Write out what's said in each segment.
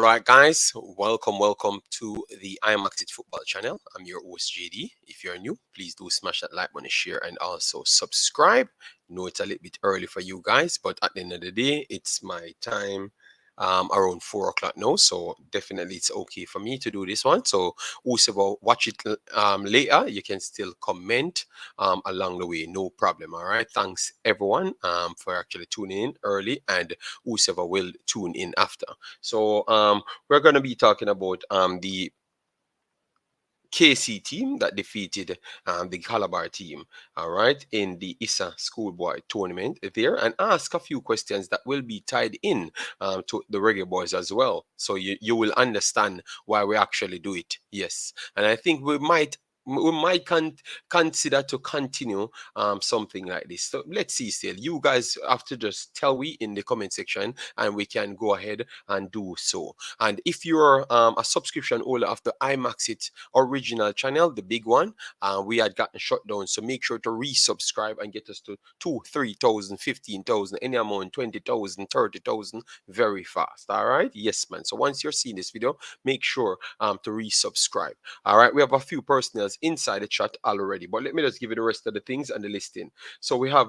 All right, guys, welcome to the Imaxit Football channel. I'm your host JD. If you're new, please do smash that like button, share, and also subscribe. Know it's a little bit early for you guys, but at the end of the day, it's my time around 4 o'clock now, so definitely it's okay for me to do this one. So whoever watch it later, you can still comment along the way, no problem. All right, thanks everyone for actually tuning in early, and whoever will tune in after. So we're going to be talking about the KC team that defeated the Calabar team, all right, in the Issa Schoolboy tournament there, and ask a few questions that will be tied in to the Reggae Boys as well. So you will understand why we actually do it. Yes. And I think we might consider to continue something like this. So let's see still. You guys have to just tell me in the comment section and we can go ahead and do so. And if you're a subscription holder of the Imaxit original channel, the big one, we had gotten shut down. So make sure to resubscribe and get us to 2, 3,000, 15,000, any amount, 20,000, 30,000 very fast. All right. Yes, man. So once you're seeing this video, make sure to resubscribe. All right. We have a few personnels inside the chat already, but let me just give you the rest of the things and the listing. So we have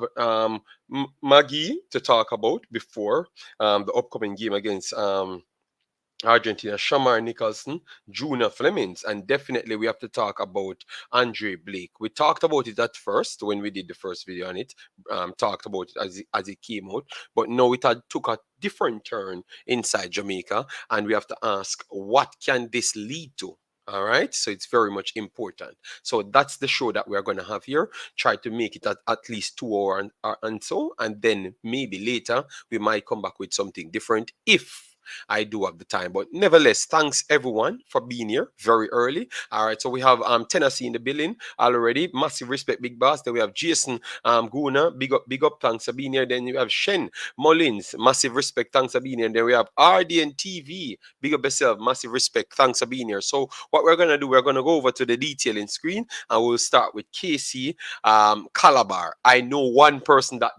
Magee to talk about before the upcoming game against Argentina, Shamar Nicholson, Jamaica Flemmings, and definitely we have to talk about Andre Blake. We talked about it at first when we did the first video on it, talked about it as it came out, but now it had took a different turn inside Jamaica, and we have to ask, what can this lead to? All right, so it's very much important. So that's the show that we're going to have here. Try to make it at least 2 hours and so, and then maybe later we might come back with something different if I do have the time. But nevertheless, thanks everyone for being here very early. All right, so we have Tennessee in the building already. Massive respect, big boss. Then we have Jason Guna, big up, thanks for being here. Then you have Shen Mullins, massive respect, thanks for being here. And then we have RDN TV, big up yourself, massive respect, thanks for being here. So what we're gonna do, we're gonna go over to the detailing screen and we'll start with KC Calabar. I know one person that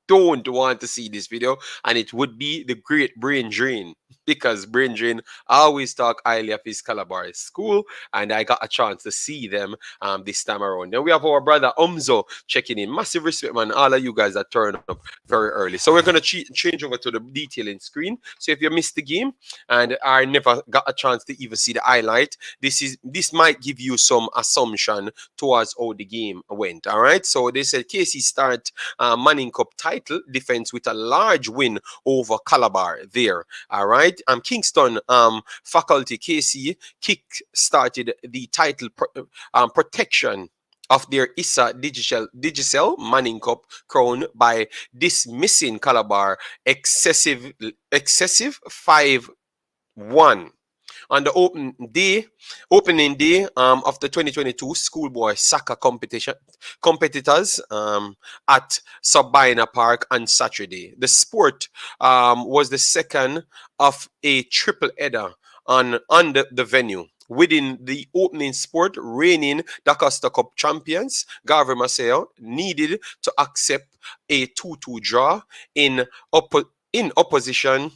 don't want to see this video, and it would be the great Brain Drain, because Brain Drain always talk highly of his Calabar school, and I got a chance to see them this time around. Then we have our brother Umzo checking in. Massive respect, man, all of you guys that turn up very early. So we're going to change over to the detailing screen. So if you missed the game and I never got a chance to even see the highlight, this might give you some assumption towards how the game went. All right, so they said KC start Manning Cup title defense with a large win over Calabar there. All right, Kingston Faculty KC kick started the title protection of their ISSA Digicel Manning Cup crown by dismissing Calabar excessive 5-1. On the opening day of the 2022 schoolboy soccer competitors at Sabina Park on Saturday. The sport was the second of a triple header on the venue. Within the opening sport, reigning Da Costa Cup champions, Garvey Maceo, needed to accept a 2-2 draw in opposition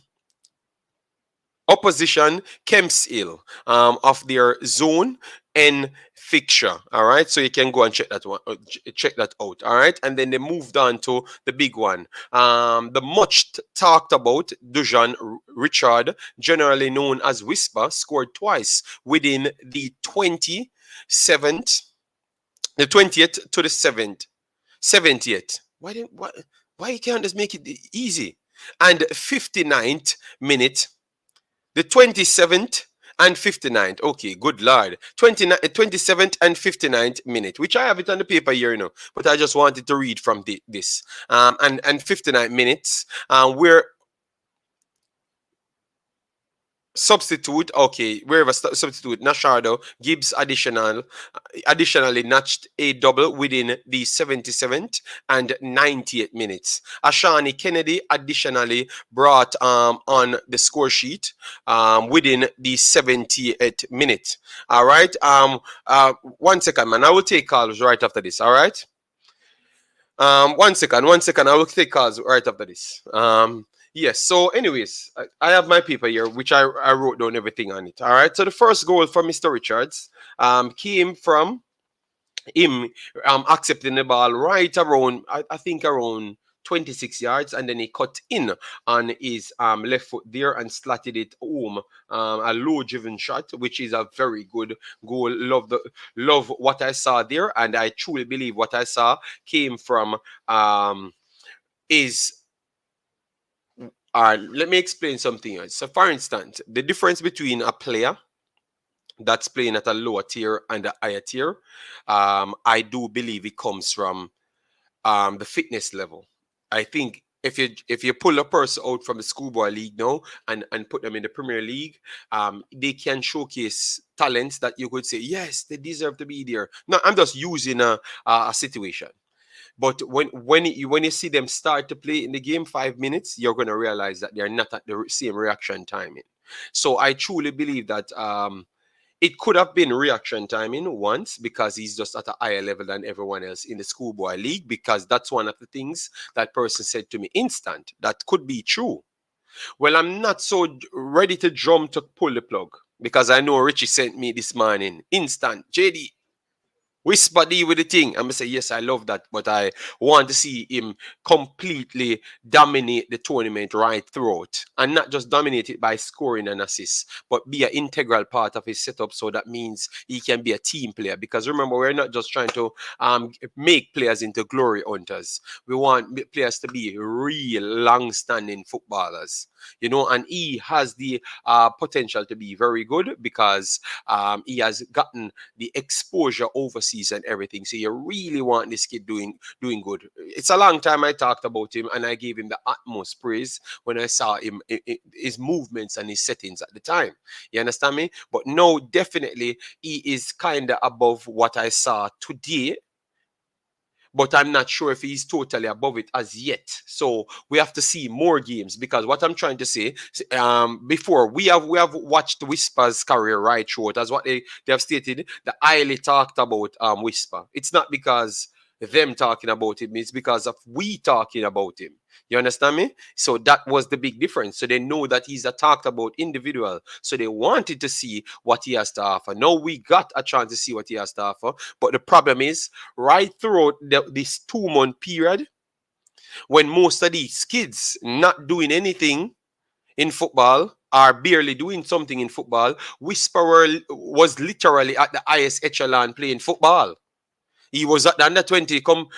Kemps Hill of their zone and fixture. All right, so you can go and check that out. All right, and then they moved on to the big one, the much talked about DuJuan Richard, generally known as Whisper, scored twice within the 20th to the 70th. Why you can't just make it easy? And 59th minute. The 27th and 59th. Okay, good lord. 27th and 59th minute, which I have it on the paper here, but I just wanted to read from this. And 59 minutes, where substitute, okay, wherever substitute Nashardo Gibbs additionally notched a double within the 77th and 90th minutes. Ashani Kennedy additionally brought on the score sheet within the 78th minute. All right, 1 second, man, I will take calls right after this. All right, 1 second, I will take calls right after this. Yes. So, anyways, I have my paper here, which I wrote down everything on it. All right. So the first goal for Mr. Richards came from him accepting the ball right around, I think around 26 yards, and then he cut in on his left foot there and slatted it home. A low driven shot, which is a very good goal. Love what I saw there, and I truly believe what I saw came from is let me explain something else. So, for instance, the difference between a player that's playing at a lower tier and a higher tier, I do believe it comes from the fitness level. I think if you pull a person out from the schoolboy league now and put them in the Premier League, they can showcase talents that you could say, yes, they deserve to be there. No, I'm just using a situation. But when you see them start to play in the game 5 minutes, you're going to realize that they're not at the same reaction timing. So I truly believe that it could have been reaction timing once because he's just at a higher level than everyone else in the schoolboy league, because that's one of the things that person said to me instant. That could be true. Well, I'm not so ready to jump to pull the plug because I know Richie sent me this morning. Instant. JD, whisper D with the thing. I'm gonna say yes, I love that, but I want to see him completely dominate the tournament right throughout, and not just dominate it by scoring and assists, but be an integral part of his setup. So that means he can be a team player. Because remember, we're not just trying to make players into glory hunters. We want players to be real, long-standing footballers. And he has the potential to be very good because he has gotten the exposure overseas and everything. So you really want this kid doing good. It's a long time I talked about him and I gave him the utmost praise when I saw him, his movements and his settings at the time. You understand me? But no, definitely he is kind of above what I saw today, but I'm not sure if he's totally above it as yet. So we have to see more games, because what I'm trying to say, before we have watched Whisper's career right through it, as what they have stated, the highly talked about Whisper. It's not because them talking about him, it's because of we talking about him. You understand me? So that was the big difference. So they know that he's a talked about individual. So they wanted to see what he has to offer. Now we got a chance to see what he has to offer. But the problem is, right throughout this 2 month period, when most of these kids not doing anything in football or barely doing something in football, Whisperer was literally at the highest echelon playing football. He was at the under 20 come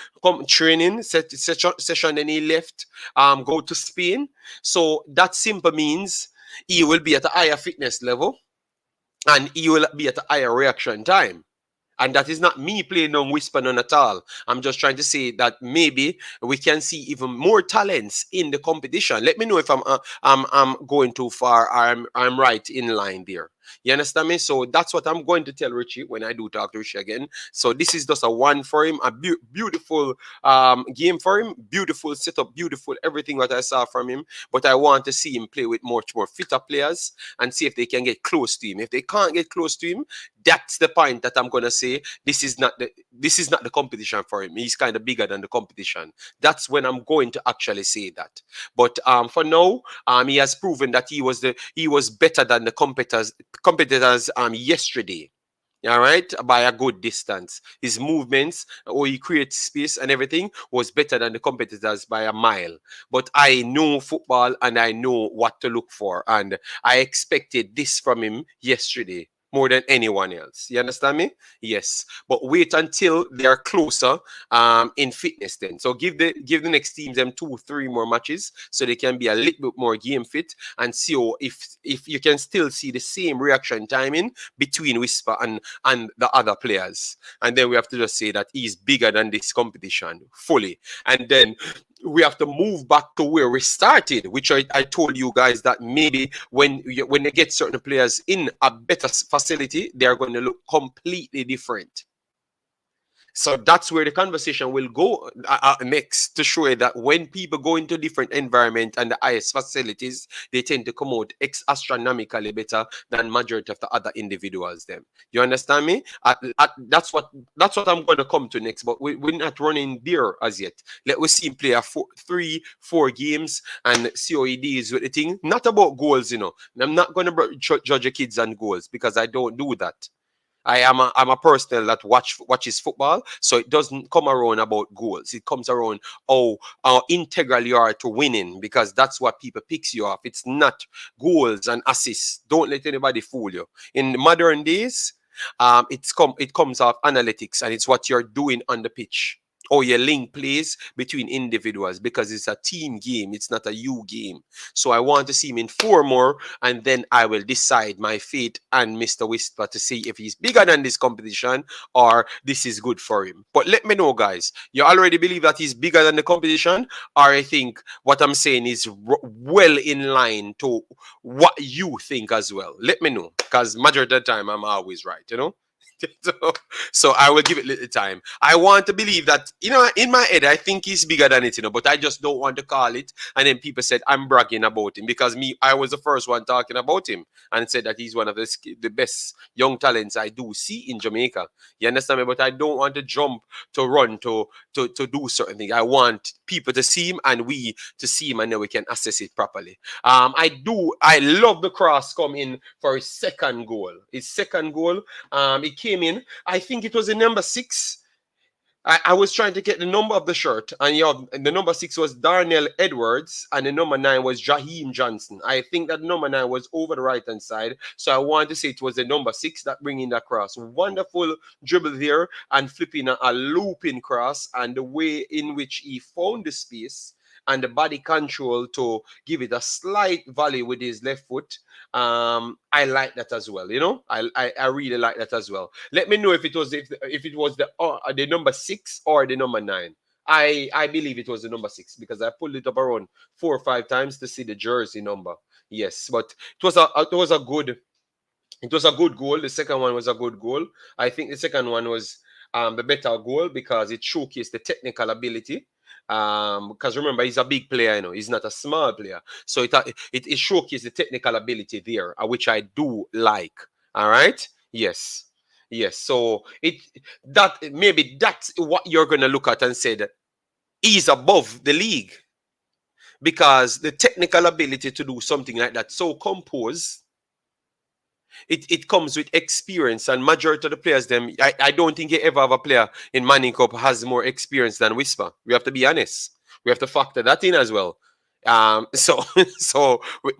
training session, then he left, go to Spain. So that simply means he will be at a higher fitness level and he will be at a higher reaction time. And that is not me playing on Whisper none at all. I'm just trying to say that maybe we can see even more talents in the competition. Let me know if I'm going too far or I'm right in line there. You understand me? So that's what I'm going to tell Richie when I do talk to Richie again. So this is just a one for him, a beautiful game for him, beautiful setup, beautiful everything that I saw from him. But I want to see him play with much more fitter players and see if they can get close to him. If they can't get close to him, that's the point that I'm gonna say this is not the competition for him. He's kind of bigger than the competition. That's when I'm going to actually say that. But for now, he has proven that he was better than the competitors yesterday. All right, by a good distance. His movements, or he creates space and everything, was better than the competitors by a mile. But I know football and I know what to look for, and I expected this from him yesterday more than anyone else. You understand me? Yes. But wait until they're closer in fitness then. So give the next team them 2-3 more matches so they can be a little bit more game fit, and see if you can still see the same reaction timing between Whisper and the other players. And then we have to just say that he's bigger than this competition fully. And then we have to move back to where we started, which I told you guys that maybe when they get certain players in a better facility, they are going to look completely different. So that's where the conversation will go next, to show you that when people go into different environment and the highest facilities, they tend to come out astronomically better than majority of the other individuals. Them, you understand me? That's what I'm going to come to next. But we're not running there as yet. Let us see him play 3-4 games and see how he deals with the thing. Not about goals, you know. I'm not going to judge the kids on goals because I don't do that. I'm a person that watches football, so it doesn't come around about goals. It comes around how integral you are to winning, because that's what people picks you off. It's not goals and assists. Don't let anybody fool you. In modern days, it comes off analytics, and it's what you're doing on the pitch. Or your link plays between individuals, because it's a team game. It's not a you game. So I want to see him in 4 more, and then I will decide my fate and Mr. Whisper to see if he's bigger than this competition or this is good for him. But let me know, guys. You already believe that he's bigger than the competition, or I think what I'm saying is well in line to what you think as well. Let me know, because majority of the time I'm always right, you know? So I will give it a little time. I want to believe that, in my head, I think he's bigger than it, but I just don't want to call it. And then people said I'm bragging about him, because I was the first one talking about him and said that he's one of the best young talents I do see in Jamaica. You understand me? But I don't want to jump to run to do certain things. I want people to see him and we to see him, and then we can assess it properly. I love the cross come in for his second goal. It came in, I think it was the number 6. I was trying to get the number of the shirt, and the number 6 was Darnell Edwards, and the number 9 was Jaheim Johnson. I think that number 9 was over the right hand side, so I want to say it was the number 6 that bringing that cross. Wonderful dribble there, and flipping a looping cross, and the way in which he found the space and the body control to give it a slight volley with his left foot. I like that as well. I really like that as well. Let me know if it was the number 6 or the number 9. I believe it was the number 6, because I pulled it up around 4 or 5 times to see the jersey number. Yes, but it was a good goal. The second one was a good goal. I think the second one was the better goal, because it showcased the technical ability. Because remember, he's a big player, he's not a small player. So it showcased the technical ability there, which I do like. All right. Yes. So maybe that's what you're gonna look at and say that he's above the league, because the technical ability to do something like that so composed. It comes with experience, and majority of the players, I don't think you ever have a player in Manning Cup has more experience than Whisper. We have to be honest. We have to factor that in as well. So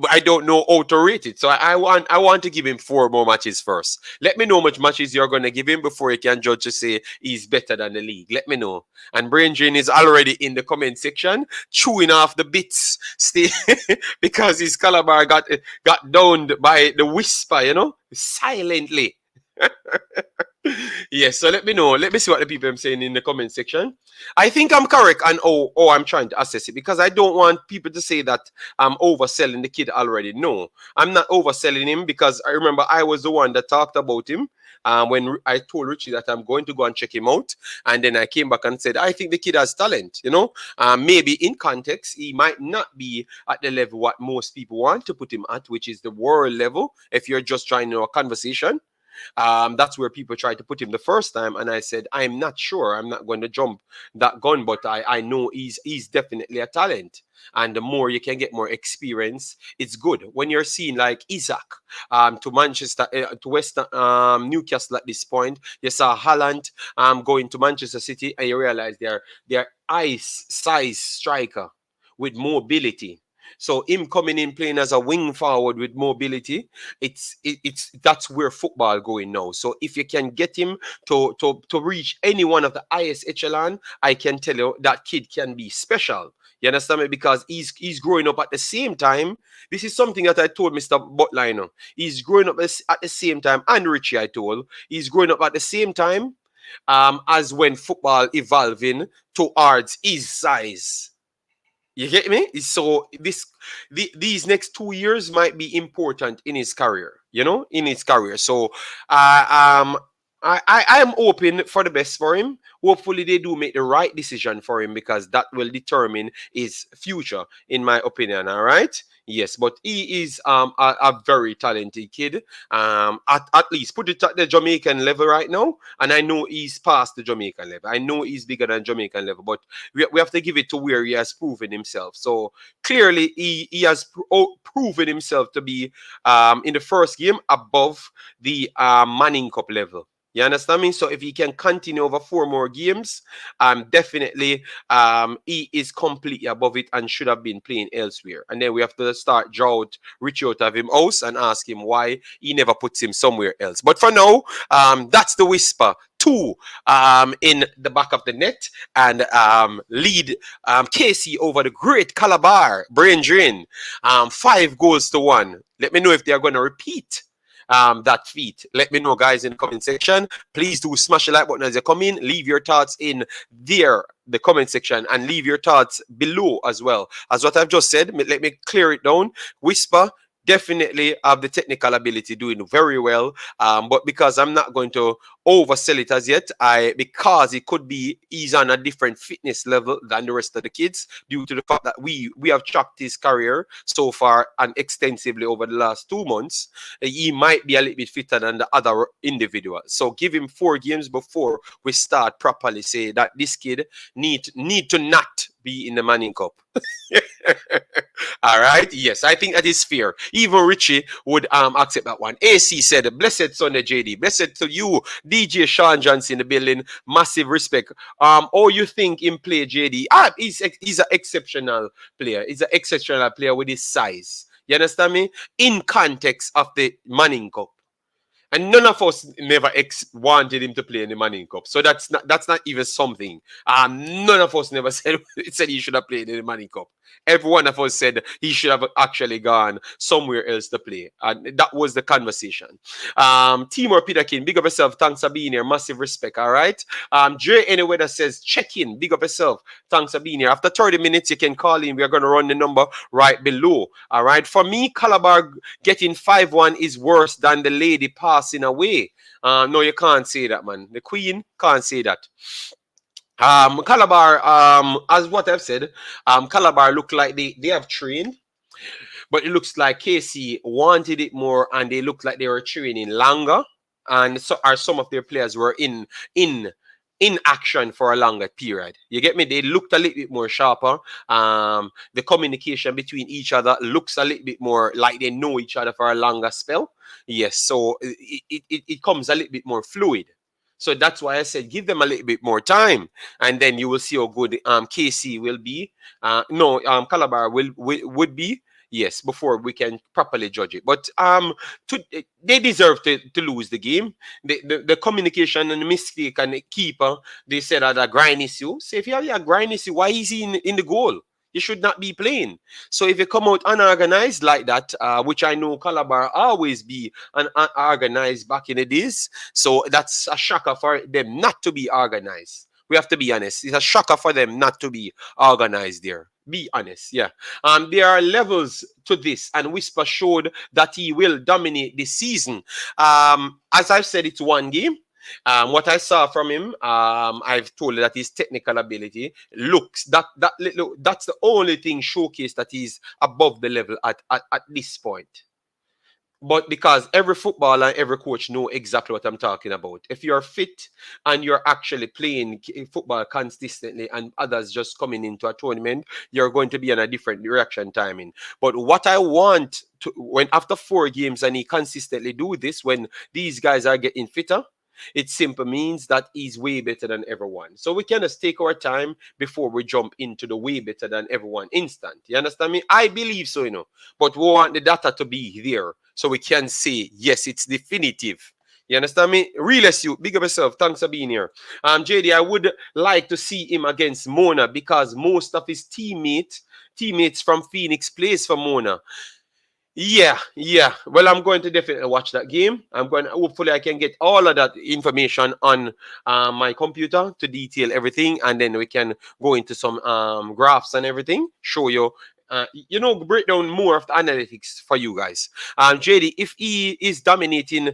I don't know how to rate it. So I want to give him 4 more matches first. Let me know how much matches you're going to give him before you can judge to say he's better than the league. Let me know. And Brain Drain is already in the comment section chewing off the bits still because his Calabar got downed by the Whisper, silently. Yes, so let me know. Let me see what the people are saying in the comment section. I think I'm correct, and I'm trying to assess it, because I don't want people to say that I'm overselling the kid already. No, I'm not overselling him, because I remember I was the one that talked about him when I told Richie that I'm going to go and check him out, and then I came back and said I think the kid has talent. Maybe in context he might not be at the level what most people want to put him at, which is the world level. If you're just trying to know a conversation. That's where people tried to put him the first time, and I said I'm not sure. I'm not going to jump that gun, but I know he's definitely a talent. And the more you can get more experience, it's good. When you're seeing like Isaac to Manchester, to Western Newcastle at this point, you saw Haaland going to Manchester City, and you realize they're ice size striker with mobility. So him coming in playing as a wing forward with mobility, that's where football going now. So if you can get him to reach any one of the highest echelon, I can tell you that kid can be special. You understand me? Because he's growing up at the same time. This is something that I told Mr. Butler. He's growing up at the same time, and Richie I told he's growing up at the same time as when football evolving towards his size. You get me? So these next 2 years might be important in his career, in his career. So I am hoping for the best for him. Hopefully they do make the right decision for him, because that will determine his future, in my opinion. All right. Yes, but he is a very talented kid. At least put it at the Jamaican level right now, and I know he's past the Jamaican level. I know he's bigger than Jamaican level, but we have to give it to where he has proven himself. So clearly he has proven himself to be in the first game above the Manning Cup level. You understand me? So if he can continue over 4 more games, definitely he is completely above it and should have been playing elsewhere. And then we have to start reach out of him house and ask him why he never puts him somewhere else. But for now, that's the whisper. 2 in the back of the net, and lead KC over the great Calabar, brain drain, 5 goals to 1. Let me know if they are going to repeat that feat. Let me know, guys, in the comment section. Please do smash the like button as you come in. Leave your thoughts in the comment section, and leave your thoughts below as well as what I've just said. Let me clear it down. Whisper definitely have the technical ability, doing very well, but because I'm not going to oversell it as yet, because it could be he's on a different fitness level than the rest of the kids, due to the fact that we have tracked his career so far and extensively over the last 2 months. He might be a little bit fitter than the other individuals, so give him 4 games before we start properly say that this kid need to not be in the Manning Cup. All right. Yes, I think that is fair. Even Richie would accept that one. AC said, "Blessed Sunday, JD. Blessed to you, DJ Sean Johnson in the building. Massive respect. All you think in play, JD? He's an exceptional player. He's an exceptional player with his size. You understand me? In context of the Manning Cup. And none of us never wanted him to play in the Manning Cup. So that's not even something. None of us never said he should have played in the Manning Cup. Every one of us said he should have actually gone somewhere else to play. And that was the conversation. Timur Peterkin, big up yourself. Thanks for being here. Massive respect. All right. J Anyway that says check in. Big up yourself. Thanks for being here. After 30 minutes, you can call in. We are going to run the number right below. All right. For me, Calabar getting 5-1 is worse than the lady passing away. No, you can't say that, man. The Queen can't say that. Calabar, as what I've said, Calabar look like they have trained, but it looks like KC wanted it more, and they looked like they were training longer, and so are some of their players were in action for a longer period. You get me? They looked a little bit more sharper. The communication between each other looks a little bit more like they know each other for a longer spell. Yes, so it comes a little bit more fluid. So that's why I said give them a little bit more time, and then you will see how good KC will be. Calabar would be. Yes, before we can properly judge it. But they deserve to lose the game. The communication and the mistake and the keeper, they said that a grind issue. So if you have a grind issue, why is he in the goal? You should not be playing. So if you come out unorganized like that, which I know Calabar always be unorganized back in the days, so that's a shocker for them not to be organized. We have to be honest. It's a shocker for them not to be organized there. Be honest, yeah. There are levels to this, and Whisper showed that he will dominate this season. As I've said, it's 1 game. What I saw from him, I've told you that his technical ability looks that's the only thing showcased that he's above the level at this point. But because every footballer and every coach know exactly what I'm talking about. If you're fit and you're actually playing football consistently and others just coming into a tournament, you're going to be on a different direction timing. But what I want to, when after 4 games and he consistently do this, when these guys are getting fitter, it simply means that he's way better than everyone. So we can just take our time before we jump into the way better than everyone instant. You understand me? I believe so, but we want the data to be there so we can say, yes, it's definitive. You understand me? Realist you, big up yourself. Thanks for being here. JD, I would like to see him against Mona because most of his teammates from Phoenix plays for Mona. Yeah. Well, I'm going to definitely watch that game. Hopefully I can get all of that information on my computer to detail everything, and then we can go into some graphs and everything, show you break down more of the analytics for you guys. JD, if he is dominating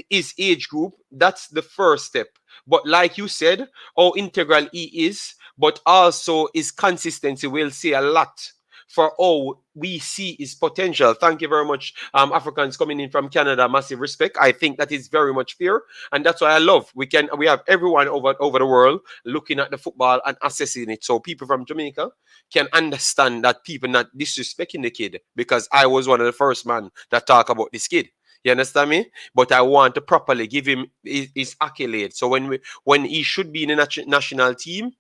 his age group, that's the first step. But like you said, how integral he is, but also his consistency will say a lot for how we see his potential. Thank you very much, Africans coming in from Canada. Massive respect. I think that is very much fair, and that's why I love. We have everyone over the world looking at the football and assessing it. So people from Jamaica can understand that people not disrespecting the kid, because I was one of the first man that talk about this kid. You understand me? But I want to properly give him his accolade. So when he should be in the national team,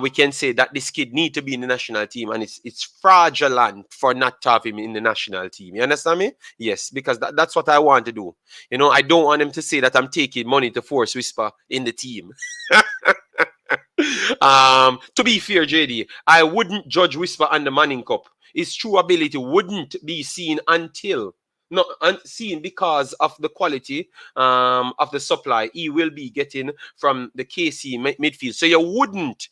we can say that this kid need to be in the national team, and it's fraudulent for not to have him in the national team. You understand me? Yes, because that's what I want to do. I don't want him to say that I'm taking money to force Whisper in the team. To be fair, JD, I wouldn't judge Whisper on the Manning Cup. His true ability wouldn't be seen until not seen because of the quality of the supply he will be getting from the KC midfield. So you wouldn't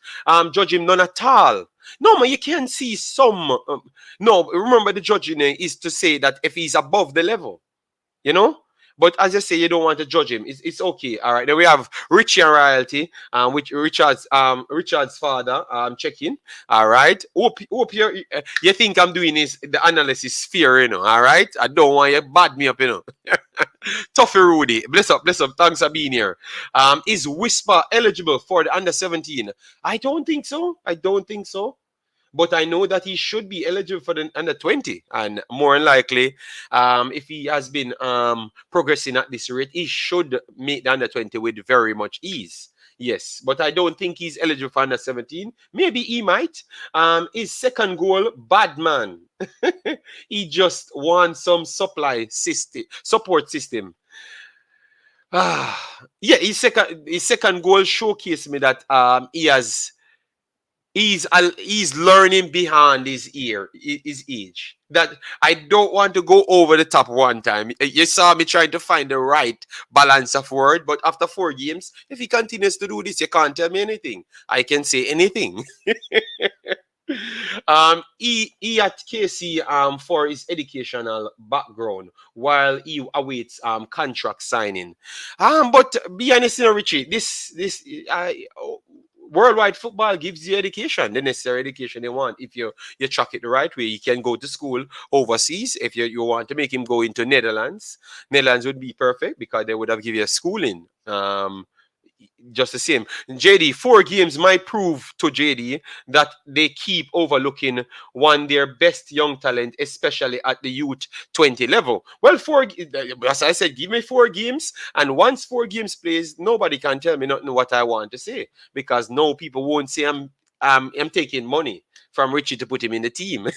judge him none at all. No, man, you can see some. No, remember the judging is to say that if he's above the level, you know. But as I say, you don't want to judge him. It's okay. All right. Then we have Richie and Royalty, which Richard's father checking. All right. Hope you think I'm doing this the analysis fair, all right. I don't want you to bad me up, Toughy Rudy. Bless up. Thanks for being here. Is Whisper eligible for the under-17? I don't think so. But I know that he should be eligible for the under-20, and more than likely, if he has been progressing at this rate, he should make the under-20 with very much ease. Yes, but I don't think he's eligible for under-17. Maybe he might. His second goal, bad man. He just wants some support system. Yeah, his second goal showcased me that he's learning behind his age. That I don't want to go over the top one time. You saw me trying to find the right balance of word, but after 4 games, if he continues to do this, you can't tell me anything. I can say anything. He at KC for his educational background while he awaits contract signing. But be honest, Richie, this worldwide football gives you education, the necessary education you want. If you track it the right way, you can go to school overseas. If you want to make him go into Netherlands would be perfect, because they would have given you a schooling. Just the same. JD, 4 games might prove to JD that they keep overlooking their best young talent, especially at the youth 20 level. Well, as I said, give me 4 games, and once 4 games plays, nobody can tell me nothing what I want to say, because no, people won't say I'm taking money from Richie to put him in the team.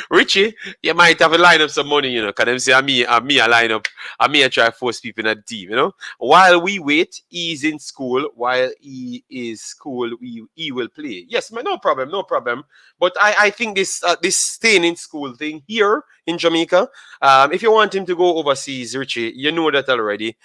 Richie, you might have to line up some money, because them say, I line up, I try to force people in the team, While we wait, he's in school. While he is school, he will play. Yes, man, no problem. But I think this staying in school thing here in Jamaica, if you want him to go overseas, Richie, you know that already.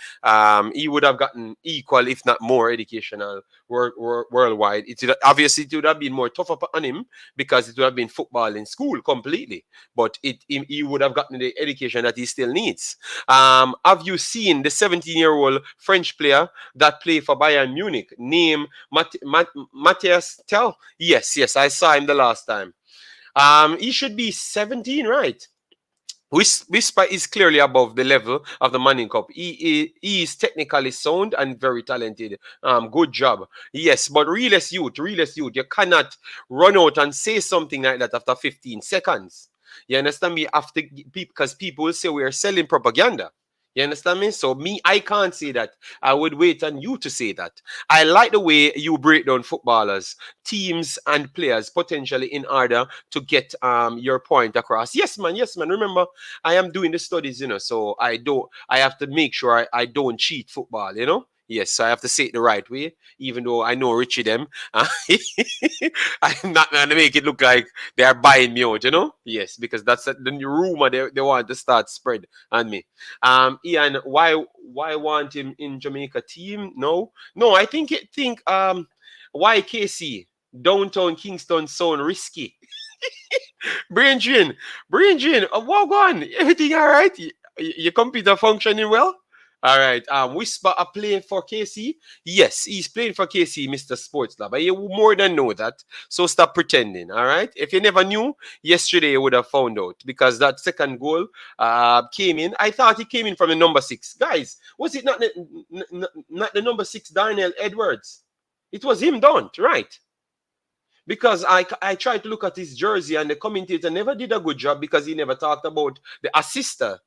He would have gotten equal, if not more, educational worldwide. It would have been more tough on him, because it would have been football in school completely, but he would have gotten the education that he still needs. Have you seen the 17-year-old French player that played for Bayern Munich named Matthias Tell? Yes, I saw him the last time. He should be 17, right? Whisper is clearly above the level of the Manning Cup. He is technically sound and very talented. Good job. Yes, but realist youth. You cannot run out and say something like that after 15 seconds. You understand me? Because people will say we are selling propaganda. You understand me? So I can't say that. I would wait on you to say that. I like the way you break down footballers, teams, and players potentially in order to get your point across. Yes, man. Remember, I am doing the studies, so I have to make sure I don't cheat football, Yes, so I have to say it the right way, even though I know Richie them. I'm not going to make it look like they are buying me out, Yes, because that's the new rumor they want to start spread on me. Ian, why want him in Jamaica team? No, I think why KC? Downtown Kingston sound risky. Brain drain. Brain drain. What on? Everything all right? Your computer functioning well? All right. Whisper a play for KC. Yes, he's playing for KC, Mr. Sports Lab. You more than know that. So stop pretending. All right. If you never knew, yesterday you would have found out because that second goal came in. I thought he came in from the number 6. Guys, was it not the number 6, Darnell Edwards? It was him, don't right? Because I tried to look at his jersey and the commentator never did a good job because he never talked about the assister.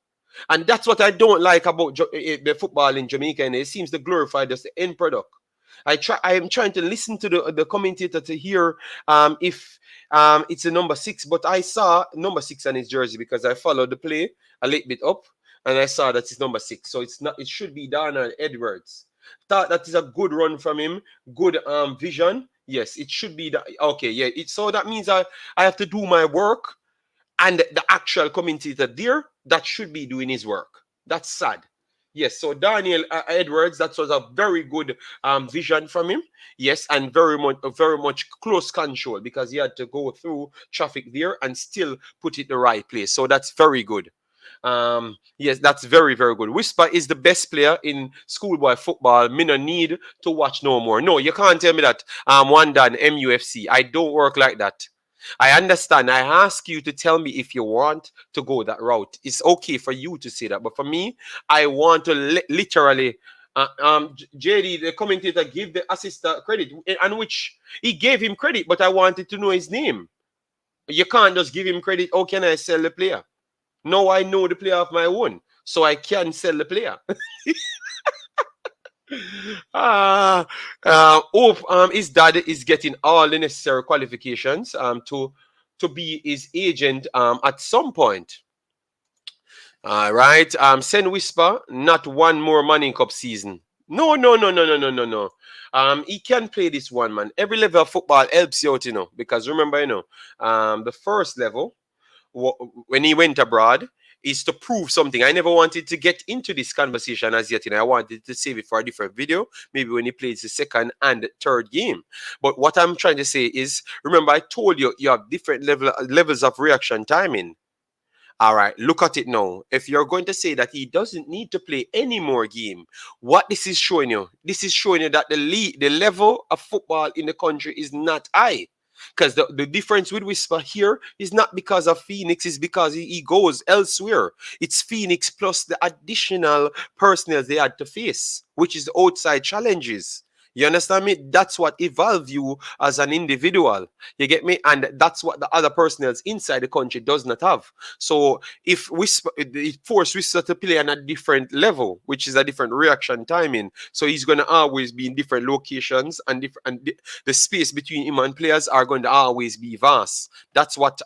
And that's what I don't like about the football in Jamaica. And it seems to glorify just the end product. I am trying to listen to the commentator to hear if it's a number 6, but I saw number 6 on his jersey because I followed the play a little bit up and I saw that it's number 6. So it's not. It should be Darnell Edwards. Thought that is a good run from him. Good vision. Yes, it should be that. Okay, yeah. So that means I have to do my work, and the actual commentator there that should be doing his work. That's sad. Yes, so Daniel Edwards, that was a very good vision from him. Yes, and very much close control because he had to go through traffic there and still put it the right place. So that's very good. Yes, that's very, very good. Whisper is the best player in schoolboy football. Me no need to watch no more. No, you can't tell me that. One done MUFC. I don't work like that. I understand. I ask you to tell me if you want to go that route. It's okay for you to say that, but for me, I want to literally. JD, the commentator, give the assistant credit, and which he gave him credit, but I wanted to know his name. You can't just give him credit. How can I sell the player? No, I know the player of my own, so I can sell the player. Hope his dad is getting all the necessary qualifications to be his agent at some point. All right. Send Whisper, not one more Manning Cup season. No, no, no, no, no, no, no, no. He can play this one, man. Every level of football helps you out, because remember, the first level, when he went abroad, is to prove something. I never wanted to get into this conversation as yet, and I wanted to save it for a different video, maybe when he plays the second and third game. But what I'm trying to say is, remember, I told you you have different levels of reaction timing. All right, look at it now. If you're going to say that he doesn't need to play any more game, what this is showing you that the level of football in the country is not high. Because the difference with Whisper here is not because of Phoenix, it's because he goes elsewhere. It's Phoenix plus the additional personnel they had to face, which is outside challenges. You understand me? That's what evolves you as an individual. You get me? And that's what the other personnels inside the country does not have. So if Whisper, it forces Whisper to play on a different level, which is a different reaction timing. So he's going to always be in different locations, and the space between him and players are going to always be vast. That's what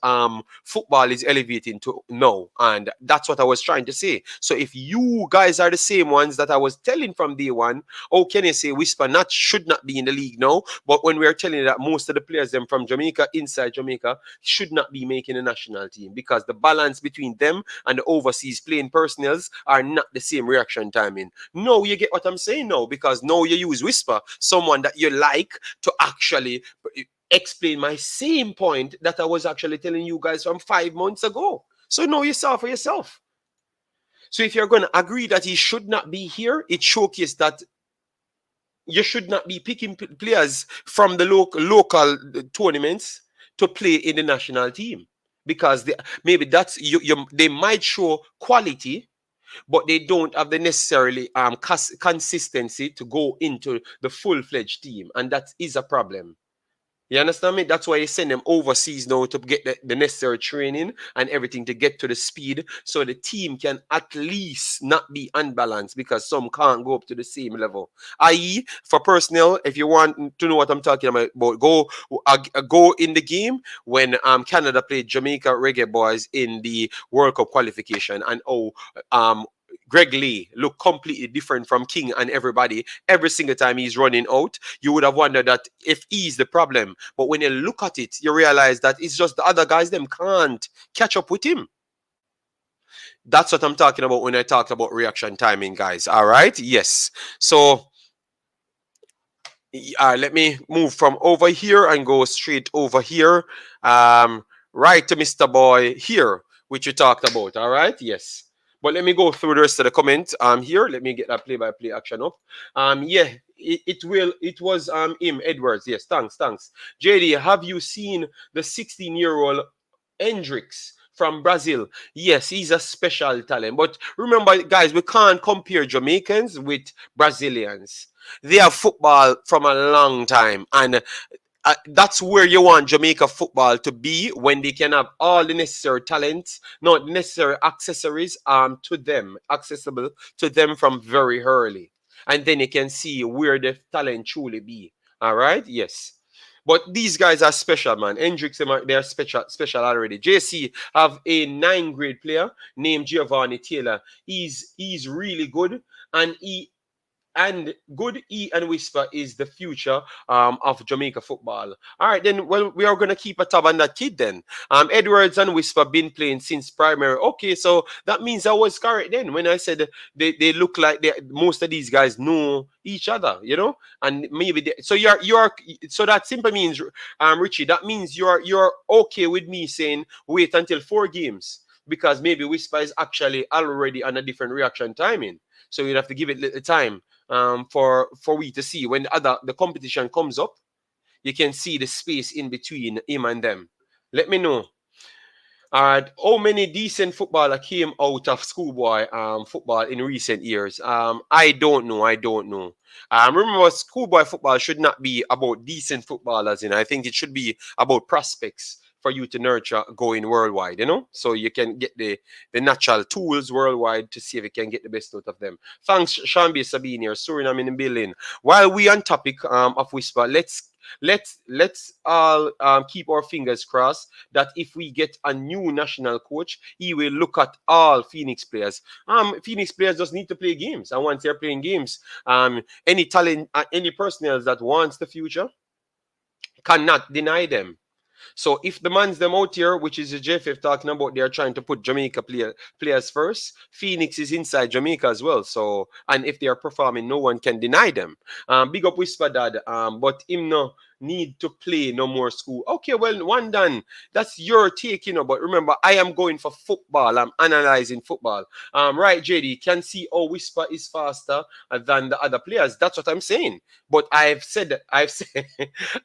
football is elevating to now. And that's what I was trying to say. So if you guys are the same ones that I was telling from day one, how can you say Whisper should not be in the league now? But when we're telling you that most of the players them from Jamaica, inside Jamaica, should not be making a national team because the balance between them and the overseas playing personnels are not the same reaction timing. No, you get what I'm saying now, because now you use Whisper, someone that you like, to actually explain my same point that I was actually telling you guys from 5 months ago. So now you saw for yourself. So if you're going to agree that he should not be here, it showcases that you should not be picking players from the local tournaments to play in the national team, because maybe that's they might show quality, but they don't have the necessarily consistency to go into the full-fledged team, and that is a problem. You understand me? That's why you send them overseas now to get the necessary training and everything to get to the speed, so the team can at least not be unbalanced, because some can't go up to the same level. I.e., for personnel, if you want to know what I'm talking about, go in the game when Canada played Jamaica Reggae Boyz in the World Cup qualification, and Greg Lee looked completely different from King and everybody. Every single time he's running out, you would have wondered that if he's the problem. But when you look at it, you realize that it's just the other guys, them can't catch up with him. That's what I'm talking about when I talk about reaction timing, guys. All right? Yes. So Let me move from over here and go straight over here. Right to Mr. Boy here, which you talked about. All right, yes. But let me go through the rest of the comments. Here, let me get that play-by-play action up. Yeah, it was him Edwards. Yes, thanks. JD, have you seen the 16-year-old Hendrix from Brazil? Yes, he's a special talent. But remember, guys, we can't compare Jamaicans with Brazilians. They have football from a long time, and that's where you want Jamaica football to be when they can have all the necessary talents, not the necessary accessories, to them, accessible to them from very early, and then you can see where the talent truly be. All right, yes. But these guys are special, man. Hendrix, they are special already. JC have a 9th grade player named Giovanni Taylor. He's really good, and good E and Whisper is the future of Jamaica football. All right, then, well, we are going to keep a tab on that kid then. Edwards and Whisper been playing since primary. Okay, so that means I was correct then when I said they look like most of these guys know each other, and maybe so so that simply means, Richie, that means you're okay with me saying wait until 4 games, because maybe Whisper is actually already on a different reaction timing. So you'd have to give it little time for we to see when the competition comes up. You can see the space in between him and them. Let me know. All right, how many decent footballer came out of schoolboy football in recent years? I don't know. Remember, schoolboy football should not be about decent footballers. I think it should be about prospects for you to nurture going worldwide. So you can get the natural tools worldwide to see if you can get the best out of them. Thanks, Shambi Sabina, Suriname in the building. While we on topic of Whisper, let's all keep our fingers crossed that if we get a new national coach, he will look at all Phoenix players. Phoenix players just need to play games, and once they're playing games, any talent, any personnel that wants the future cannot deny them. So if the man's them out here, which is the JFF talking about, they're trying to put Jamaica players first. Phoenix is inside Jamaica as well. So, and if they are performing, no one can deny them. Big up Whisper Dad. But him no need to play no more school. Okay, well, one done. That's your take, But remember, I am going for football. I'm analyzing football. Right, JD, can see how Whisper is faster than the other players. That's what I'm saying. But I've said, I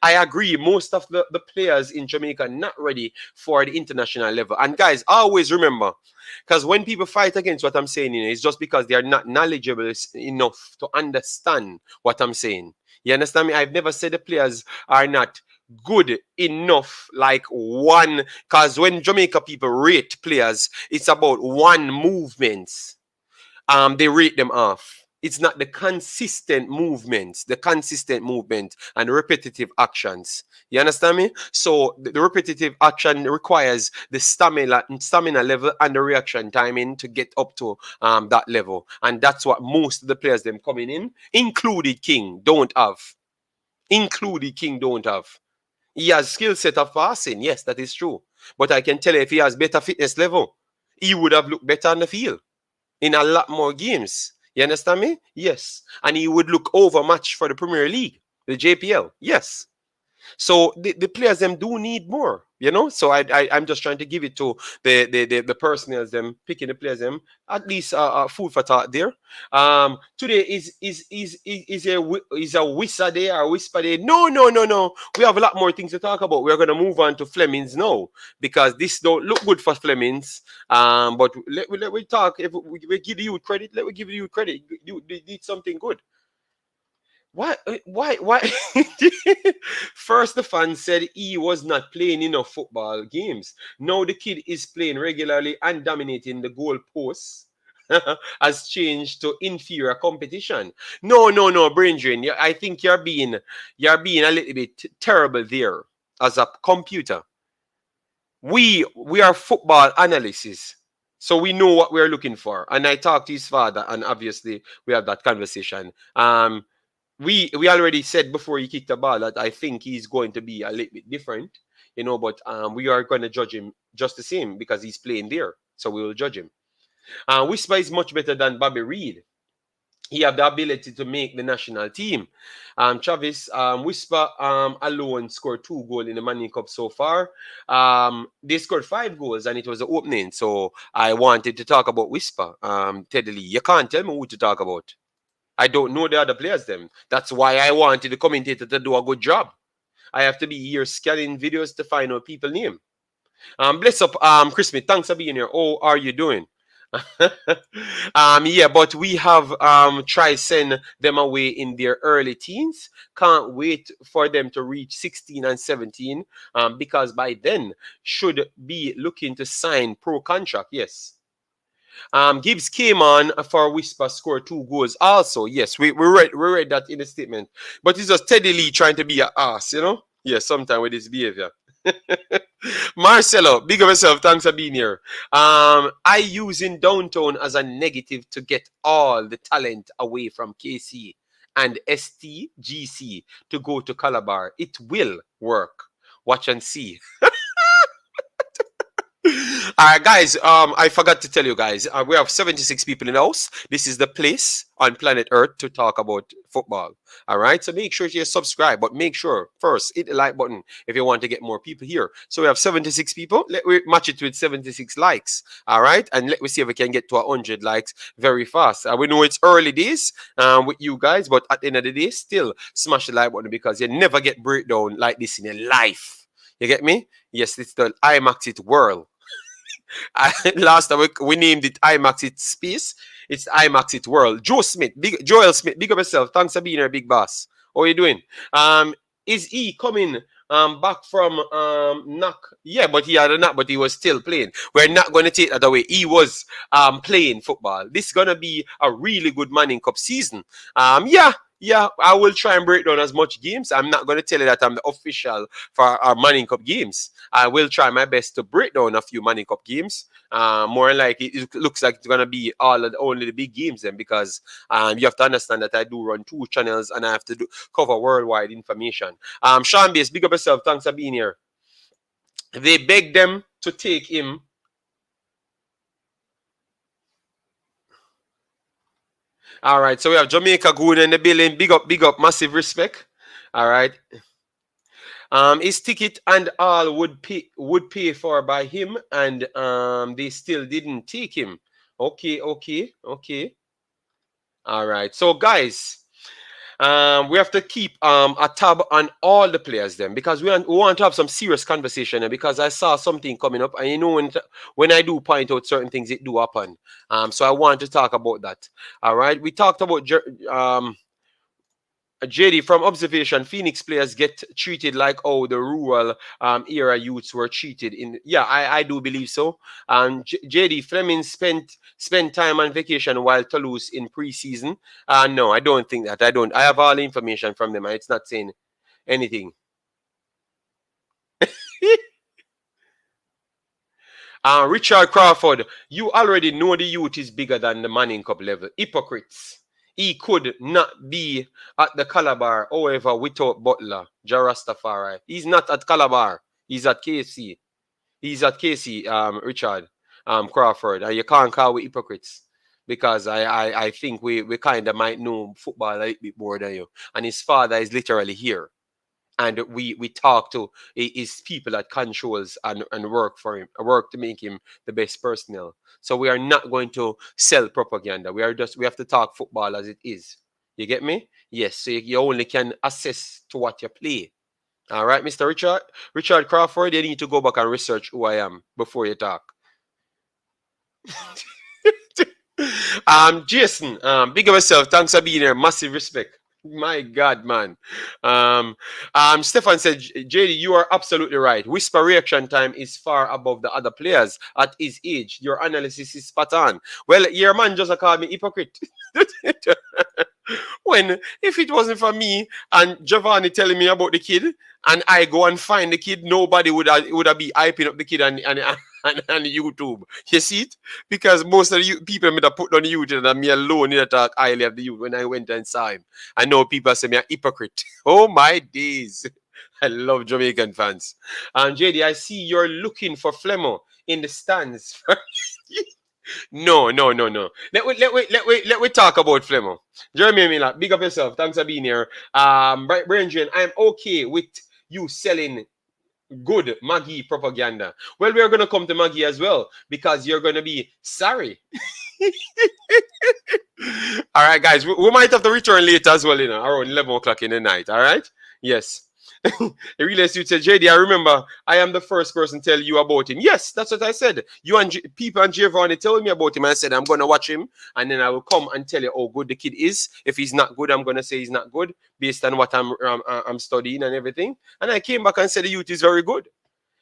agree. Most of the players in Jamaica are not ready for the international level. And guys, always remember, because when people fight against what I'm saying, it's just because they are not knowledgeable enough to understand what I'm saying. You understand me? I've never said the players are not good enough, like one, because when Jamaica people rate players, it's about one movements. They rate them off. It's not the consistent movements, and repetitive actions. You understand me? So the repetitive action requires the stamina level and the reaction timing to get up to that level. And that's what most of the players them coming in, included King, don't have. He has skill set of passing. Yes, that is true. But I can tell you, if he has better fitness level, he would have looked better on the field in a lot more games. You understand me? Yes. And he would look overmatched for the Premier League, the JPL. Yes. So the players them do need more, So I'm just trying to give it to the personnel them picking the players them at least food for thought there. Today is a whisper day or whisper day? No. We have a lot more things to talk about. We're gonna move on to Flemmings now because this don't look good for Flemmings. But let we talk. If we give you credit, let me give you credit. You did something good. Why? First, the fan said he was not playing enough football games. Now the kid is playing regularly and dominating the goalposts. Has changed to inferior competition. No, brain drain. I think you're being a little bit terrible there as a computer. We are football analysts. So we know what we're looking for. And I talked to his father, and obviously we have that conversation. We already said before he kicked the ball that I think he's going to be a little bit different, but we are going to judge him just the same because he's playing there. So we will judge him. Whisper is much better than Bobby Reed. he have the ability to make the national team. Travis Whisper alone scored 2 goals in the Manning Cup so far. They scored 5 goals and it was the opening. So I wanted to talk about Whisper. Teddy Lee, you can't tell me who to talk about. I don't know the other players them. That's why I wanted the commentator to do a good job. I have to be here scanning videos to find out people's name. Bless up, Chris Smith. Thanks for being here. How are you doing? Yeah, but we have tried send them away in their early teens. Can't wait for them to reach 16 and 17. Because by then should be looking to sign pro contract. Yes. Gibbs came on for Whisper, scored 2 goals. Also, yes, we read that in the statement. But it's just Teddy Lee trying to be an ass, you know? Yes, sometimes with his behavior. Marcelo, big of yourself. Thanks for being here. I using downtown as a negative to get all the talent away from KC and STGC to go to Calabar. It will work. Watch and see. All right, guys. I forgot to tell you guys. We have 76 people in the house. This is the place on planet Earth to talk about football. All right. So make sure you subscribe, but make sure first hit the like button if you want to get more people here. So we have 76 people. Let me match it with 76 likes. All right, and let me see if we can get to 100 likes very fast. We know it's early days with you guys, but at the end of the day, still smash the like button because you never get breakdown like this in your life. You get me? Yes, it's the Imaxit world. Last time we named it Imaxit Space. It's Imaxit World. Joel Smith, big up yourself. Thanks for being here, big boss. How are you doing? Is he coming back from knock? Yeah, but he had a knock, but he was still playing. We're not going to take that away. He was playing football. This is going to be a really good Manning Cup season. Yeah, I will try and break down as much games. I'm not going to tell you that I'm the official for our Manning Cup games. I will try my best to break down a few Manning Cup games. More like it looks like it's going to be only the big games then because you have to understand that I do run 2 channels and I have to cover worldwide information. Sean Bass, big up yourself. Thanks for being here. They begged them to take him. All right, so we have Jamaica Goon in the building. Big up, massive respect. All right. His ticket and all would pay for by him, and they still didn't take him. Okay. All right. So guys, we have to keep a tab on all the players then because we want to have some serious conversation because I saw something coming up and you know when I do point out certain things it do happen. So I want to talk about that. All right. We talked about JD, from observation, Phoenix players get treated like the rural era youths were treated in. Yeah, I do believe so. JD, Flemmings spent time on vacation while Toulouse in preseason. No, I don't think that. I have all the information from them. It's not saying anything. Richard Crawford, you already know the youth is bigger than the Manning Cup level. Hypocrites. He could not be at the Calabar, however, without Butler, Jarastafari. He's not at Calabar. He's at KC. Richard Crawford. And you can't call we hypocrites. Because I think we kind of might know football a little bit more than you. And his father is literally here. And we talk to his people that controls and work for him, work to make him the best personnel. So we are not going to sell propaganda. We have to talk football as it is. You get me? Yes. So you only can assess to what you play. All right, Mr. Richard Crawford, you need to go back and research who I am before you talk. Jason, big of yourself. Thanks for being here. Massive respect. My God, man. Stefan said, JD, you are absolutely right. Whisper reaction time is far above the other players at his age. Your analysis is spot on. Well, your man just called me hypocrite. When, if it wasn't for me and Giovanni telling me about the kid, and I go and find the kid, nobody would have be hyping up the kid and YouTube. You see it? Because most of the people that put on YouTube and me alone in talk highly of the youth when I went and saw him. I know people say me a hypocrite. Oh my days. I love Jamaican fans. And JD, I see you're looking for Flemo in the stands. No, no, no, no. Let we talk about Flemo. Jeremy Miller, big up yourself. Thanks for being here. Brandon, I'm okay with you selling good Maggie propaganda. Well, we're gonna come to Maggie as well because you're gonna be sorry. All right, guys, we might have to return later as well, around 11 o'clock in the night. All right, yes. The real estate said, JD, I remember I am the first person to tell you about him. Yes, that's what I said. You and people and Giovanni told me about him. And I said, I'm going to watch him and then I will come and tell you how good the kid is. If he's not good, I'm going to say he's not good based on what I'm studying and everything. And I came back and said the youth is very good.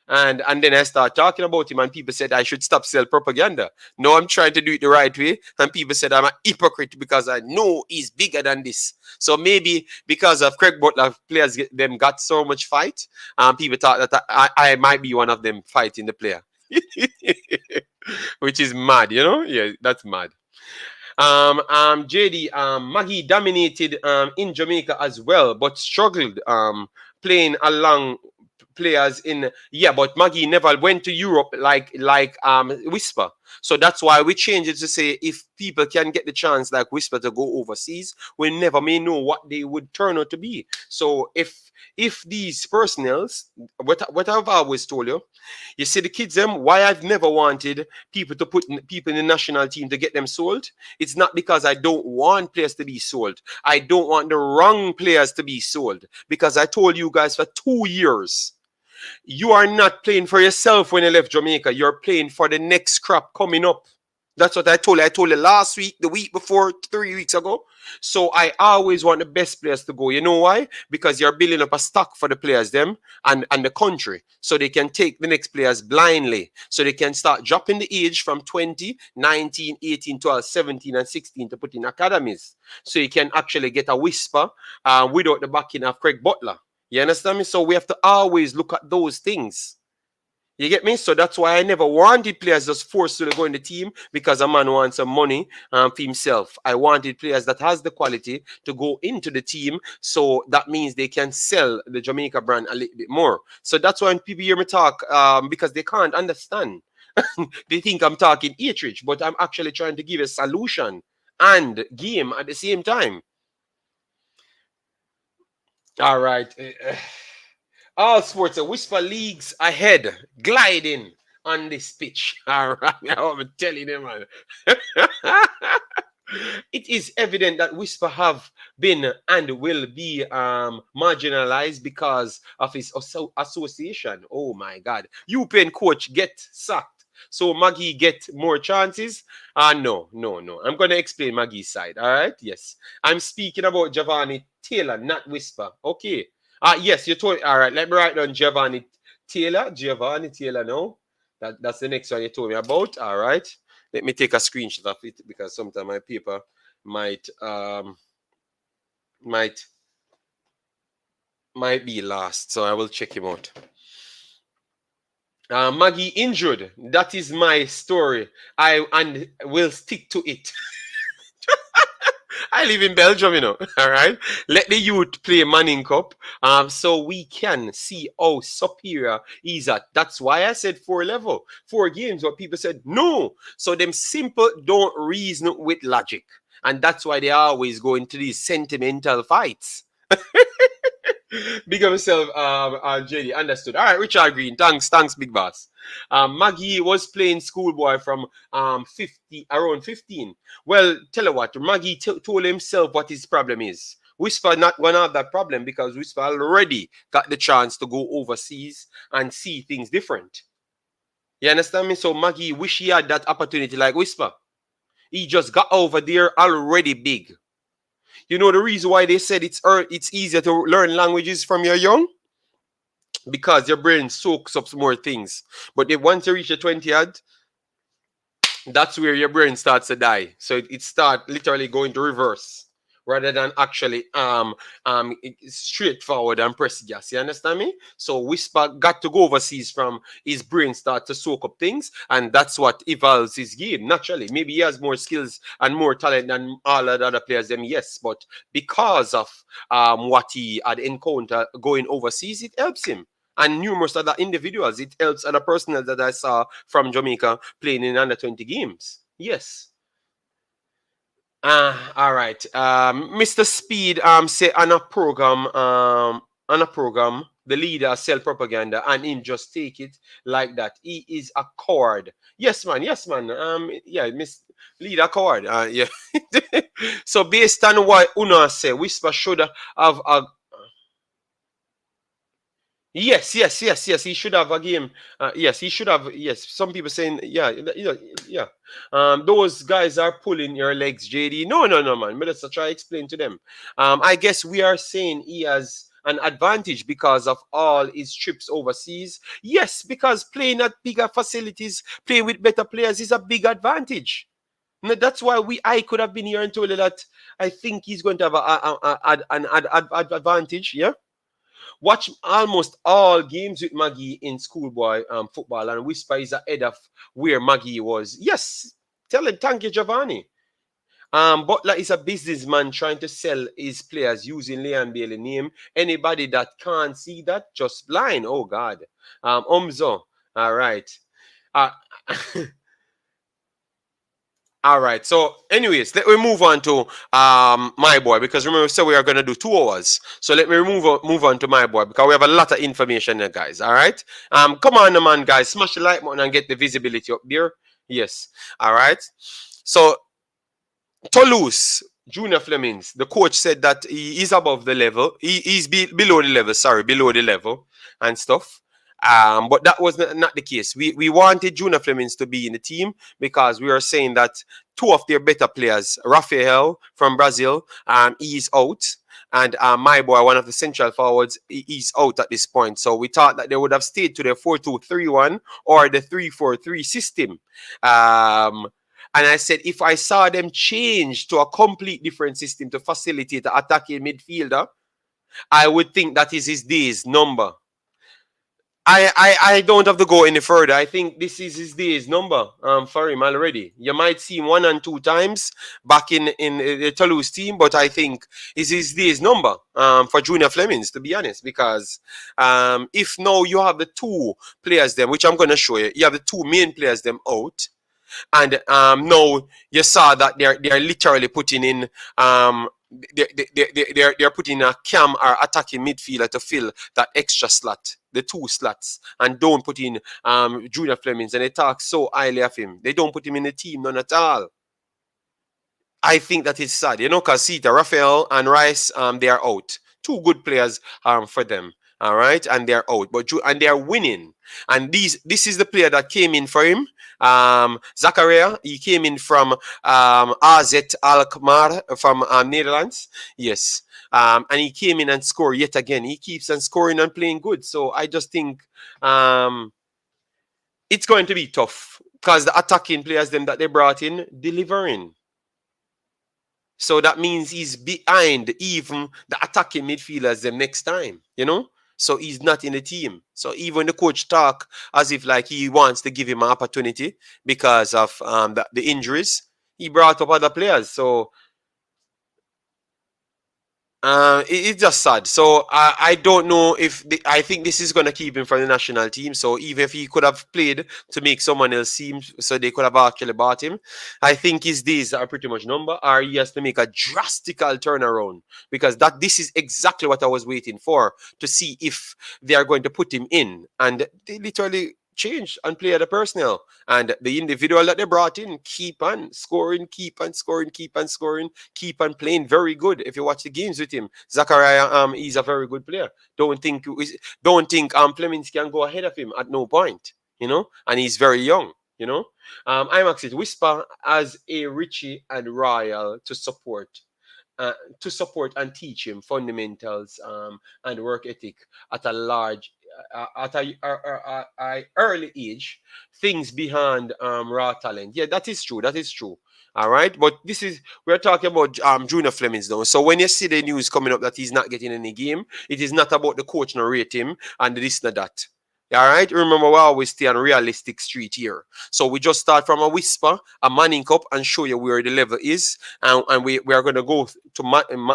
And then I start talking about him and people said I should stop sell propaganda. No, I'm trying to do it the right way. And people said I'm a hypocrite because I know he's bigger than this. So maybe because of Craig Butler, players them got so much fight. People thought that I might be one of them fighting the player. Which is mad, Yeah, that's mad. JD, Maggie dominated in Jamaica as well, but struggled playing along players in but Maggie never went to Europe like Whisper. So that's why we changed it to say if people can get the chance like Whisper to go overseas, we never may know what they would turn out to be. So if these personnels, what I've always told you, you see the kids them, why I've never wanted people to put people in the national team to get them sold. It's not because I don't want players to be sold. I don't want the wrong players to be sold because I told you guys for 2 years. You are not playing for yourself when you left Jamaica. You're playing for the next crop coming up. That's what I told you. I told you last week, the week before, 3 weeks ago. So I always want the best players to go. You know why? Because you're building up a stock for the players, them, and the country. So they can take the next players blindly. So they can start dropping the age from 20, 19, 18, 12, 17, and 16 to put in academies. So you can actually get a Whisper without the backing of Craig Butler. You understand me? So we have to always look at those things. You get me? So that's why I never wanted players just forced to go in the team because a man wants some money for himself. I wanted players that has the quality to go into the team. So that means they can sell the Jamaica brand a little bit more. So that's why when people hear me talk, because they can't understand. They think I'm talking hatred, but I'm actually trying to give a solution and game at the same time. All right. All sports, Whisper leagues ahead, gliding on this pitch. All right. I'm telling you, man. It is evident that Whisper have been and will be marginalized because of his association. Oh, my God. UPenn coach get sacked. So Maggie get more chances? No. I'm going to explain Maggie's side. All right? Yes. I'm speaking about Giovanni Taylor, not Whisper. Okay. Yes, you told. All right, let me write down Giovanni Taylor. No. That's the next one you told me about. All right. Let me take a screenshot of it because sometimes my paper might be lost. So I will check him out. Maggie injured. That is my story. I will stick to it. I live in Belgium, all right? Let the youth play Manning Cup so we can see how superior he's at. That's why I said 4 level, 4 games, but people said no. So them simple don't reason with logic. And that's why they always go into these sentimental fights. Big up yourself, JD. Understood. All right, Richard Green. Thanks, big boss. Maggie was playing schoolboy from around 15. Well, tell you what, Maggie told himself what his problem is. Whisper not gonna have that problem because Whisper already got the chance to go overseas and see things different. You understand me? So Maggie wish he had that opportunity like Whisper. He just got over there already big. You know the reason why they said it's easier to learn languages from you're young? Because your brain soaks up more things. But if once you reach the 20th, that's where your brain starts to die. So it starts literally going to reverse rather than actually straightforward and press gas. You understand me? So Whisper got to go overseas from his brain start to soak up things, and that's what evolves his game naturally. Maybe he has more skills and more talent than all of the other players, them, yes, but because of what he had encountered going overseas, it helps him. And numerous other individuals, it helps other personnel that I saw from Jamaica playing in under 20 games. Yes. All right. Mr. Speed say on a program the leader sell propaganda and him just take it like that. He is a coward. Yes, man. Yes, man. Yeah, Miss Leader coward. Yeah. So based on what Una say, Whisper should have a yes, yes, yes, yes. He should have a game. Yes, he should have. Yes, some people saying, yeah, yeah. Those guys are pulling your legs, JD. No, no, no, man. But let's try to explain to them. I guess we are saying he has an advantage because of all his trips overseas. Yes, because playing at bigger facilities, playing with better players is a big advantage. No, that's why I could have been here and told you that I think he's going to have an advantage. Yeah. Watch almost all games with Magee in schoolboy football, and Whisper is ahead of where Magee was. Yes, tell him thank you, Giovanni. Butler is a businessman trying to sell his players using Leon Bailey name. Anybody that can't see that, just blind. Oh God. Umzo. All right. Uh, All right. So, anyways, let me move on to my boy because remember we said we are gonna do 2 hours. So let me move on to my boy because we have a lot of information there, guys. All right. Come on, man, guys, smash the like button and get the visibility up there. Yes. All right. So Toulouse, Junior Flemings, the coach said that he is above the level. He's below the level. Sorry, below the level and stuff. But that was not the case. We wanted Junior Flemings to be in the team because we were saying that 2 of their better players, Rafael from Brazil, he's out. And my boy, one of the central forwards, he's out at this point. So we thought that they would have stayed to their 4-2-3-1 or the 3-4-3 system. And I said, if I saw them change to a complete different system to facilitate the attacking midfielder, I would think that is his day's number. I don't have to go any further. I think this is his day's number for him already. You might see him 1 and 2 times back in the Toulouse team, but I think it's his day's number for Junior Flemings, to be honest, because if now you have the 2 players them, which I'm going to show you, you have the 2 main players them out, and now you saw that they're literally putting in they're putting a cam or attacking midfielder to fill that extra slot, the 2 slots, and don't put in Junior Flemings, and they talk so highly of him. They don't put him in the team, none at all. I think that is sad, you know, because Sita, Raphael, and Rice, they are out. 2 good players for them. All right, and they're out, and they're winning. And this is the player that came in for him. Zakaria, he came in from AZ Alkmaar from Netherlands. Yes. And he came in and scored yet again. He keeps on scoring and playing good. So I just think it's going to be tough because the attacking players them that they brought in delivering. So that means he's behind even the attacking midfielders the next time, you know? So he's not in the team. So even the coach talk as if like he wants to give him an opportunity because of the injuries. He brought up other players. So it's just sad. So I don't know if I think this is going to keep him from the national team. So even if he could have played to make someone else team, so they could have actually bought him, I think his days are pretty much number. Or he has to make a drastical turnaround because this is exactly what I was waiting for to see if they are going to put him in, and they literally change and play the personnel, and the individual that they brought in keep on scoring, keep on scoring, keep on scoring, keep on playing very good. If you watch the games with him, Zachariah, he's a very good player. Don't think Flemings can go ahead of him at no point, you know, and he's very young, you know. Imaxit Whisper as a Richie and Royal to support and teach him fundamentals and work ethic at a large at a early age, things behind raw talent. Yeah, that is true. That is true. All right, but we're talking about Junior Flemings now. So when you see the news coming up that he's not getting any game, it is not about the coach nor rate him and this and that. All right, remember we always stay on realistic street here. So we just start from a Whisper, a Manning Cup, and show you where the level is, and we are going to go to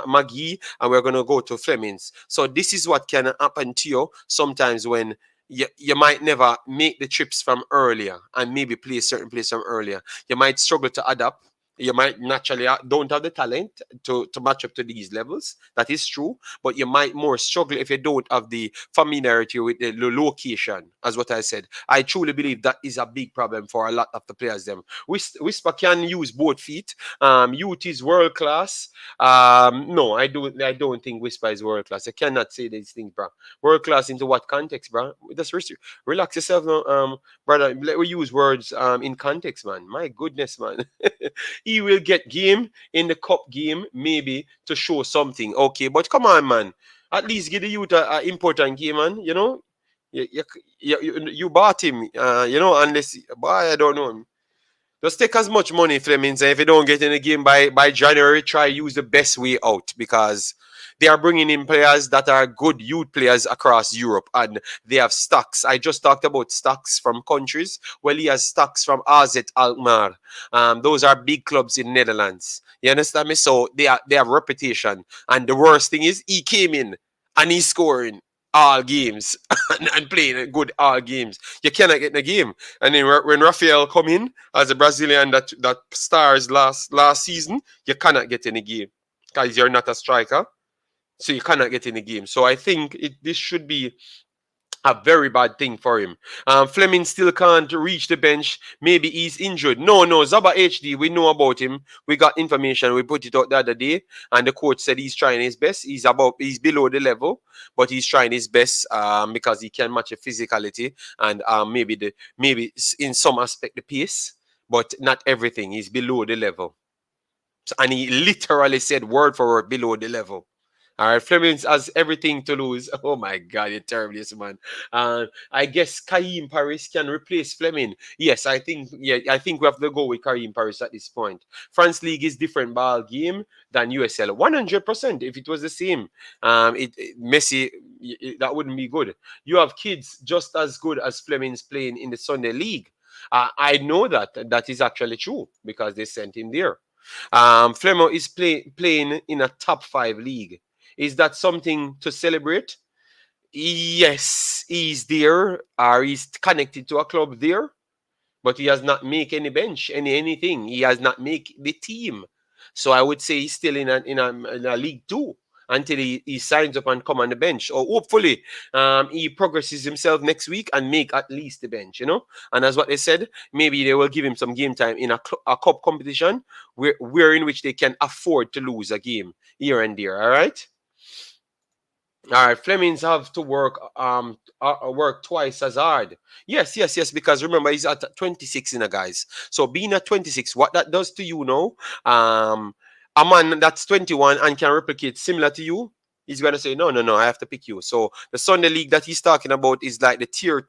Magee, and we're going to go to Flemings. So this is what can happen to you sometimes when you might never make the trips from earlier and maybe play a certain place from earlier. You might struggle to adapt. You might naturally don't have the talent to match up to these levels. That is true. But you might more struggle if you don't have the familiarity with the location, as what I said. I truly believe that is a big problem for a lot of the players. Them Whisper can use both feet. Youth is world class. No, I don't think Whisper is world class. I cannot say these things, bro. World class into what context, bro? Just relax yourself now, brother. Let we use words in context, man. My goodness, man. He will get game in the cup game, maybe to show something. Okay, but come on, man. At least give the youth a important game, man. You know, you bought him. Unless boy, I don't know him. Just take as much money, Flemings, and if you don't get in the game by January, try use the best way out because they are bringing in players that are good youth players across Europe and they have stocks. I just talked about stocks from countries. Well, he has stocks from AZ Alkmaar. Those are big clubs in Netherlands. You understand me? So they have reputation. And the worst thing is he came in and he's scoring all games and playing good all games. You cannot get in the game. And then when Rafael come in as a Brazilian that stars last season, you cannot get in the game because you're not a striker. So you cannot get in the game. So I think this should be a very bad thing for him. Fleming still can't reach the bench. Maybe he's injured. No, Zaba HD, we know about him. We got information. We put it out the other day, and the coach said he's trying his best. He's below the level, but he's trying his best because he can match the physicality and maybe in some aspect the pace, but not everything. He's below the level. And he literally said word for word below the level. All right, Flemings has everything to lose. Oh my God, you're terrible, yes, man. I guess Karim Paris can replace Fleming. Yes, I think we have to go with Karim Paris at this point. France League is different ball game than USL. 100%. If it was the same, Messi, that wouldn't be good. You have kids just as good as Fleming's playing in the Sunday League. I know that is actually true because they sent him there. Flemo is playing in a top 5 league. Is that something to celebrate? Yes, he's there, or he's connected to a club there, but he has not make any bench, anything. He has not make the team. So I would say he's still in a League 2 until he signs up and come on the bench. Or hopefully he progresses himself next week and make at least the bench, And as what they said, maybe they will give him some game time in a cup competition where in which they can afford to lose a game here and there, all right? All right, Flemings have to work twice as hard. Yes, because remember he's at 26 guys. So being at 26, what that does to you now, a man that's 21 and can replicate similar to you, he's gonna say no, I have to pick you. So the Sunday league that he's talking about is like the tier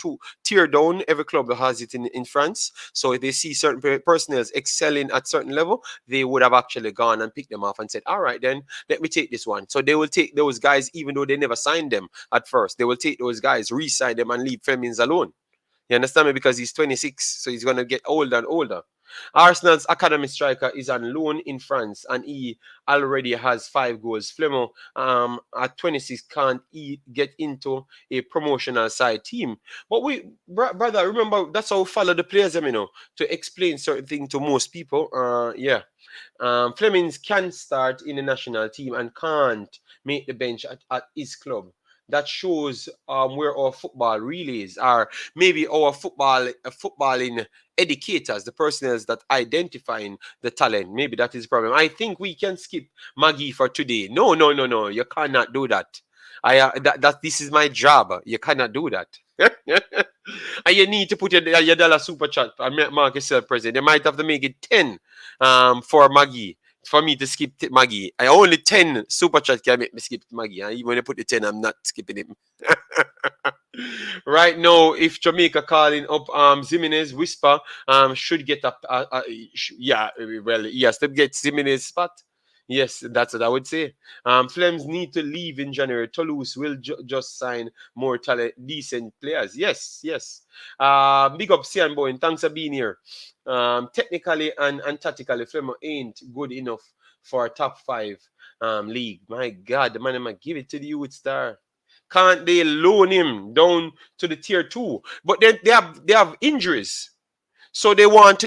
down. Every club has it in France. So if they see certain personnel excelling at certain level, they would have actually gone and picked them off and said, all right, then let me take this one. So they will take those guys even though they never signed them at first. They will take those guys, re-sign them, and leave Flemings alone. You understand me? Because he's 26, so he's gonna get older and older. Arsenal's academy striker is on loan in France, and he already has 5 goals. Flemo, at 26, can't get into a promotional side team. But brother, remember that's how we follow the players, to explain certain things to most people. Flemings can start in the national team and can't make the bench at his club. That shows where our football really is, or maybe our footballing educators, the personnel that identifying the talent. Maybe that is the problem. I think we can skip Magee for today. No. You cannot do that. This is my job. You cannot do that. And you need to put your dollar super chat and mark yourself present. They might have to make it 10 for Magee. For me to skip Magee. I only 10 super chat can make me skip Magee. And even when I put the 10, I'm not skipping him. Right now, if Jamaica calling up Jimenez, Whisper should get he has to get Jimenez spot. Yes, that's what I would say. Flems need to leave in January. Toulouse will just sign more decent players. Yes. Big up Cian Boy, and thanks for being here. Technically and tactically, Flemo ain't good enough for a top 5 league. My God, the man, I'm going to give it to the youth star. Can't they loan him down to the tier 2? But then they have injuries. So they want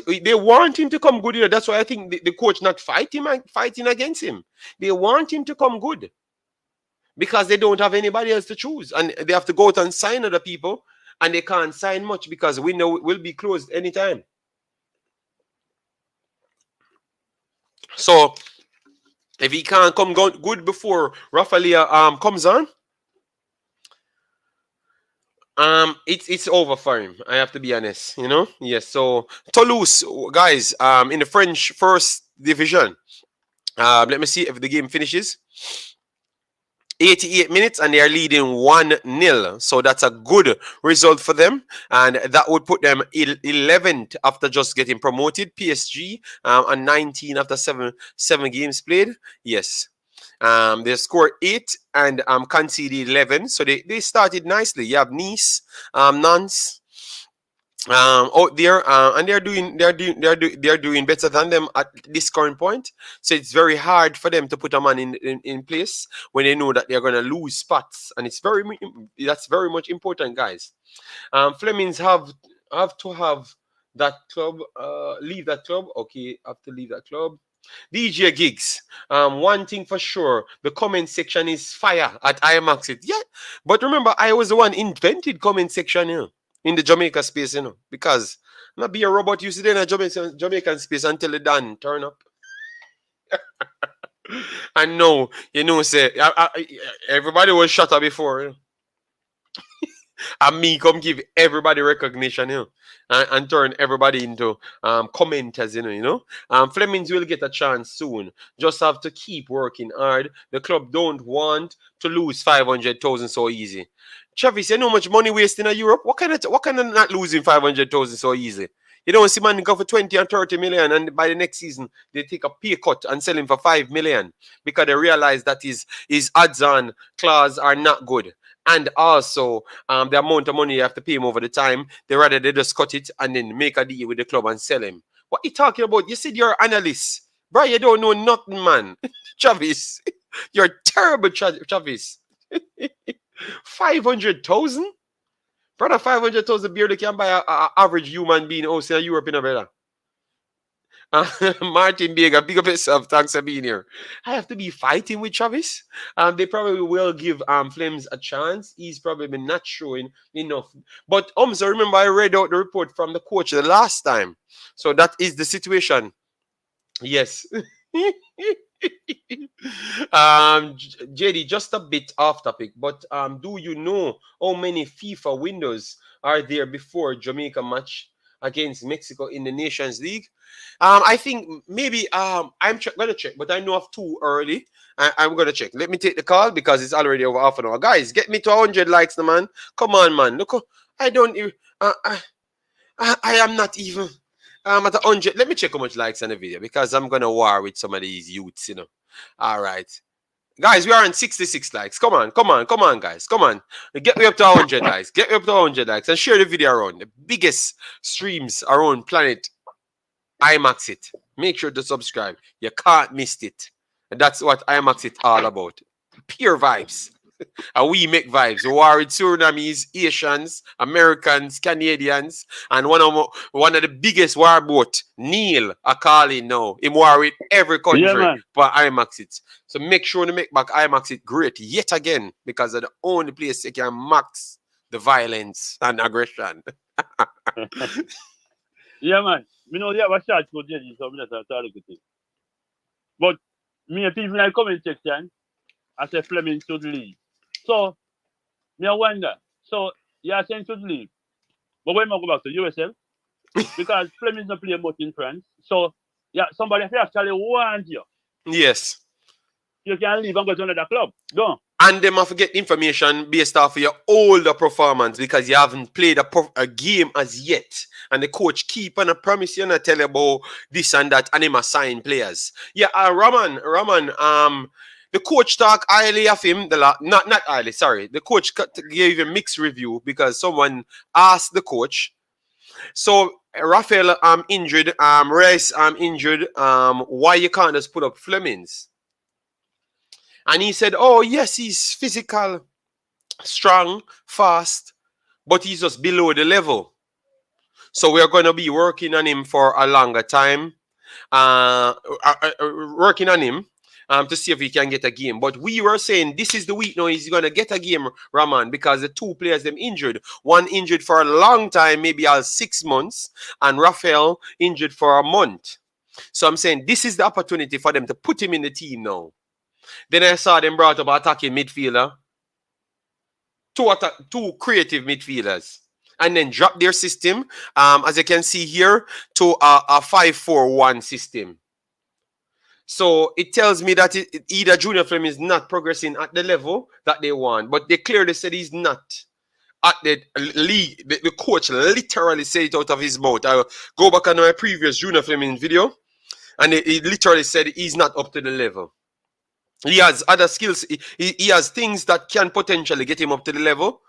him to come good. That's why I think the coach not fighting against him. They want him to come good because they don't have anybody else to choose, and they have to go out and sign other people, and they can't sign much because we know it will be closed anytime. So if he can't come good before Rafaela comes on, it's over for him. I have to be honest, Yes. So Toulouse, guys, in the French first division. Let me see if the game finishes. 88 minutes and they are leading 1-0. So that's a good result for them. And that would put them 11th after just getting promoted. PSG and 19 after seven games played. Yes. They scored 8 and conceded 11. So they started nicely. You have Nice, Nantes, out there, and they're doing better than them at this current point. So it's very hard for them to put a man in place when they know that they're going to lose spots, and that's very much important, guys. Flemmings have to have that club, leave that club. Okay, have to leave that club. DJ Gigs, one thing for sure, the comment section is fire at Imaxit. Yeah, but remember, I was the one invented comment section, in the Jamaica space, because not be a robot used to be in a Jamaican space until the done turn up. And no, say everybody was shut up before, and me come give everybody recognition, and turn everybody into commenters, Flemmings will get a chance soon. Just have to keep working hard. The club don't want to lose 500,000 so easy. Travis, you know how much money wasting in Europe? What kind of not losing 500,000 so easy? You don't see man go for 20 and 30 million, and by the next season they take a pay cut and sell him for 5 million because they realize that his odds-on clause are not good. And also, the amount of money you have to pay him over the time, they just cut it and then make a deal with the club and sell him. What are you talking about? You said you're an analyst. Bro, you don't know nothing, man. Travis, you're terrible, Travis. 500,000? Brother, 500,000 barely can buy an average human being out in Europe, brother. Martin Bega, big up yourself. Thanks for being here. I have to be fighting with Travis. They probably will give Flames a chance. He's probably been not showing enough. But so remember, I read out the report from the coach the last time. So that is the situation. Yes. JD, just a bit off topic, but do you know how many FIFA windows are there before Jamaica match against Mexico in the Nations League? I think maybe I'm gonna check, but I know of 2 early. I'm gonna check. Let me take the call because it's already over half an hour. Guys, get me to 100 likes, man. Come on, man. Look, I don't. I am not even. At 100. Let me check how much likes on the video because I'm gonna war with some of these youths, All right. Guys, we are on 66 likes. Come on, guys. Come on. Get me up to 100 likes. Get me up to 100 likes and share the video around. The biggest streams around planet Imaxit. Make sure to subscribe. You can't miss it. And that's what Imaxit all about. Pure vibes. And we make vibes. We war with Surinamese, Asians, Americans, Canadians, and one of the biggest war boat, Neil, I call him now. He war with every country for Imaxit. So make sure to make back Imaxit great yet again because it's the only place you can max the violence and aggression. Yeah, man. Me know they have a shot for JD, so I'm not talking to you. But me people in the comment section, I say Flemmings should leave. So, me I wonder. So, you are saying should leave. But when I go back to USL, because Flemmings not play much in France. So, yeah, somebody actually want you. Yes. You can leave and go to another club. Go. And them have to get information based off of your older performance because you haven't played a game as yet. And the coach keep on a promise you and tell you about this and that and him assign players. Yeah, Raman, the coach talk highly of him. Not highly, sorry. The coach gave a mixed review because someone asked the coach. So Rafael injured, Rice injured. Why you can't just put up Flemmings? And he said, oh, yes, he's physical. strong, fast, but he's just below the level. So we're going to be working on him for a longer time. Working on him to see if he can get a game. But we were saying this is the week now he's going to get a game, Rahman, because the two players them injured. One injured for a long time, maybe 6 months, and Raphael injured for a month. So I'm saying this is the opportunity for them to put him in the team now. Then I saw them brought up attacking midfielder. Two creative midfielders. And then drop their system, as you can see here, to a 5-4-1 system. So it tells me that either Junior Flemmings is not progressing at the level that they want, but they clearly said he's not at the league. The coach literally said it out of his mouth. I'll go back on my previous Junior Flemmings video, and he literally said he's not up to the level. He has other skills. He has things that can potentially get him up to the level.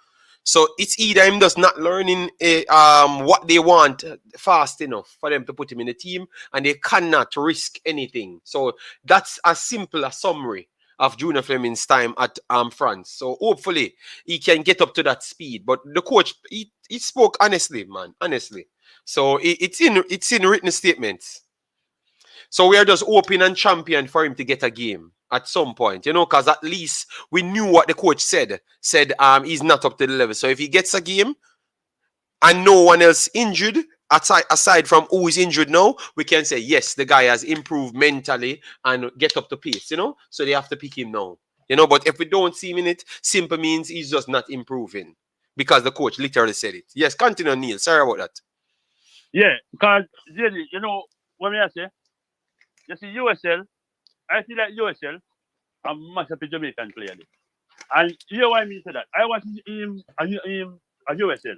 So it's either him just not learning what they want fast enough for them to put him in the team, and they cannot risk anything. So that's a simple summary of Junior Flemmings' time at France. So hopefully he can get up to that speed. But the coach, he spoke honestly, man, honestly. So it's in written statements. So we are just hoping and champion for him to get a game at some point, because at least we knew what the coach said. Said he's not up to the level. So if he gets a game and no one else injured, aside from who is injured now, we can say, yes, the guy has improved mentally and get up to pace, So they have to pick him now. But if we don't see him in it, simple means he's just not improving. Because the coach literally said it. Yes, continue, Neil. Sorry about that. Yeah, because, what may I say? You see, USL, I feel like USL, a massive Jamaican player. And you know why I mean to that? I watch him at USL.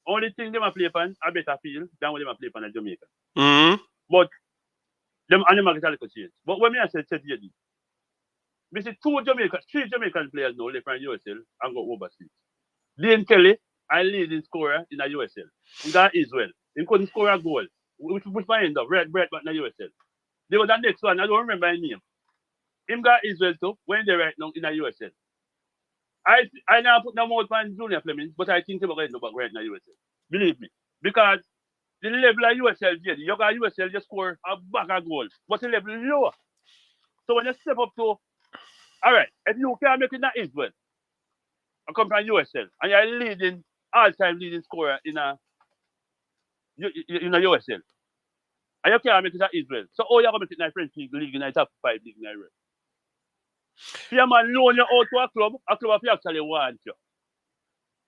Only thing they play on a better field than what they play on at Jamaica. Mm-hmm. But them animals get a little change. But when I said JD, we see three Jamaican players now left from USL and go overseas. Dean Kelly, I leading scorer in the USL. He got Israel. He couldn't score a goal. Which might end up red back in the USL. There was the next one, I don't remember his name. Him got Israel too, when they right now in the USL. I now put them out on Junior Flemmings, but I think they're going to back right in the USL. Believe me. Because the level of USL, you got USL just score a bag of goals, but the level is lower. So when you step up to, all right, if you can make it in Israel, I come from USL, and you're all-time leading scorer in a USL. And you can't make it at Israel. So you're going to make it in the French league in the top 5 league in Israel. If you're man loan you out to a club you actually want you.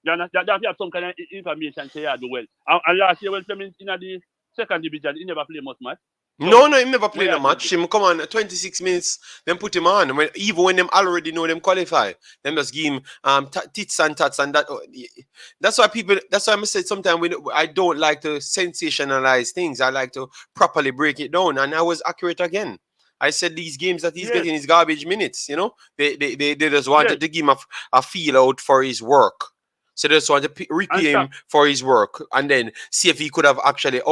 You have some kind of information say you do well. And last year when Flemmings in the second division, he never played much match. So, no, he never played a match. Him come on 26 minutes, then put him on. Even when them already know them qualify, them just give him tits and tats and that. That's why I said sometimes I don't like to sensationalize things. I like to properly break it down. And I was accurate again. I said these games that he's getting is garbage minutes. They just wanted to give him a feel out for his work. So they just want to repay him for his work and then see if he could have actually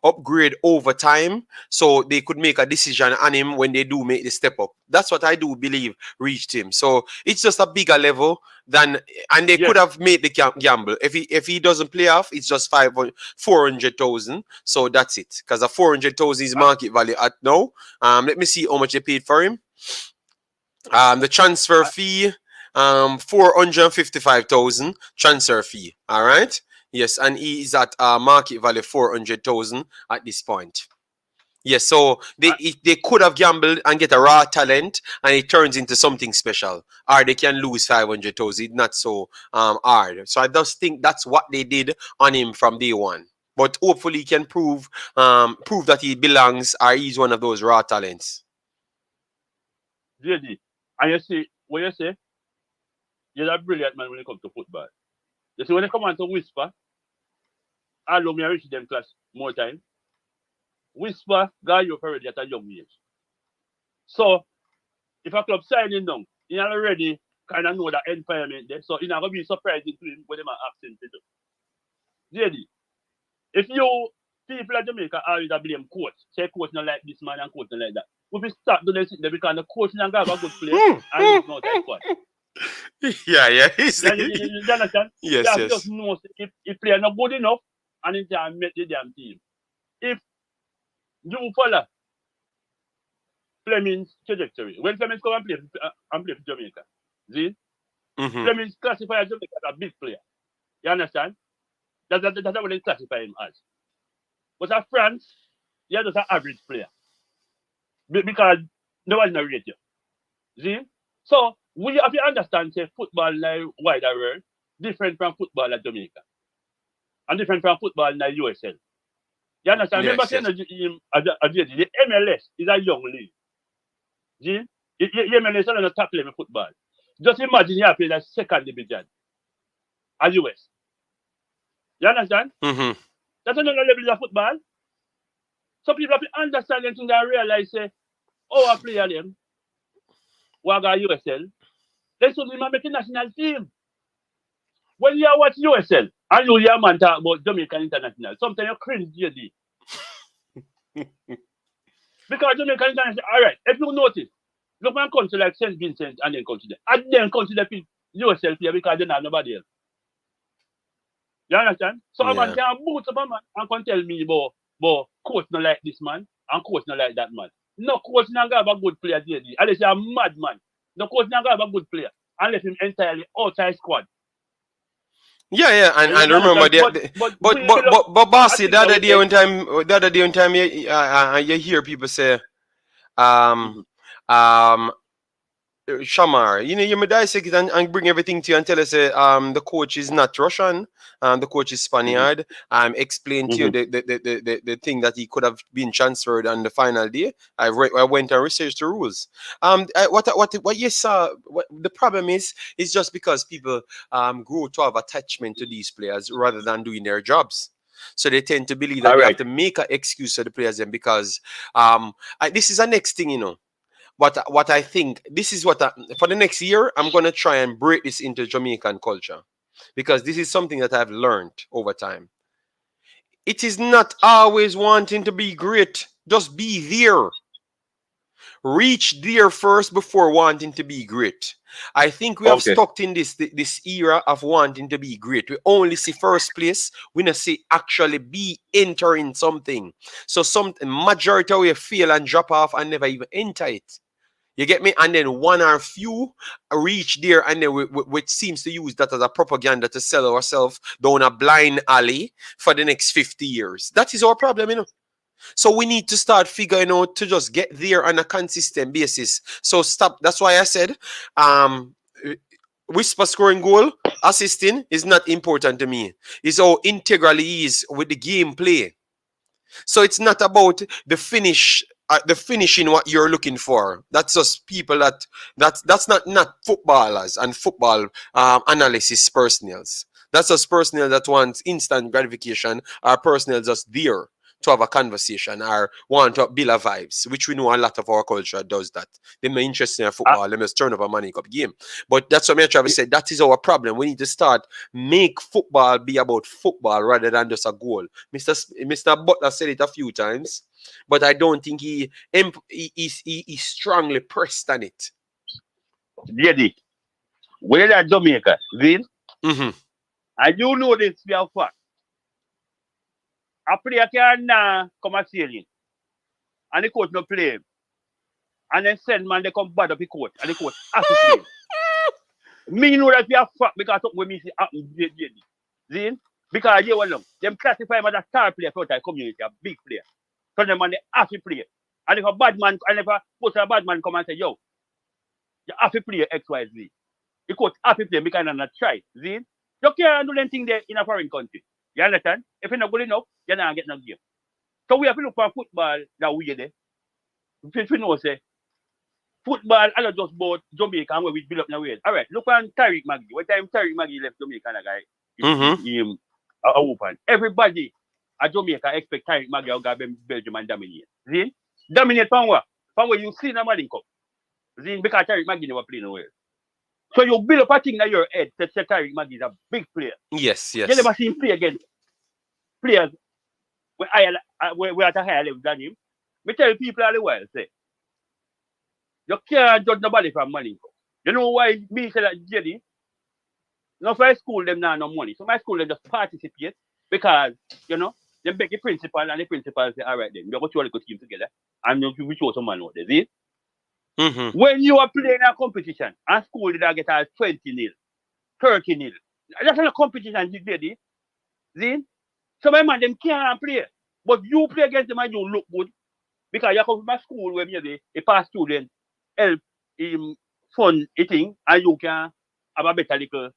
upgrade over time so they could make a decision on him when they do make the step up. That's what I do believe reached him. So it's just a bigger level and they could have made the gamble. If he doesn't play off, it's just 400,000. So that's it. Because the 400,000 is market value at now. Let me see how much they paid for him. The transfer fee. 455,000 transfer fee. All right. Yes, and he is at market value 400,000 at this point. Yes, so they could have gambled and get a raw talent, and it turns into something special, or they can lose 500,000. It's not so hard. So I just think that's what they did on him from day one. But hopefully, he can prove that he belongs, or he's one of those raw talents. JD, and you see what you say. You're a brilliant man when it comes to football. You see, when they come on to Whisper, I love me I reach them class more time. Whisper got you already at a young age. So, if a club signing down, you already kind of know that environment there. So, it's not going to be surprising to him when they are absent to do. JD, if you people at Jamaica always blame coach, say coach not like this man and coach not like that. We will start doing this because the coach not got a good play and he's not that squad. Yeah. You understand? Yes, You have to yes. just know if player not good enough and he can make the damn team. If you follow Fleming's trajectory, when Fleming come and play for Jamaica, see? Mm-hmm. Fleming classify Jamaica as a big player. You understand? That's what they classify him as. But at France, you're just an average player. Because no one narrates you. See? So we have to understand say football in the wider world different from football at Jamaica. And different from football in the USL. You understand? Remember Yes, saying yes. the MLS is a young league. See? The MLS is not a top level football. Just imagine you play the second division at US. You understand? Mm-hmm. That's another level of football. So people have to understand and think and realize say, oh, a player them, who got USL, they should be making national team. When you watch USL and you hear man talk about Jamaican International, sometimes you cringe, JD. Because Jamaican International, all right, if you notice, look at country like St. Vincent and then country there. And then country there USL player because they don't have nobody else. You understand? So a man Yeah. can boot up a man and can tell me about coach not like this man and coach not like that man. No coach not have a good player, JD. Unless you're a mad man. No coach not have a good player unless him entirely outside squad. Yeah, and You remember understand? the But but we but look, but, but I bossy, think that we take. the other day one time you hear people say um Mhm. um Shamar, you may dissect it and bring everything to you and tell us the coach is not Russian, the coach is Mhm. Spaniard, explain to you Mhm. the thing that he could have been transferred on the final day. I went and researched the rules. What you saw, what the problem is just because people grow to have attachment to these players rather than doing their jobs. So they tend to believe that All they have right. to make an excuse for the players then because this is the next thing, what I think this is for the next year I'm gonna try and break this into Jamaican culture because this is something that I've learned over time. It is not always wanting to be great. Just be there. Reach there first before wanting to be great. I think we have Okay. stuck in this era of wanting to be great. We only see first place. We not see actually be entering something. So some majority we fail and drop off and never even enter it. You get me? And then one or few reach there, and then which seems to use that as a propaganda to sell ourselves down a blind alley for the next 50 years. That is our problem. So we need to start figuring out to just get there on a consistent basis. So stop. That's why I said, um, whisper scoring goal, assisting is not important to me. It's how integral he is with the gameplay. So it's not about the finishing what you're looking for. That's just people that's not footballers and football analysis personnels. That's just personnel that wants instant gratification or personnel just there to have a conversation or want to build a vibes, which we know a lot of our culture does that. They're not interested in Uh, football, they must turn up a Manning Cup game. But that's what me and Travis said. That is our problem. We need to start make football be about football rather than just a goal. Mr. Butler said it a few times, but I don't think he strongly pressed on it. JD, where that Jamaica, Zin, Mm-hmm. and you know this for a fact. A player can come a sailing, and the coach no play him. And then send man they come bad up the coach, and the coach have to play him. Me know that for a fact because something when me see happen, JD. Zin, because you know, them classify him as a star player for the community, a big player. So them man they have to play. And if a bad man, and if a bad man come and say, yo, you have to play XYZ. The coach have to play because not try. See? You can't do anything there in a foreign country. You understand? If you're not good enough, you're not getting no game. So we have to look for football that we there. If you know, say, football, I not just about Jamaica and where we build up now. All right, look on Tariq Magee. When time Tariq Magee left Jamaica, that guy, Mm-hmm. him open. Everybody at Jamaica expect Tariq Magee to go Belgium and dominate. See? Dominate from what? From where you see the Manning Cup. See? Because Tariq Magee never play nowhere. So you build up a thing in your head that say Tariq Magee is a big player. Yes, You yes. never see him play against players we're at a higher level than him. Me tell people all the while, say, you can't judge nobody from Manning Cup. You know why me say that, JD? No, for school them now no money. So my school them just participate because them beg the principal and the principal say, all right then, we're going to throw a little team together and we show some man out there. See? Mm-hmm. When you are playing a competition, and school did get a 20-0, 30-0. That's not a competition, lady. See? So my man them can't play. But you play against them and you look good. Because you come from a school where maybe a past student help him fund a thing and you can have a better little,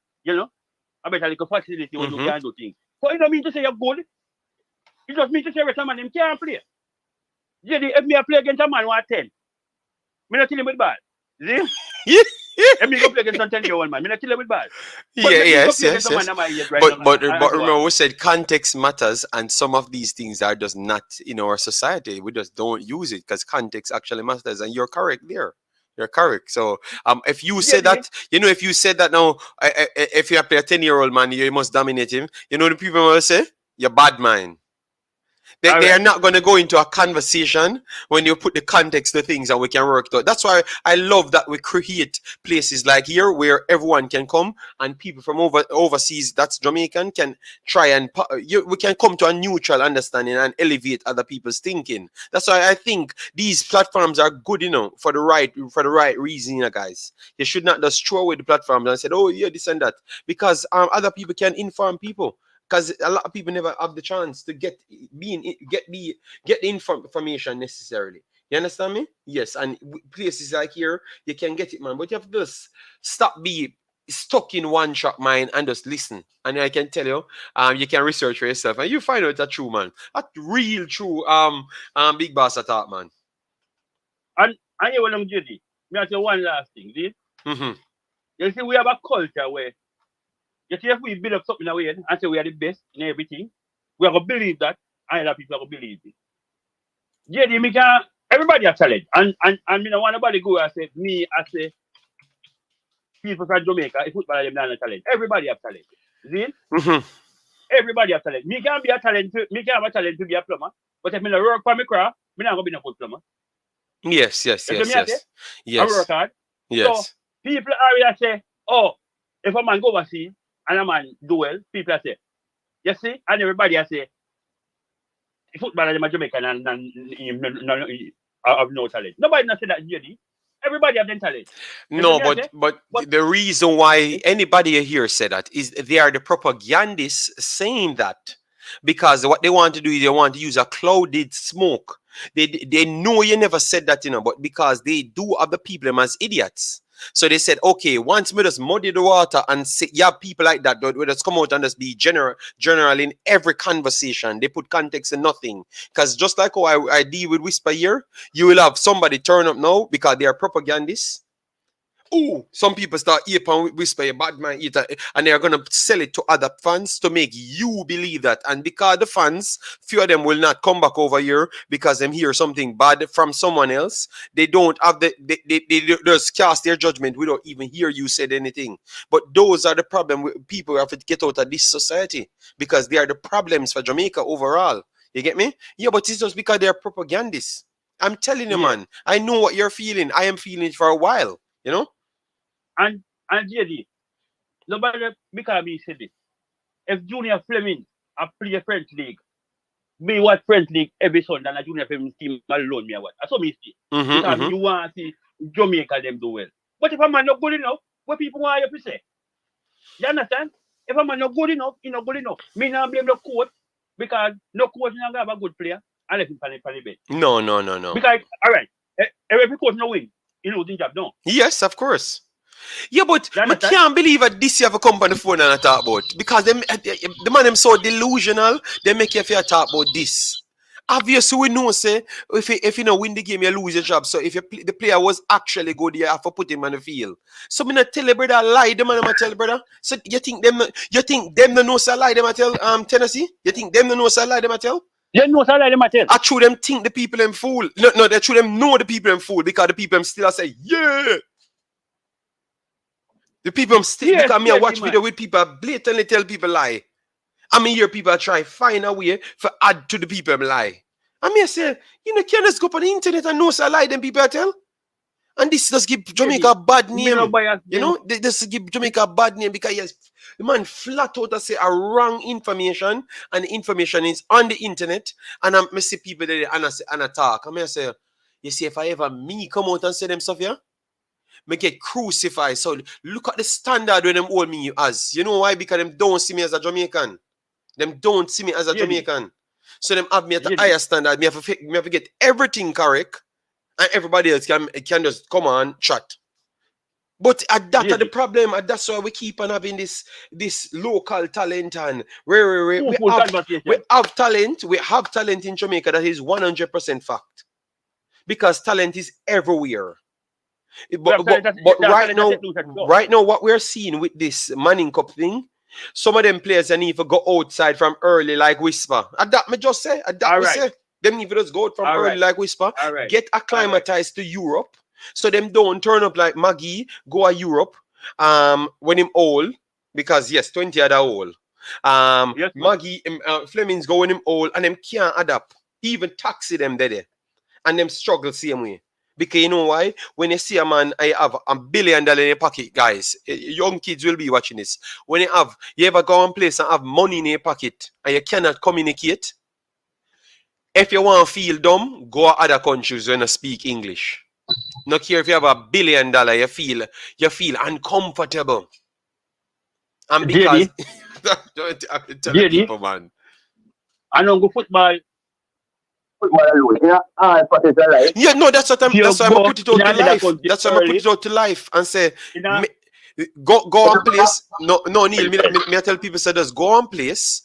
a better little facility where you can do things. So it don't mean to say you're good. It just means to say some of them can't play. Jadi, if me play against a man who are 10, me not kill him with ball. See? If me go play against a 10-year-old man, me not kill him with ball. Yes. But remember, we said context matters, and some of these things are just not in our society. We just don't use it because context actually matters, and you're correct there. You're correct. So, if you say that, if you said that now, if you play a 10-year-old man, you must dominate him. You know the people will say, you're bad man. They are not going to go into a conversation when you put the context to things and we can work it out. That's why I love that we create places like here where everyone can come and people from overseas, that's Jamaican, can try and we can come to a neutral understanding and elevate other people's thinking. That's why I think these platforms are good, for the right reason, guys. You should not just throw away the platforms and say, oh yeah, this and that, because other people can inform people. Because a lot of people never have the chance to get the information necessarily. You understand me? Yes, and places like here, you can get it, man. But you have to just stop being stuck in one track mind and just listen. And I can tell you, you can research for yourself and you find out a true man, a real true big boss attack, man. And you want to Judy, me I tell you one last thing, see? Mm-hmm. You see, we have a culture where you see, if we build up something away and say we are the best in everything, we are going to believe that, and other people are going to believe it. JD, everybody has talent. And me don't want nobody go and say, me, I say, people from Jamaica, if football them not talent. Everybody have talent. See? Mm-hmm. Everybody have talent. Me can be a talent, me can have a talent to be a plumber, but if me not work for my craft, me not going to be a good plumber. Yes. I work hard. Yes. So, people always say, oh, if a man go overseas, and a man do well, people say, you see, and everybody say, football is Jamaican and have no talent. Nobody not say that, JD. Everybody have them talent. No, but the reason why anybody here said that is they are the propagandists saying that. Because what they want to do is they want to use a clouded smoke. They know you never said that, but because they do have the people as idiots. So they said, okay, once we just muddy the water and say, yeah, people like that, we just come out and just be general in every conversation. They put context in nothing. Because just like how I deal with Whisper here, you will have somebody turn up now because they are propagandists. Oh, some people start ape and whisper a bad man eater, and they are going to sell it to other fans to make you believe that. And because the fans, few of them will not come back over here because them hear something bad from someone else. They don't have they just cast their judgment without even hear you said anything. But those are the problem people have to get out of this society because they are the problems for Jamaica overall. You get me? Yeah, but it's just because they are propagandists. I'm telling you, man. I know what you're feeling. I am feeling it for a while. And JD, nobody because me said this. If Junior Flemmings play a French league, me watch French league every Sunday and a Junior Flemmings team alone me watch. I saw me see. Because you want to see Jamaica them do well. But if a man not good enough, what people want you to say? You understand? If a man not good enough, he not good enough. Me not blame the coach because no coach not have a good player unless he pan the bench. No. Because all right, every coach no win. You know the job, no? Yes, of course. Yeah, but I can't believe that this you have a come on the phone and I talk about. Because the man them so delusional, they make you feel talk about this. Obviously, we know, say, if you win the game, you lose your job. So if the player was actually good, you have to put him on the field. So me not tell you, brother, lie them and I tell brother. So you think them no know say lie them I tell Tennessee? You think them no know say lie them I tell? You know say lie them I tell. I true them think the people them fool. No, they true them know the people them fool because the people them still say, yeah. The people still because me I watch video with people blatantly tell people lie. I mean hear people try find a way for add to the people lie. I mean I say, you can't just go up on the internet and know say lie them people I tell. And this does give Jamaica a bad name. You know, this give Jamaica a bad name because yes, the man flat out say a wrong information, and the information is on the internet. And I see people there and I talk. I say, you see, if I ever me come out and say them stuff here, me get crucified. So look at the standard when them hold me as. You know why? Because them don't see me as a Jamaican. Them don't see me as a Jamaican. So them have me at a higher standard. Me have to get everything correct. And everybody else can just come on chat. But that's the problem. And that's why we keep on having this local talent. And we have talent. We have talent in Jamaica that is 100% fact. Because talent is everywhere. But right now, what we're seeing with this Manning Cup thing, some of them players they need to go outside from early like Whisper. Adapt me just say. Adapt me say. Them need to just go out from early like Whisper. Get acclimatized to Europe. So them don't turn up like Magee, go to Europe when him old. Because yes, 20 other old. Magee Flemmings go when him old and them can't adapt. Even taxi them there. And them struggle same way. Because you know why? When you see a man, I have $1 billion in your pocket, guys. Young kids will be watching this. When you ever go on place and have money in your pocket and you cannot communicate, if you want to feel dumb, go to other countries when you speak English. Not care if you have $1 billion, you feel uncomfortable. And because tell the people, man. I don't go football. Yeah, no, that's what I'm put it out to life. That's why I'm put it out to life and say go on place. No, Neil, me tell people say just go on place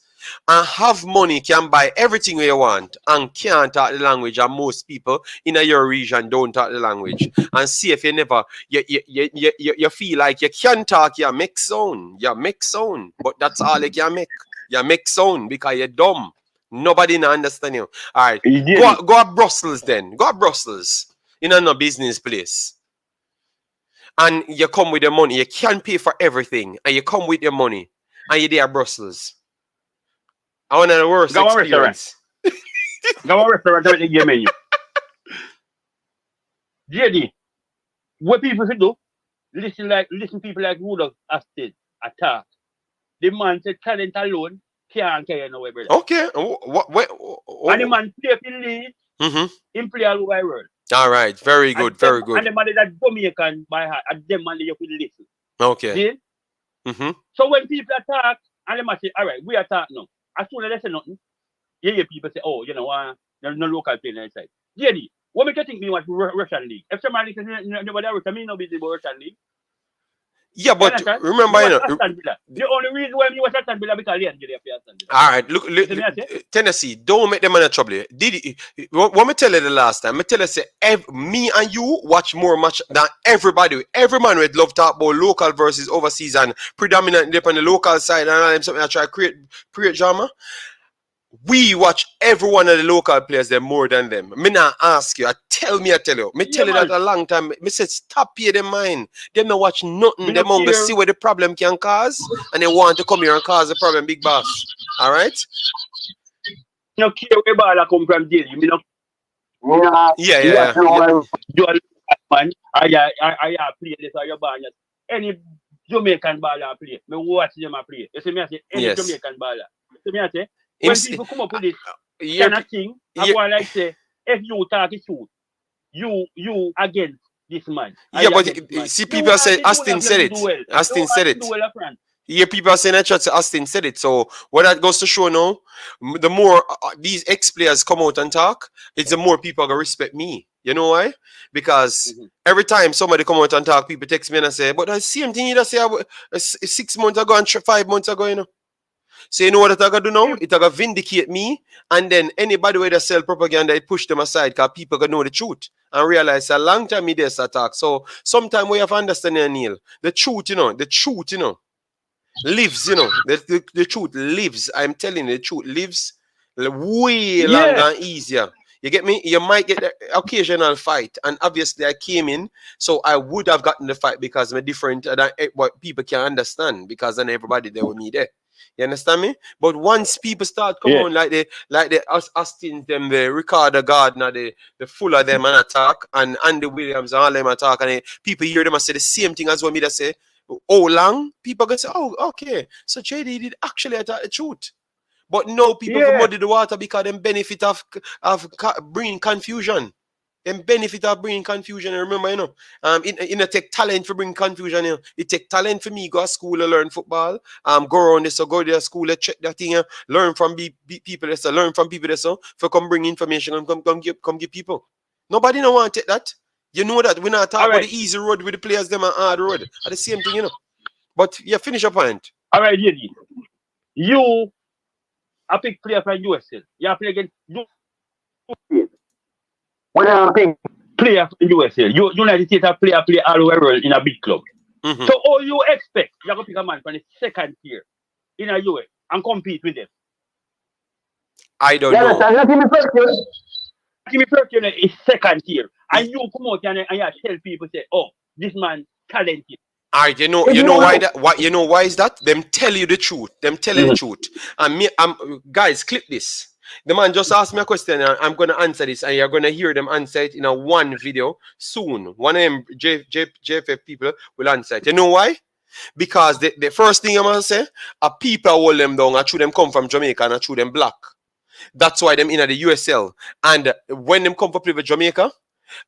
and have money, can buy everything you want and can't talk the language, and most people in your region don't talk the language, and see if you never you feel like you can talk, you make sound, but that's all you can make. You make sound because you're dumb. Nobody not understand you. All right, go to Brussels then. Go to Brussels in a business place, and you come with your money. You can't pay for everything, and you come with your money, and you're there at Brussels. I want the worst experience. Go to restaurant with the game menu. JD, what people should do? Listen people like Rudolph Asted attack. The man said talent alone can't carry nowhere, brother. Okay. And the man play in league, him play all over the world. All right, very good, very good. And the man is that Jamaican by heart, and them man you could listen. Okay. So when people attack, and them say, all right, we attack now. As soon as they say nothing, you hear people say, oh, you know what, there's no local player inside. JD, what make you think me watch Russian league? If somebody says nobody Russian, me no busy about Russian league. Yeah, but remember, you know, the only reason why you watch Aston Villa because Leon get there for Aston Villa. All right, look, Tennessee, don't make them in trouble. What me tell you the last time? Me tell you say me and you watch more match than everybody. Every man would love talk about local versus overseas and predominantly on the local side and all them something I try to create drama. We watch every one of the local players them more than them. Me not ask you. I tell you. Me tell you that a long time. Me said stop here them mind. Them not watch nothing. Them only see where the problem can cause, and they want to come here and cause the problem, big boss. All right. No care where ball come from, deal. You know. Yeah. You are man. I play this or your ball. Any Jamaican baller play. Me watch them play. You see me I say any Jamaican baller. You see me I say. When people come up with this kind of thing, I want like say, if you talk the truth, you against this man. Yeah, but see, people are saying Austin said it. Austin said it. Yeah, people are saying that Austin said it. So what that goes to show now, the more these ex-players come out and talk, it's the more people are gonna respect me. You know why? Because every time somebody come out and talk, people text me and I say, but the same thing you just say 6 months ago and 5 months ago, you know. So you know what I gotta do now? It gotta vindicate me, and then anybody where they sell propaganda, it push them aside because people gonna know the truth and realize a long time it is attack. So sometimes we have to understand, Neil, the truth, lives, the truth lives. I'm telling you, the truth lives way longer and easier. You get me? You might get the occasional fight, and obviously I came in, so I would have gotten the fight because I'm different than what people can understand because then everybody there with me there. You understand me? But once people start coming on like the Austin, them, the Ricardo Gardner, the Fuller them and attack, and Andy Williams and all them attack, and people hear them and say the same thing as what me that say. Oh, long people gonna say, oh, okay, so JD did actually attack the truth. But no, people muddy the water because them benefit of bringing confusion. Them benefit of bringing confusion. And remember, you know, it take talent for bring confusion. You know. It take talent for me go to school to learn football. Go around this, so go to school to check that thing. Learn from people. So learn from people. So for come bring information and come give people. Nobody no want to take that. You know that we're not talking about the easy road with the players them and hard road. Are the same thing, you know. But yeah, finish your point. All right, JD. You a big player from USL. You play against you. When I think player from USL, you United States play all over the world in a big club. So all you expect, you're gonna pick a man from the second tier in a US and compete with them. I don't know. Give me first year is second tier. And you come out and you tell people say, oh, this man talented. Alright, you know why that? You know why is that? Them tell you the truth. Them tell you the truth. And me, guys, clip this. The man just asked me a question, and I'm gonna answer this, and you're gonna hear them answer it in a one video soon. One of them JFF people will answer it. You know why? Because the first thing I'm gonna say, people hold them down, and through them come from Jamaica, and through them black. That's why them in the USL. And when them come for play with Jamaica,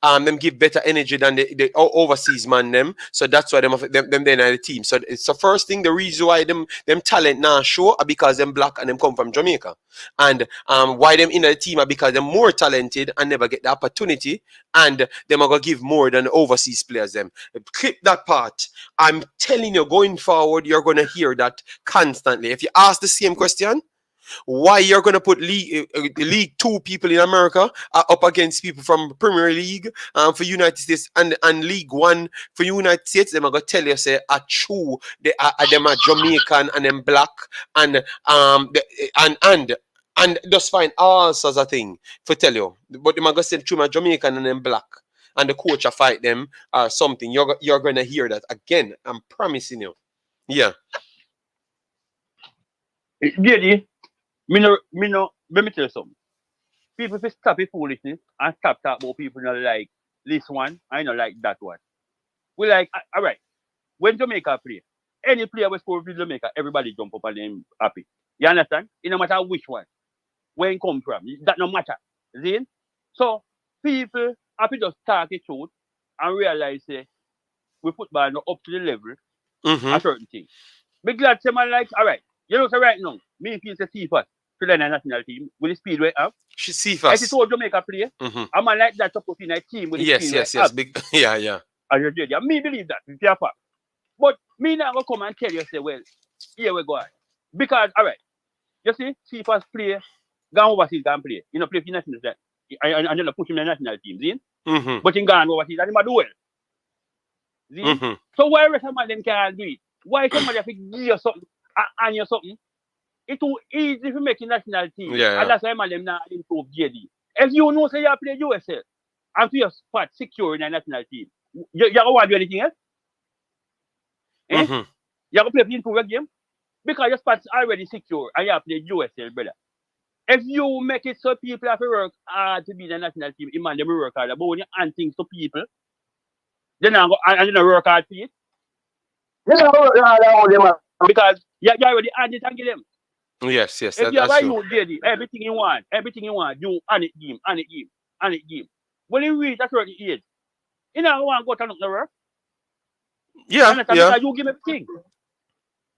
them give better energy than the overseas man them. So that's why them then in the team. So it's the first thing, the reason why them talent now show are because them black and them come from Jamaica. And why them in the team are because they're more talented and never get the opportunity, and them are gonna give more than the overseas players them. Clip that part. I'm telling you, going forward, you're gonna hear that constantly. If you ask the same question, why you're going to put League 2 people in America up against people from Premier League for United States and League 1 for United States, them are going to tell you, say, true, them are Jamaican and them black and just find all sorts of things for tell you. But them are going to say true, my Jamaican and them black. And the coach will fight them or something. You're going to hear that again. I'm promising you. Yeah. Really? Let me tell you something. People just stop it foolishness and stop talking about people not like this one, I don't like that one. We like, all right, when Jamaica play, any player was score for Jamaica, everybody jump up and them happy. You understand? It no matter which one, where it come from, that no matter. See? So people happy just talk the truth and realize we football not up to the level a certain thing. Be glad someone like, all right, you know, so right now, me feel the Cephas to the national team with the speed way up. She's Cephas. If you told Jamaica play, a man like that to put in a team with the speed way up. Big, yeah. As you did, me believe that. It's your fact. But me not gonna come and tell you, say, well, here we go. Because, all right, you see, Cephas play, gone overseas, gone play. You know, play for national team. And then push him in the national team, see? But in gone overseas, and he do well. See? So why some of them can't do it? Why somebody have to give you something and you something? It's too easy to make a national team. Yeah. And that's why them now improve JD. If you know say you play USL and feel your spot secure in a national team, you don't want to do anything else? You have to play into a game because your spot's already secure and you have to play USL, brother. If you make it so people have to work hard to be in the national team, you man them work hard. But when you hand things to people, then you don't work hard for it. Because you already hand it and give them. Yes. If you buy you JD, everything you want, you and it give. When you reach a certain age, you don't want to go to another work. Yeah. Because you give everything.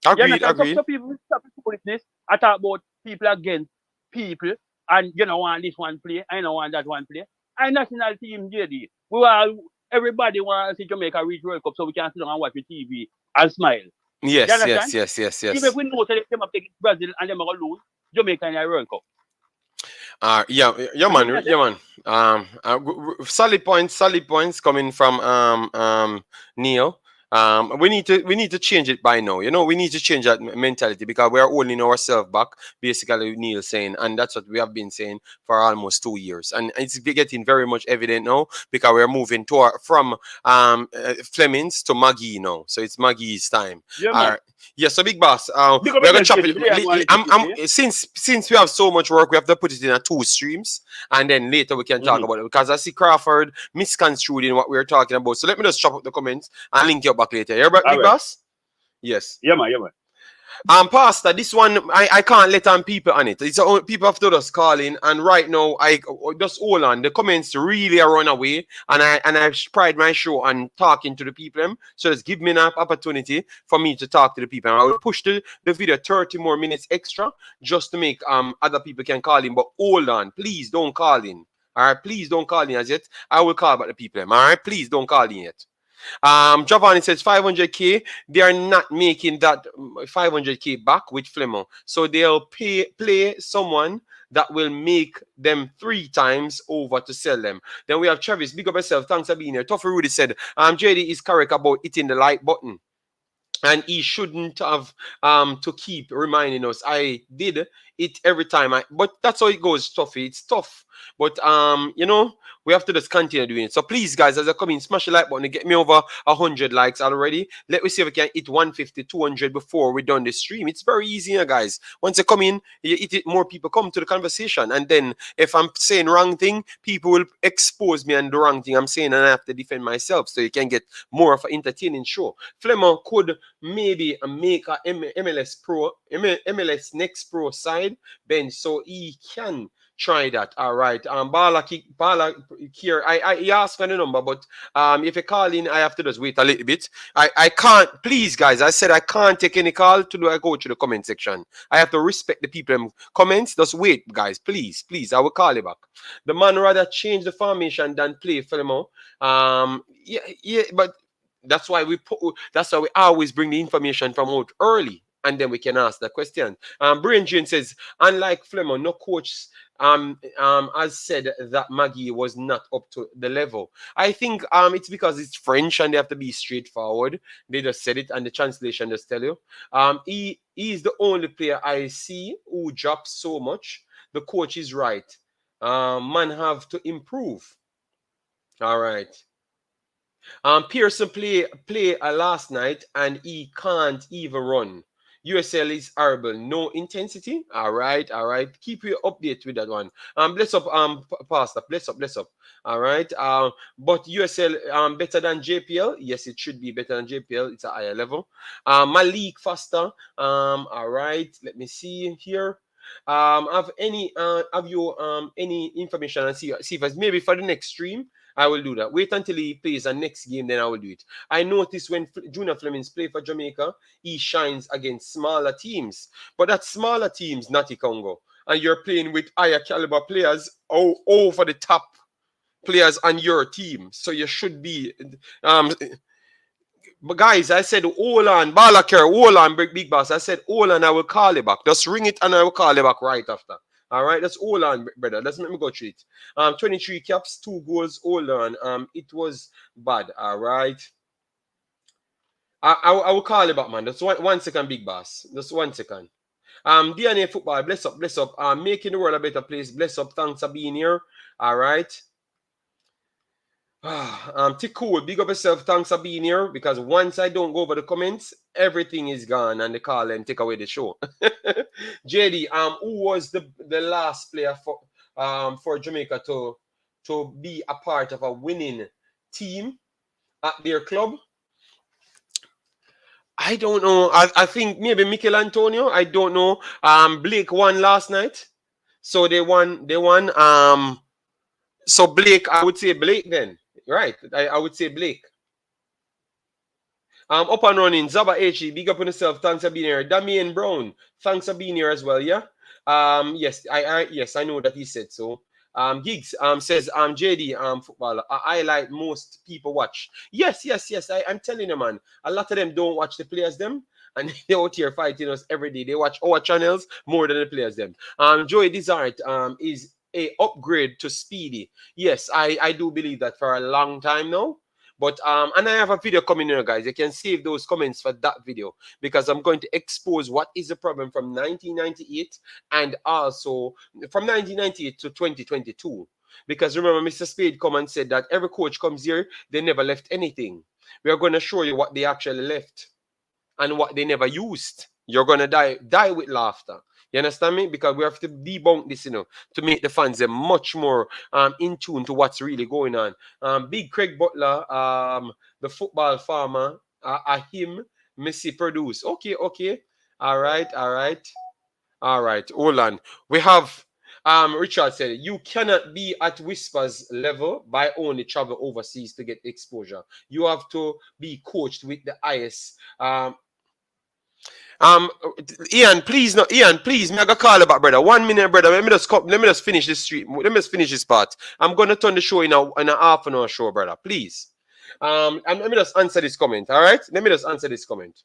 Agreed. Some people stop this. I talk about people against people, and you don't want this one play, I don't want that one play. And national team JD, everybody wants to see Jamaica reach World Cup so we can sit down and watch the TV and smile. Yes. Even if we know that they take Brazil and they will lose, Jamaica in the World Cup. Man. Solid points coming from Neil. We need to change it by now. You know, we need to change that mentality because we are holding ourselves back, basically, Neil saying, and that's what we have been saying for almost 2 years. And it's getting very much evident now because we're moving from Flemmings to Magee now. So it's Magee's time. Yeah, Yes, so big boss. Big up We're gonna yourself, chop JD. Play and go on it. it quickly. Since we have so much work, we have to put it in a 2 streams, and then later we can talk about it. Because I see Crawford misconstrued in what we were talking about. So let me just chop up the comments and link you up back later. Yeah, All big right. boss. Yes. Yeah, man. Pastor, this one I can't let on people on it. It's people have to just call in, and right now I just hold on. The comments really are run away, and I pride my show on talking to the people. So just give me an opportunity for me to talk to the people. I will push the video 30 more minutes extra just to make other people can call in. But hold on, please don't call in. All right, please don't call in as yet. I will call back the people. All right, please don't call in yet. Giovanni says 500k. They are not making that 500k back with Flemo, so they'll play someone that will make them 3 times over to sell them. Then we have Travis. Big up yourself. Thanks for being here. Tough Rudy said, JD is correct about hitting the like button. And he shouldn't have to keep reminding us. I did it every time. But that's how it goes, Tuffy. It's tough. But you know, we have to just continue doing it. So please, guys, as I come in, smash the like button and get me over 100 likes already. Let me see if we can hit 150, 200 before we're done the stream. It's very easy, guys. Once you come in, you hit it, more people come to the conversation. And then if I'm saying wrong thing, people will expose me and the wrong thing I'm saying, and I have to defend myself. So you can get more of an entertaining show. Flemo could maybe make a MLS Next Pro side bench, so he can try that. All right. Bala here. He asked for the number, but if you call in, I have to just wait a little bit. I can't. Please, guys. I said I can't take any call to do. I go to the comment section. I have to respect the people comments. Just wait, guys. Please. I will call you back. The man rather change the formation than play Flemo. Yeah, but that's why we always bring the information from out early, and then we can ask the question. Brain Jane says, unlike Flemo, no coach has said that Magee was not up to the level. I think it's because it's French and they have to be straightforward. They just said it and the translation just tell you. He is the only player I see who drops so much. The coach is right. Man have to improve. All right. Pearson play last night and he can't even run. USL is horrible. No intensity. All right. Keep you update with that one. Bless up, Pastor. Bless up. All right. But USL better than JPL. Yes, it should be better than JPL. It's a higher level. Malik faster. All right. Let me see here. Have you any information and see if it's maybe for the next stream I will do that. Wait until he plays the next game, then I will do it. I noticed when Junior Flemmings play for Jamaica, he shines against smaller teams. But that smaller teams, Natty Congo, and you're playing with higher caliber players over the top players on your team. So you should be but guys, I said hold on, Balakir, hold on, big boss. I said hold on, I will call you back. Just ring it and I will call you back right after. All right, that's hold on, brother. Let's let me go through it. 23 caps, 2 goals. Hold on. It was bad. All right. I will call you back, man. That's one second, big boss. Just 1 second. DNA football, bless up. Making the world a better place. Bless up. Thanks for being here. All right. Cool. Big up yourself. Thanks for being here. Because once I don't go over the comments, everything is gone and they call and take away the show. JD, who was the last player for Jamaica to be a part of a winning team at their club? I don't know. I think maybe Mikel Antonio. I don't know. Blake won last night, so they won. So Blake, I would say Blake then. Right, I would say Blake. Up and running, Zaba H, big up on yourself. Thanks for being here. Damien Brown, thanks for being here as well. Yeah. Yes, I know that he said so. Giggs says JD footballer. I like most people watch. Yes. I'm telling you, man. A lot of them don't watch the players them, and they out here fighting us every day. They watch our channels more than the players them. Joey Desart is a upgrade to Speedy. Yes, I do believe that for a long time now. But and I have a video coming here, guys. You can save those comments for that video because I'm going to expose what is the problem from 1998 and also from 1998 to 2022. Because remember, Mr. Spade come and said that every coach comes here, they never left anything. We are going to show you what they actually left. and what they never used. You're gonna die with laughter. You understand me? Because we have to debunk this, to make the fans much more in tune to what's really going on. Big Craig Butler, the football farmer, him, Missy produce. Okay. All right. Hold on. We have Richard said you cannot be at Whispers level by only travel overseas to get exposure. You have to be coached with the IS. Ian, please, no, Ian, please, me I got call about brother. 1 minute, brother. Let me just finish this street. Let me just finish this part. I'm gonna turn the show in a half an hour show, brother. Please. And let me just answer this comment. All right. Let me just answer this comment.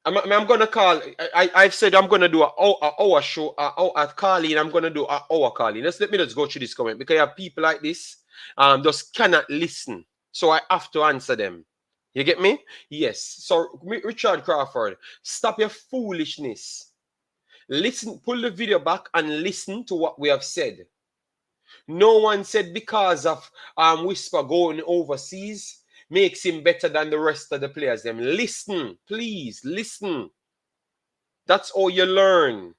I'm gonna call. I've said I'm gonna do an hour show at Carlin. I'm gonna do an hour Carlin. Let me just go through this comment because you have people like this just cannot listen. So I have to answer them. You get me? Yes. So Richard Crawford, stop your foolishness. Listen, pull the video back and listen to what we have said. No one said because of Whisper going overseas makes him better than the rest of the players. Them listen, please listen. That's all you learn.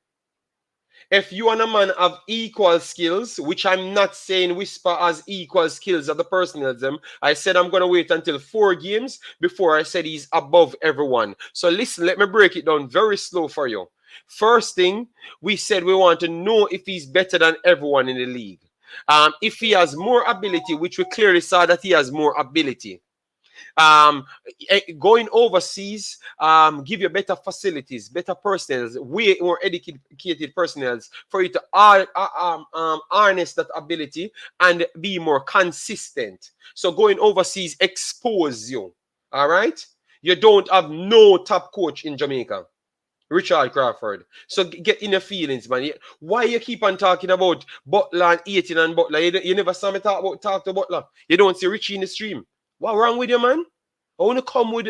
If you and a man have equal skills, which I'm not saying Whisper has equal skills of the personalism, I said I'm going to wait until 4 games before I said he's above everyone. So listen, let me break it down very slow for you. First thing, we said we want to know if he's better than everyone in the league. If he has more ability, which we clearly saw that he has more ability. Going overseas give you better facilities, better personnel, way more educated personnel for you to harness that ability and be more consistent. So going overseas expose you. All right, you don't have no top coach in Jamaica, Richard Crawford. So get in your feelings, man. Why you keep on talking about Butler and 18 and Butler? You never saw me talk to Butler. You don't see Richie in the stream. What wrong with you, man? I want to come with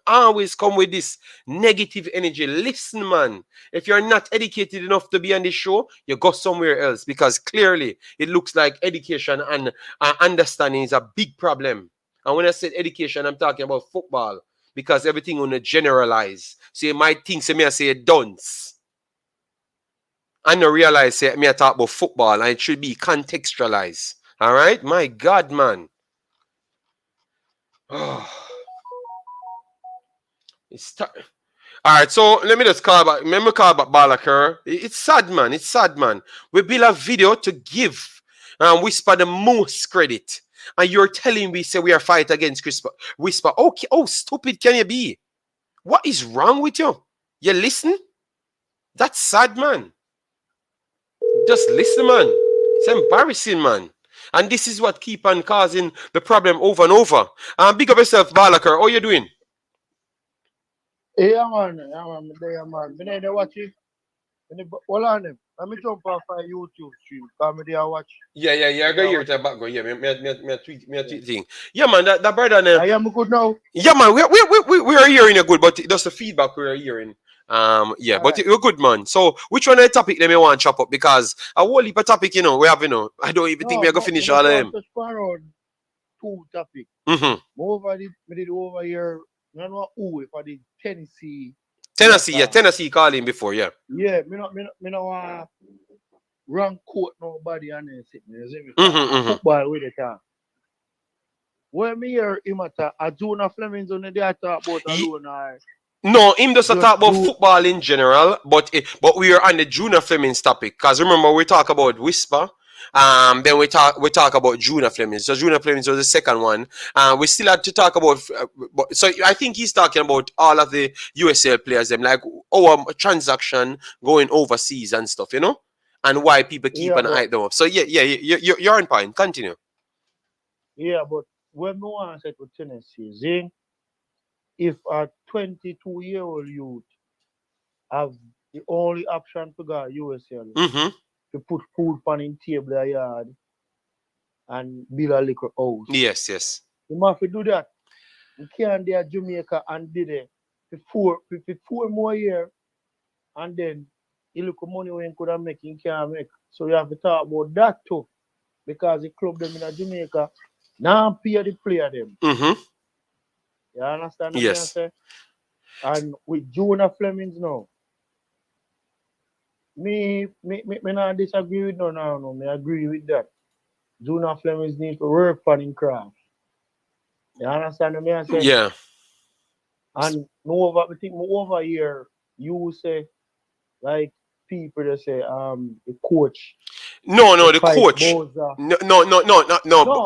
always come with this negative energy. Listen, man. If you're not educated enough to be on this show, you go somewhere else because clearly it looks like education and understanding is a big problem. And when I said education, I'm talking about football because everything on a generalize. So you might think me I say dunce. I don't realize me I talk about football and it should be contextualized. All right, my God, man. Oh. All right, so let me just call back. Remember, call back Balakir. It's sad, man. It's sad, man. We build a video to give Whisper the most credit, and you're telling me say we are fight against Whisper. Okay, oh, stupid can you be? What is wrong with you? You listen? That's sad, man. Just listen, man. It's embarrassing, man. And this is what keep on causing the problem over and over. Big up yourself, Balakir. How you doing? Yeah, man. Me there watch it. Hold on them. Let me jump off my YouTube stream. Come there watch. Yeah. I got here to the background. Yeah, me tweet thing. Yeah, man. That brother. I am good now. Yeah, man. We are hearing you good, but that's the feedback we are hearing. Yeah, but you're good, man. So which one of the topic them you want to chop up? Because a whole heap of topic, we have, I don't even think we are gonna finish all of them. Two topics. Mm-hmm. Me did over here. I don't know who for the Tennessee. Tennessee calling before, yeah. Yeah, me no want wrong quote nobody and then sit me. Football with the time. When me hear him at Jamaica Flemmings on the day talk about alone. No, him just talk about football in general, but we are on the Jamaica Flemmings topic. Because remember we talk about Whisper. Then we talk about Jamaica Flemmings. So Jamaica Flemmings was the second one. We still had to talk about. So I think he's talking about all of the USL players, them like our transaction going overseas and stuff, and why people keep an eye them up. So you're on point. Continue. Yeah, but when no one said to Tennessee, Zane, if a 22-year-old youth have the only option to go USL. To put food on in table a yard and build a little house. Yes. You have to do that. You can't do Jamaica and did it for 4 more years and then you look at money when you could have make, you can't make. So you have to talk about that too. Because the club them in Jamaica now pay the player them. You understand what I Yes. say? And with Junior Flemmings now, me not disagree with no. Me agree with that. Junior Flemmings need to work on him craft. You understand what I say? Yeah. And moreover, I think over here, you say, like, people that say, the coach, No, the the fight coach. Boza. No. No,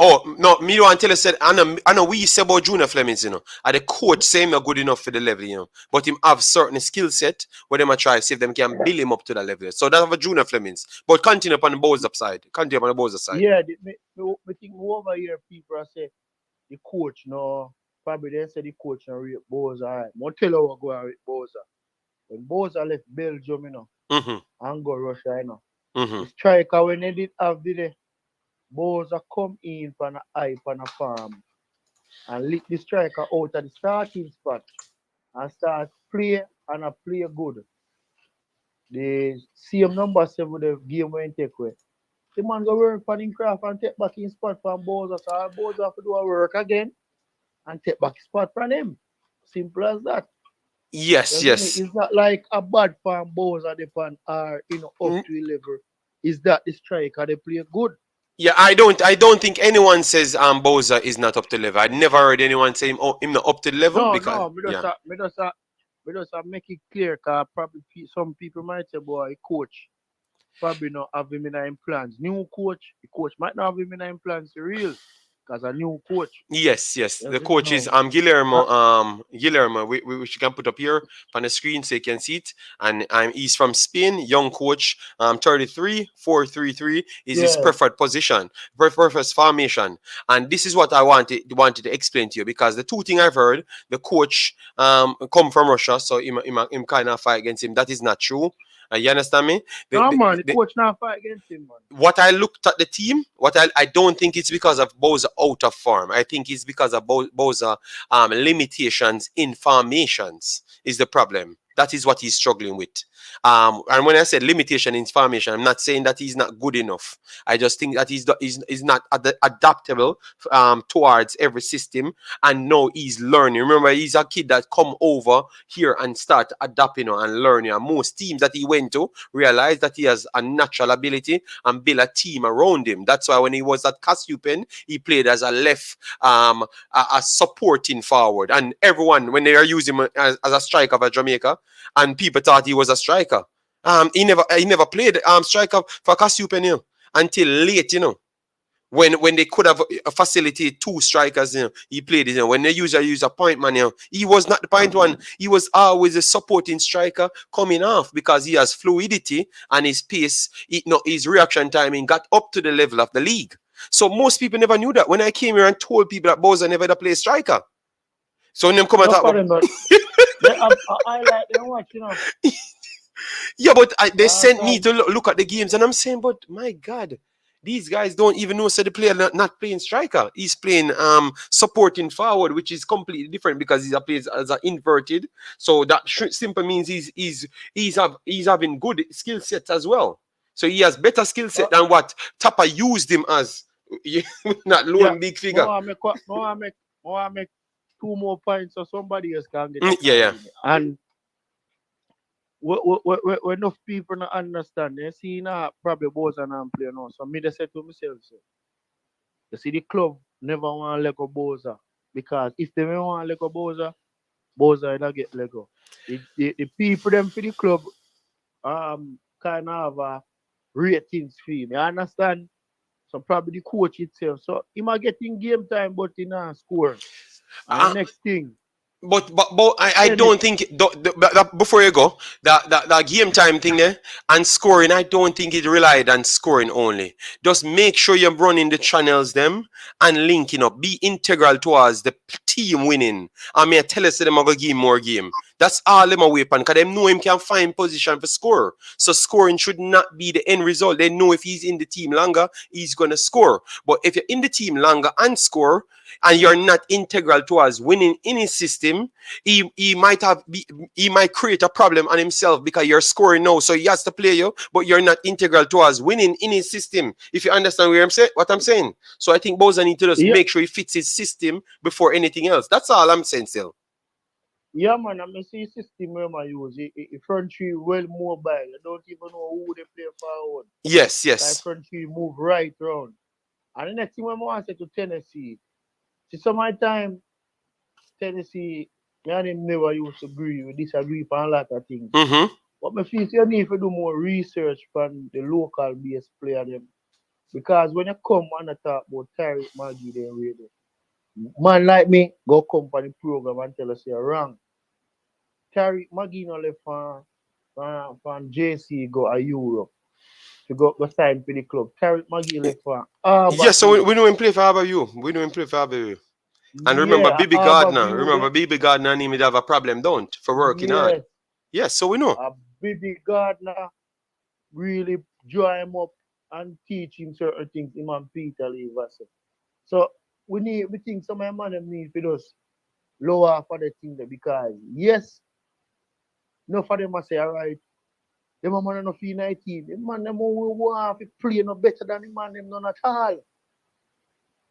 Oh, no. Me don't tell you said. I know we say about Junior Flemings, you know. And the coach say him not good enough for the level, you know. But him have certain skill set where them a try see if them can build him up to that level. So that's for Junior Flemings. But continue upon the Bowser side. Continue upon the Bowser side. yeah, me think over here, people are say, the coach, no, probably they say the coach no rate Boza. All right, I'll tell you what go on with Boza. When Boza left Belgium, Mm-hmm. and go Russia, Mm-hmm. the striker when they did have the Boza come in for an hype on a farm and lick the striker out of the starting spot and start play and a play good. The same number 7 the game when take away. The man go work for him craft and take back his spot from Boza. So Boza have to do a work again and take back his spot from him. Simple as that. Yes, You see me? yes. It's not like a bad fan Boza the fan are up Mm, to a level. Is that the striker they play good? Yeah, I don't think anyone says Bowser is not up to level. I never heard anyone say him not up to the level because No, yeah. me just make it clear because probably some people might say, boy, coach probably not have him in his plans. New coach, the coach might not have him in his plans for real because a new coach. Yes. You The see me coach is now? Guillermo. Uh, Guillermo. Which you can put up here on the screen so you can see it. And he's from Spain. Young coach. 33, 4-3-3 is his yeah, preferred position, preferred formation. And this is what I wanted to explain to you because the two things I've heard, the coach come from Russia, so him kind of fight against him. That is not true. You understand me? The, no the, man, the the, coach not fight against him, man. what I looked at the team, I don't think it's because of Bowser out of form. I think it's because of Bowser limitations in formations is the problem. That is what he's struggling with. And when I said limitation in formation, I'm not saying that he's not good enough. I just think that he's not adaptable towards every system, and now he's learning. Remember, he's a kid that come over here and start adapting and learning. And most teams that he went to realize that he has a natural ability and build a team around him. That's why when he was at Casupen, he played as a left, a supporting forward. And everyone, when they are using him as a striker for Jamaica, and people thought he was a striker. He never played striker for Casupen, until late, when they could have facilitated two strikers, he played it. When they use a point man, he was not the point one. He was always a supporting striker coming off because he has fluidity and his pace, his reaction timing got up to the level of the league. So most people never knew that. When I came here and told people that Bowser never had played striker, so when them come and No talk about problem, but they have a highlight they watch, yeah, but You they sent me understand? to look at the games, and I'm saying, but my God, these guys don't even know. So the player not playing striker, he's playing supporting forward, which is completely different because he's plays as an inverted. So that simple means he's having good skill sets as well. So he has better skill Uh, set than what Tapa used him as. Not low yeah, and big figure. more make 2 more points so somebody else can get a Yeah. point in it. And when enough people not understand, they see now probably both and I'm playing now. So me they say to myself, say, you see the club never want to let go Boza. Because if they don't want to let go Boza will get let go. The people them for the club kind of have a ratings fee. You understand? So probably the coach itself. So he might get in game time but he not score. And Uh, next thing, but I then don't think before you go that game time thing there and scoring, I don't think it relied on scoring only. Just make sure you're running the channels them and linking up. Be integral towards the team winning. I mean, I tell us them have a game more game. That's all them a weapon because them know him can find position for score. So scoring should not be the end result. They know if he's in the team longer, he's gonna score. But if you're in the team longer and score, and you're not integral towards winning in his system, he might create a problem on himself because you're scoring now, so he has to play you, but you're not integral towards winning in his system. If you understand what I'm saying. So I think Boza need to just make sure he fits his system before anything else. That's all I'm saying still. Yeah, man, I'm see system where I use it front three well mobile. I don't even know who they play forward. Yes. Like front three move right round. And the next thing I want to say to Tennessee, see some of my time, Tennessee, me and them never used to agree. We disagree on a lot of things. Mm-hmm. But I feel you need to do more research from the local base player them. Because when you come and talk about Tariq Magee, they really. Man like me, go come for the program and tell us you're wrong. Tariq Magee no left from JC go to Europe to go sign for the club. Tariq Magee left from so we know him play for Abayu. We know him play for Abayu. And remember Bibi Gardner. Remember Bibi Gardner and him would have a problem, don't? For working hard. Yes, so we know. Bibi Gardner really draw him up and teach him certain things. Him and Peter Leverson. So we think some of them need to just lower for the thing there because yes, no for them must say alright. The man no feel 19. The man them want to play no better than the man them none at all.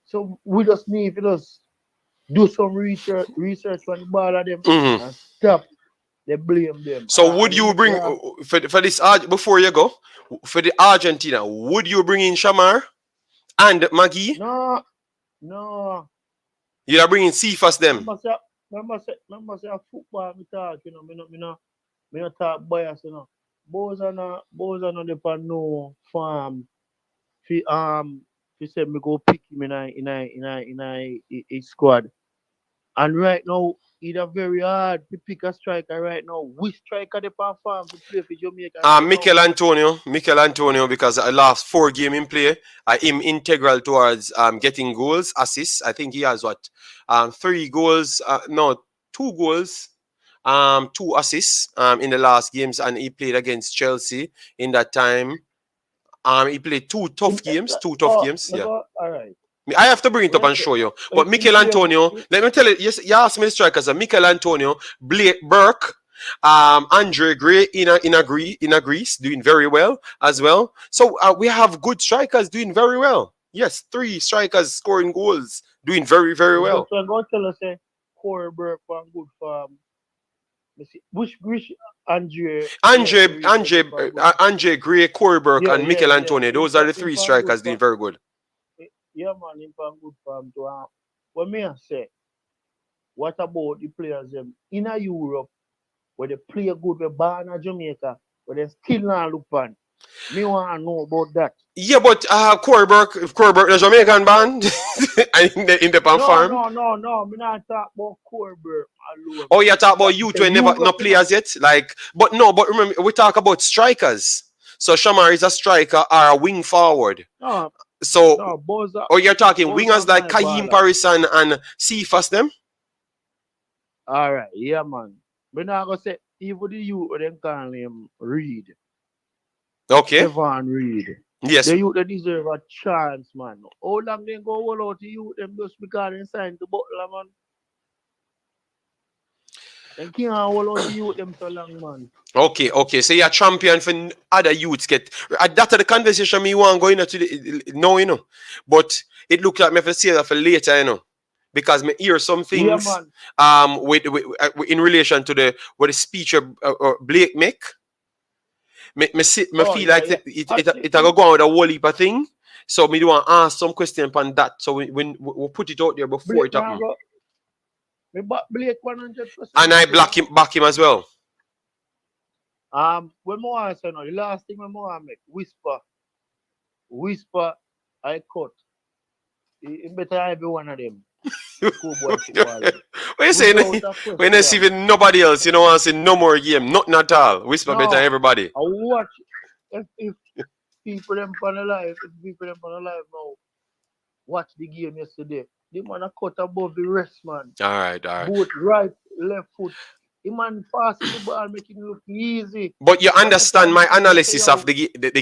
So we just need to just do some research on the ball of them and stop. They blame them. So would you bring for this before you go for the Argentina? Would you bring in Shamar and Magee? No. You are bringing Cephas them. Remember say football me talk, you know, me not talk bias, you know. Boys are not depend no farm. Fi say me go pick him in a squad. And right now, it's very hard to pick a striker right now. Which striker they perform to play for Jamaica? Mikel Antonio, because the last 4 games in play, him integral towards getting goals, assists. I think he has 3 goals, 2 goals, 2 assists in the last games, and he played against Chelsea in that time. He played 2 tough games. Yeah. All right. I have to bring it up and show you. But Mikel Antonio, let me tell you, yes, you asked me the strikers. Mikel Antonio, Blake Burke, Andre Gray in Greece, doing very well as well. So we have good strikers doing very well. Yes, 3 strikers scoring goals, doing very, very well. So I'm going to tell us, Corey Burke for good form. Which Andre Gray, Corey Burke, and Mikel Antonio. Those are the 3 strikers doing very good. Yeah, man, in good form to what me I say, what about the players in Europe where they play good with Barna Jamaica, where they still not look on? Me want to know about that. Yeah, but Corey Burke, the Jamaican band in the farm. No. Me not talk about Corey Burke alone. Oh, you talk about you two never no players yet, like. But remember we talk about strikers. So Shamar is a striker or a wing forward. No. So, Boza, you're talking wingers like Kaheem Paris and Cephas them? Alright, yeah, man. But now I'm going to say, even the youth, them call him Reed. Okay. Evan Reed. Yes. The youth, they deserve a chance, man. How long they go all out the youth, them just because they signed the Butler, man? They can't hold on to youth them so long, man. Okay. So you're a champion for other youths get. That's the conversation me want going into no, you know. But it looks like me have to say that for later, you know. Because me hear some things with in relation to what the speech of Blake make. Me feel like it go on with a whole heap of thing. So me do want to ask some question on that. So we put it out there before Blake it happens. Me back Blake 100%. And I back him as well. When more I say no, the last thing when more I make whisper, I cut. It better I be one of them. Schoolboy football. What you saying? When I see even nobody else, you know, I say no more game, nothing at all. Whisper better than everybody. I watch if people them on the live, now watch the game yesterday. The man a cut above the rest, man. All right. Both right, left foot. The man passing the ball, making it look easy. But you understand my analysis of the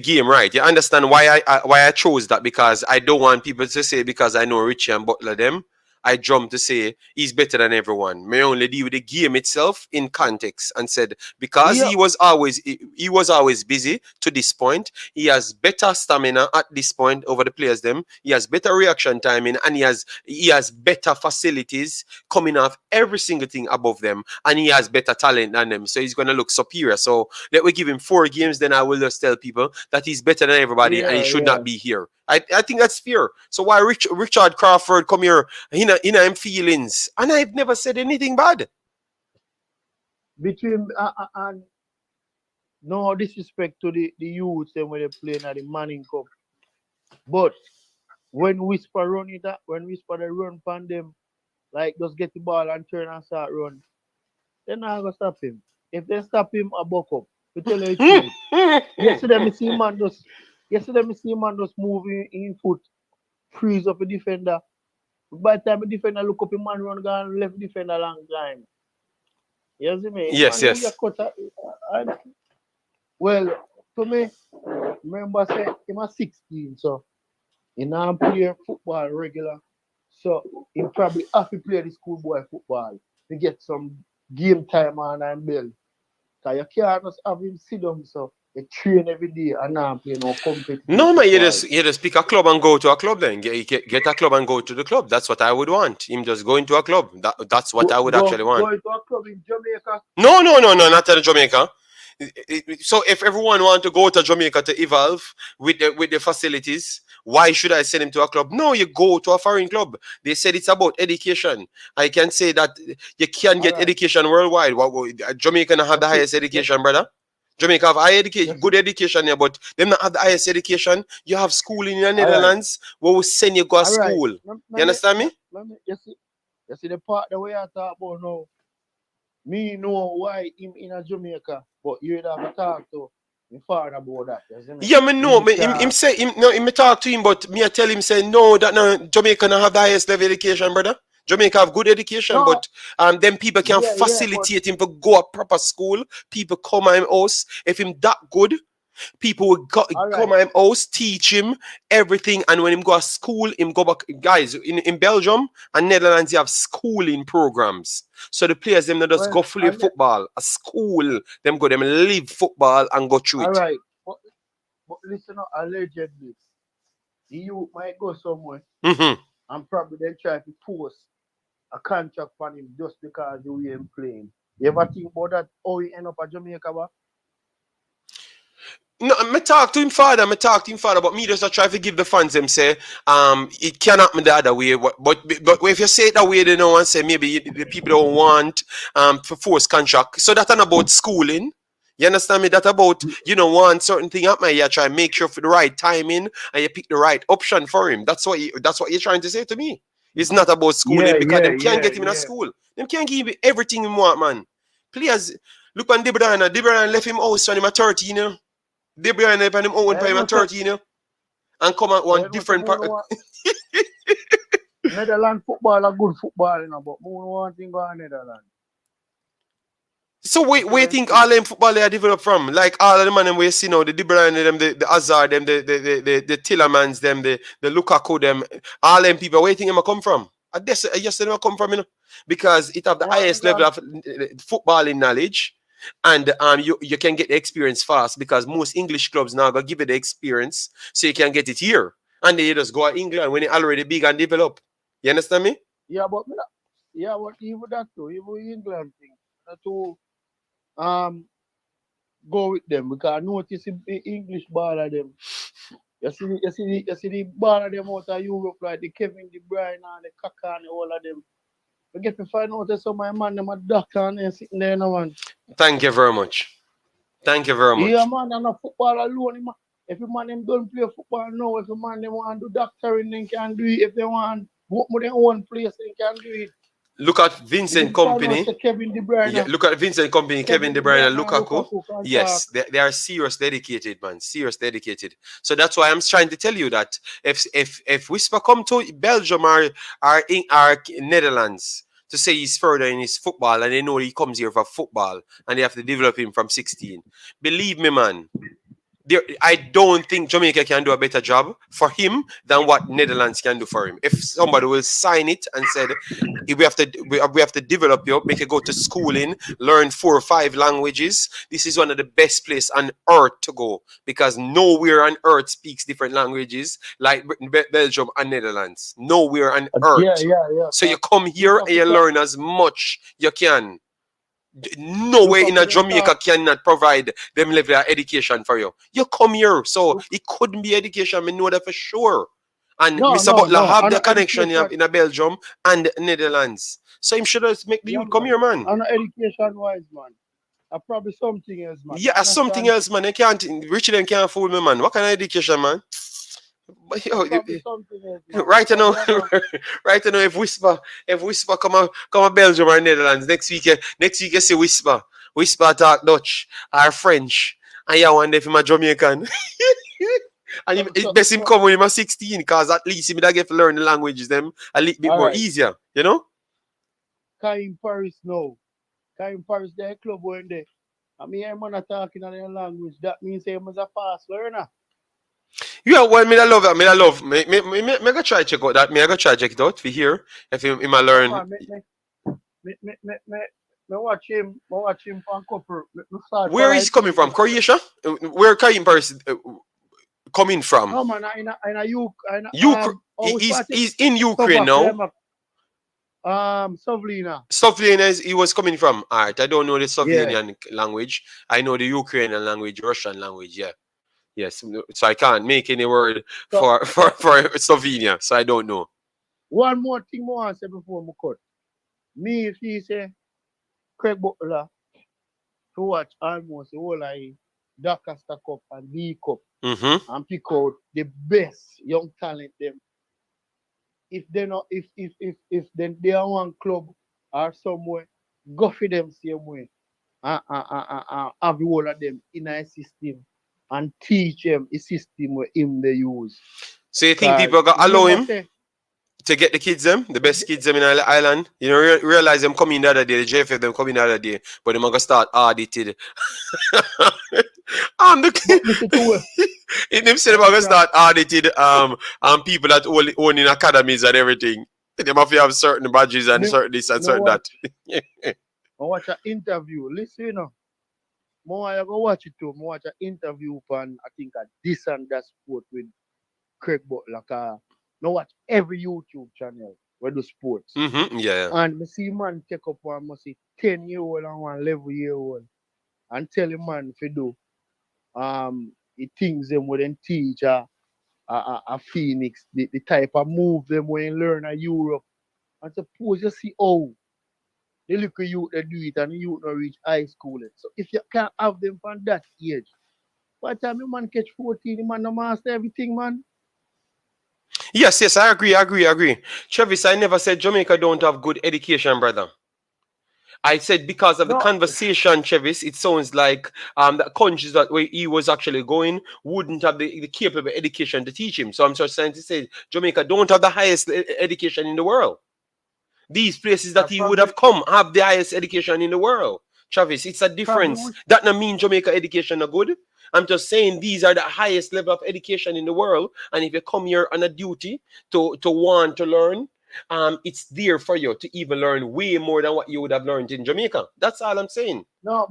game, right? You understand why I chose that, because I don't want people to say because I know Richie and Butler them, I jumped to say he's better than everyone. Me only deal with the game itself in context and said because Yeah. he was always busy to this point. He has better stamina at this point over the players them. He has better reaction timing and he has better facilities coming off every single thing above them, and he has better talent than them. So he's gonna look superior. So let we give him 4 games, then I will just tell people that he's better than everybody and he should not be here. I think that's fair. So why Richard Crawford come here in him feelings? And I've never said anything bad. Between and no disrespect to the youths and when they playing at the Manning Cup. But when Whisper run it up, when Whisper they run pan them, like just get the ball and turn and start run, then I go stop him. If they stop him, I buck up. To tell you the truth. Yesterday me see man just moving in foot, freeze up a defender. By the time the defender look up, a man run gone left defender long time. You see me? Yes, Man, yes. Well, to me, remember say him a 16, so he now play football regular. So he probably have to play the schoolboy football to get some game time on and build. So you can't just have him sit down so they train every day and now play no competitive. No, man, you football. just pick a club and go to a club then. Get a club and go to the club. That's what I would want. Him just going to a club. That's what I would actually want. Going to a club in Jamaica. No, not in Jamaica. So if everyone want to go to Jamaica to evolve with the facilities, why should I send him to a club? No, you go to a foreign club. They said it's about education. I can say that you can get education worldwide. Jamaica have the highest education, brother. Jamaica have high education, good education here, but them not have the highest education. You have school in the Netherlands where we send you go to school. You understand me? You see the part the way I talk about now. Me know why him in a Jamaica, but you have to talk to my father about that. Yeah, me know. Him say him talk to him, but me I tell him say no, that no Jamaica not have the highest level education, brother. Jamaica have good education, but them people can facilitate him to go a proper school. People come at him house. If him that good, people will come at him house, teach him everything, and when him go to school, him go back. Guys, in Belgium and Netherlands, you have schooling programs. So the players them not just go fully football. A school, them go them live football and go through it. Alright, but listen up, allegedly, you might go somewhere and probably then try to force a contract on him just because the way him playing. You ever think about that? How he end up at Jamaica? No, me talk to him father, but me just try to give the fans them say, it can happen the other way. But if you say it that way, they know and say maybe the people don't want for force contract. So that's not about schooling. You understand me? That about you don't want certain thing happen. You try to make sure for the right timing and you pick the right option for him. That's what you're trying to say to me. It's not about schooling because them can't get him in a school. Them can't give him everything he want, man. Players, look on DeBruyne. DeBruyne left him house when he was 13, you know. DeBruyne left him own when he was 13, you know. And come out one different part. Netherlands football are good football, you know, but more one thing about Netherlands. So where you think all them football they are developed from? Like all of the man we see now, the De Bruyne, them, the Hazard, them, the Tillemans, them, the Lukaku, them, all them people, where you think them come from? I guess they come from, you know, because it have the highest level of footballing knowledge, and you can get the experience fast because most English clubs now gonna give you the experience so you can get it here, and then you just go to England when it's already big and develop. You understand me? Yeah, but even that too, even England thing, to go with them because I notice the English ball of them. You see the ball of them out of Europe, like the Kevin De Bruyne and the Kaka and all of them. I get to find out that some of my man them a doctor and they're sitting there now, man. Thank you very much. Thank you very much. Yeah, man, and not football alone. If a man them don't play football now, if a man them want to do doctoring, they can do it. If they want work with their own place, they can do it. Look at Vincent Company. Kevin De Bruyne. Yeah, look at Vincent Company, Kevin De Bruyne, and Lukaku. Yes, they are serious dedicated, man. Serious dedicated. So that's why I'm trying to tell you that if Whisper come to Belgium or Netherlands to say he's further in his football and they know he comes here for football and they have to develop him from 16. Believe me, man. I don't think Jamaica can do a better job for him than what Netherlands can do for him. If somebody will sign it and said, if we have to develop you, make you go to schooling, learn 4 or 5 languages. This is one of the best places on earth to go because nowhere on earth speaks different languages like Belgium and Netherlands. Nowhere on earth. Yeah. So you come here and you learn as much you can. No way in a Jamaica cannot provide them level of education for you. You come here, so it couldn't be education. I know that for sure. And Mr. Butler have the connection in a Belgium and Netherlands. So him should have make the youth come here, man. And education wise, man. Probably something else, man. Yeah, something else, man. They can't rich them can't fool me, man. What kind of education, man? But yo, right now, right now, if Whisper come a Belgium or Netherlands next week you see Whisper talk Dutch or French, and you wonder if I'm a Jamaican. And it best him come when he's 16, because at least he get to learn the languages them a little bit more easier, you know? In Paris now. In Paris, their club went there. I mean, I'm not talking in their language. That means he was a fast learner. Yeah, well, I love that. I love. Me go try check out that. I go try check it out for here. If he might learn. Me watch him from couple. Where is he coming from? Croatia? Where Karim Paris coming from? No man, in he's in Ukraine now. Slovenia. He was coming from. Alright, I don't know the Slovenian language. I know the Ukrainian language, Russian language. Yeah. Yes, so I can't make any word for Slovenia, so I don't know. One more thing I want to say before I cut. Me, if he say Craig Butler to watch almost the whole Doncaster Cup and B Cup and pick out the best young talent them. If they not if they are one club or somewhere, go for them same way. Have the whole of them in a system and teach them a system where him they use. So you think people got allow him to get the kids them, the best kids them in the island? You know, realize them coming the other day, the JFF them coming the other day, but they're gonna start audited. And them say they're gonna start audited and people that own in academies and everything. They must have certain badges and certain this and certain that. I watch an interview. Listen, you know. I go watch it too. I watch an interview on I think This and That Sport with Craig Butler. I watch every YouTube channel where do sports. Yeah. And I see man take up one 10-year-old and one 11-year-old and tell him man if you do the things them wouldn't teach a Phoenix, the type of move them when you learn at Europe. And suppose you see the little youth they do it and the youth not reach high school. So if you can't have them from that age, by the time you man catch 14, the man no master everything, man. Yes, I agree. Travis, I never said Jamaica don't have good education, brother. I said because of the conversation, Travis, it sounds like the countries that where he was actually going wouldn't have the capable education to teach him. So I'm just trying to say Jamaica don't have the highest education in the world. These places that he would have come have the highest education in the world. Travis, it's a difference. That not mean Jamaica education are good. I'm just saying these are the highest level of education in the world. And if you come here on a duty to want to learn, it's there for you to even learn way more than what you would have learned in Jamaica. That's all I'm saying. No,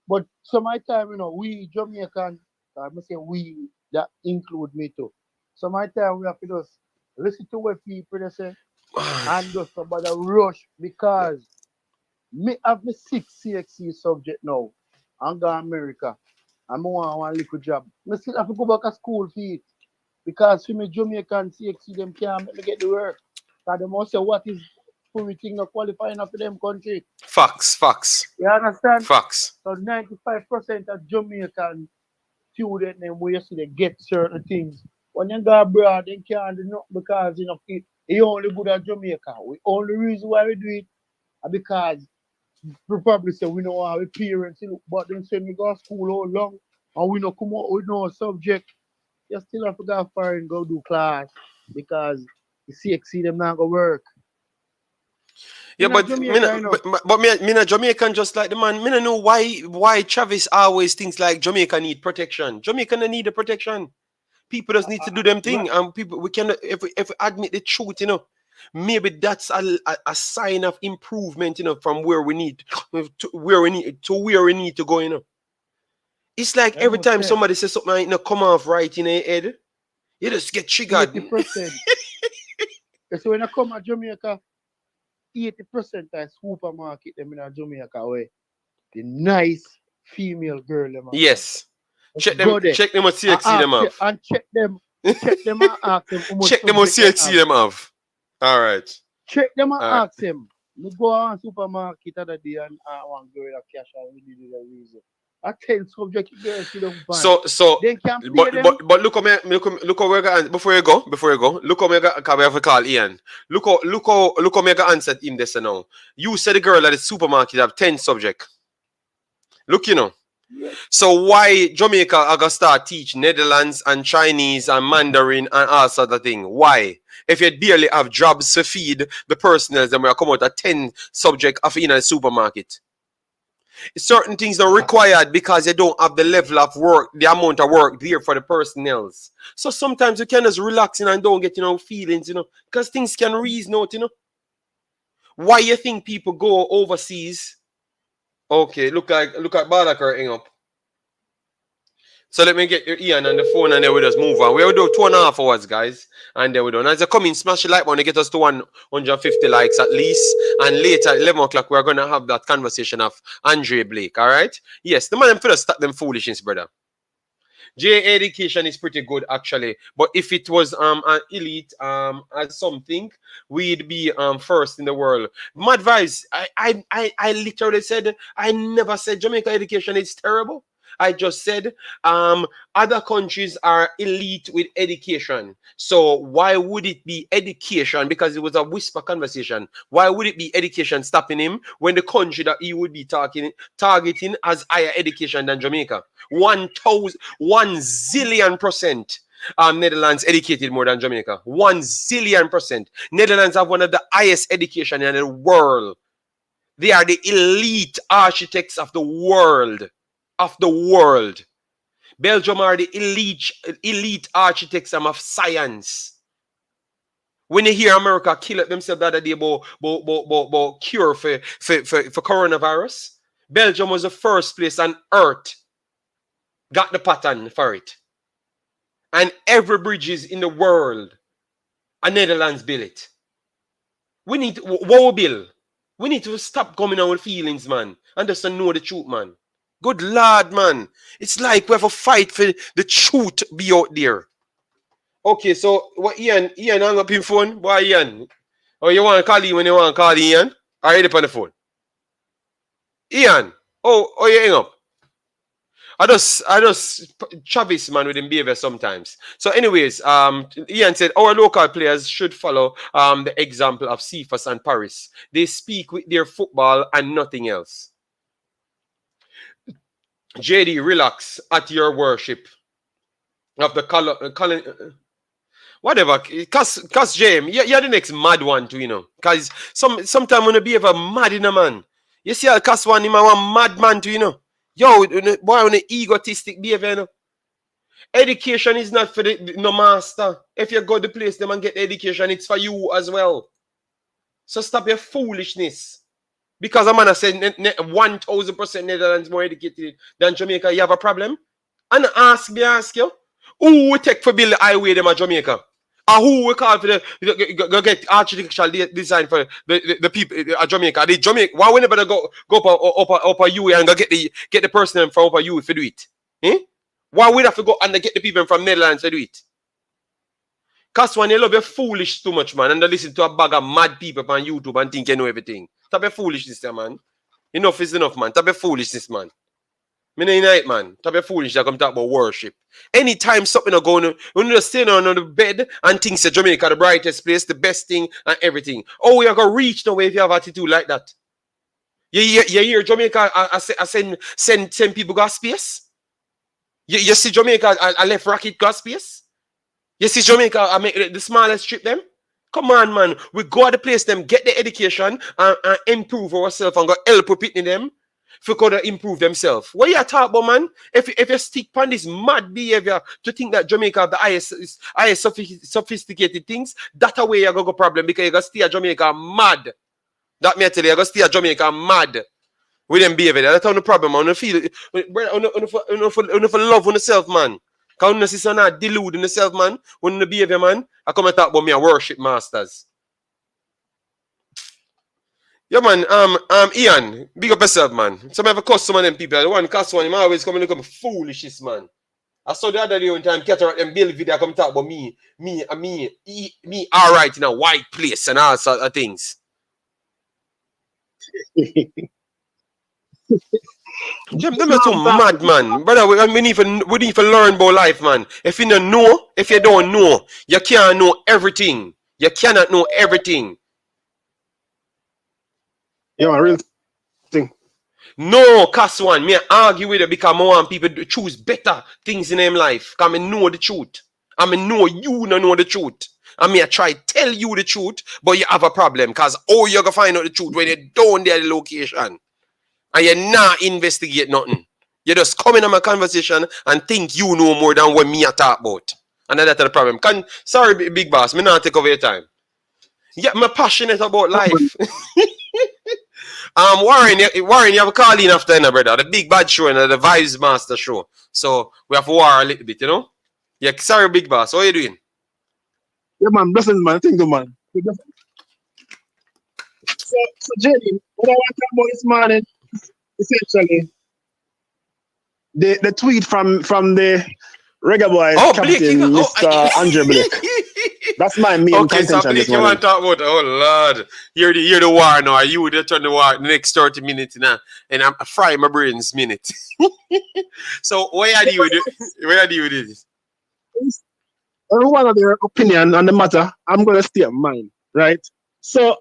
but some of the time, you know, we Jamaican, I'm say we, that include me too. Some of the time we have to just listen to what people they say and just about the rush because me have my 6 CXC subject now and go to America. And I want one little job. I still have to go back to school for it. Because for me Jamaican CXC them can't make me get the work. Because they must say what is everything not qualifying for them country. Facts. You understand? Facts. So 95% of Jamaican students them where you see they get certain things. When you go abroad, they can't do nothing because you know it only good at Jamaica. The only reason why we do it is because we probably say we know our parents, but then send me go to school all long and we don't come out with no subject. You still have to go far and go do class because the CXC them not gonna work. Yeah, In a but Jamaica, you know. me not Jamaican just like the man. Me not know why Travis always thinks like Jamaica need protection. Jamaica don't need the protection. People just need to do them thing, and people we can if we admit the truth, you know, maybe that's a sign of improvement, you know, from where we need where we need to go, you know. It's like I every know time say somebody says something ain't not come off right in their head, you just get triggered. 80%. So when I come to Jamaica, 80% of supermarket them in Jamaica where the nice female girl them are come. Yes. Just go there. Check them what and CXC them ask have. and check them and ask them how much Check them what subject they CXC have. them have. All right. Check them and All right. ask them. Me go on supermarket other day and one girl a cash and we did the reason. I 10 subject girl she don't buy. So Then can pay them. but look how we got before you go, look how we got we have to call Ian. Look how me got answered him this now. You said the girl at the supermarket have 10 subject. Look, you know. Yes. So why Jamaica are gonna start teach Netherlands and Chinese and Mandarin and all sort of thing? Why? If you barely have jobs to feed the personnel, then we come out at 10 subject of in a supermarket. Certain things are required because you don't have the level of work, the amount of work there for the personnel. So sometimes you can just relax and don't get, you know, feelings, you know, because things can reason out, you know. Why you think people go overseas? Okay, look at Balakar hang up. So let me get your Ian on the phone and then we just move on. We will do 2.5 hours, guys. And then we done. As you come in, smash the like button to get us to 150 likes at least. And later at 11 o'clock, we're going to have that conversation of Andre Blake, all right? Yes, the man for stop them foolishness, brother. J education is pretty good, actually. But if it was an elite as something, we'd be first in the world. My advice, I literally said, I never said Jamaica education is terrible. I just said other countries are elite with education. So why would it be education? Because it was a whisper conversation. Why would it be education stopping him when the country that he would be targeting has higher education than Jamaica? 1 zillion%. Netherlands educated more than Jamaica. 1 zillion%. Netherlands have one of the highest education in the world. They are the elite architects of the world. Belgium are the elite architects of science. When you hear America kill themselves the other day about cure for coronavirus, Belgium was the first place on earth got the pattern for it. And every bridges in the world, a Netherlands built it. We need what we build. We need to stop coming out with feelings, man, and just to know the truth, man. Good Lord, man. It's like we have a fight for the truth to be out there. Okay, so what Ian hang up his phone? Why Ian? Or you want to call him when you want to call Ian? Are you on the phone? Ian, oh you hang up. I just Travis, man, with him behavior sometimes. So anyways, Ian said our local players should follow the example of Cephas and Paris. They speak with their football and nothing else. JD, relax at your worship of the color. Whatever, cause James, you're the next mad one too, you know. Cause sometimes when you behave a mad in a man, you see a cast one him a one mad man too, you know. Yo, boy on the egotistic behavior, you know. Education is not for the no master. If you go to the place them and get the education, it's for you as well. So stop your foolishness. Because a man said 1000% Netherlands more educated than Jamaica, you have a problem? And ask you, who will take for build the highway them at Jamaica? Or who will call for the get architectural design for the people at Jamaica? They Jamaica, why we never go up a UE and go get the person from upper UE to do it? Eh? Why we have to go and get the people from Netherlands to do it? Because when you love your foolish too much, man, and they listen to a bag of mad people on YouTube and think you know everything. Stop your foolishness there, man. Enough is enough, man. Stop your foolishness, man. Me no unite, man. Stop your foolishness. Come talk about worship. Anytime something are going on, when you stay on the bed and think that Jamaica the brightest place, the best thing and everything. Oh, you're gonna reach nowhere if you have attitude like that. You hear Jamaica I send people got space? You see Jamaica I left rocket got space? You see Jamaica I make the smallest trip them? Come on, man. We go to the place them, get the education and improve ourselves and go help with pitting them for to improve themselves. What you talk about, man? If you stick on this mad behavior to think that Jamaica have the highest sophisticated things, that a way you go problem because you go stay at Jamaica mad. That me tell you, you go stay at Jamaica mad with them behavior. That's how the problem, man. You feel love on yourself, man. Because you see not delude in yourself, man. When the behavior, man, I come and talk about me a worship masters. Yeah, man, Ian, big up yourself, man. Some have a cuss some of them people. The one cuss one, him always come and look up foolishness, man. I saw the other day one time, Cataract and Bill video come talk about me all right in a white place and all sort of things. Them are too mad, man. Brother, we need to learn about life, man. If you don't know, if you don't know, you can't know everything. You cannot know everything. Yeah, real thing. No, Cass one, me argue with it because I want people to choose better things in their life. Because I know the truth. I know you don't know the truth. I try to tell you the truth, but you have a problem. Because you're going to find out the truth when you don't there the location. And you're not investigate nothing. You just come in on my conversation and think you know more than what me I talk about. And that's the problem. Sorry, big boss, me not take over your time. Yeah, I'm passionate about life. Warren, you have a call in after, brother. The big bad show and the Vibes Master show. So we have to war a little bit, you know? Yeah, sorry, big boss. How are you doing? Yeah, man. Blessings, man. Thank you, man. So Jenny, what I want to talk about this morning, essentially, the tweet from the Reggae Boyz captain, Mr. Andre Blake. That's my main contention. So Blake, you want to talk about? Oh Lord, you're the war now. You would turn the war the next 30 minutes now, and I'm frying my brains minute. So where do you do? Where do you do this? Everyone of their opinion on the matter, I'm gonna stay on mine, right? So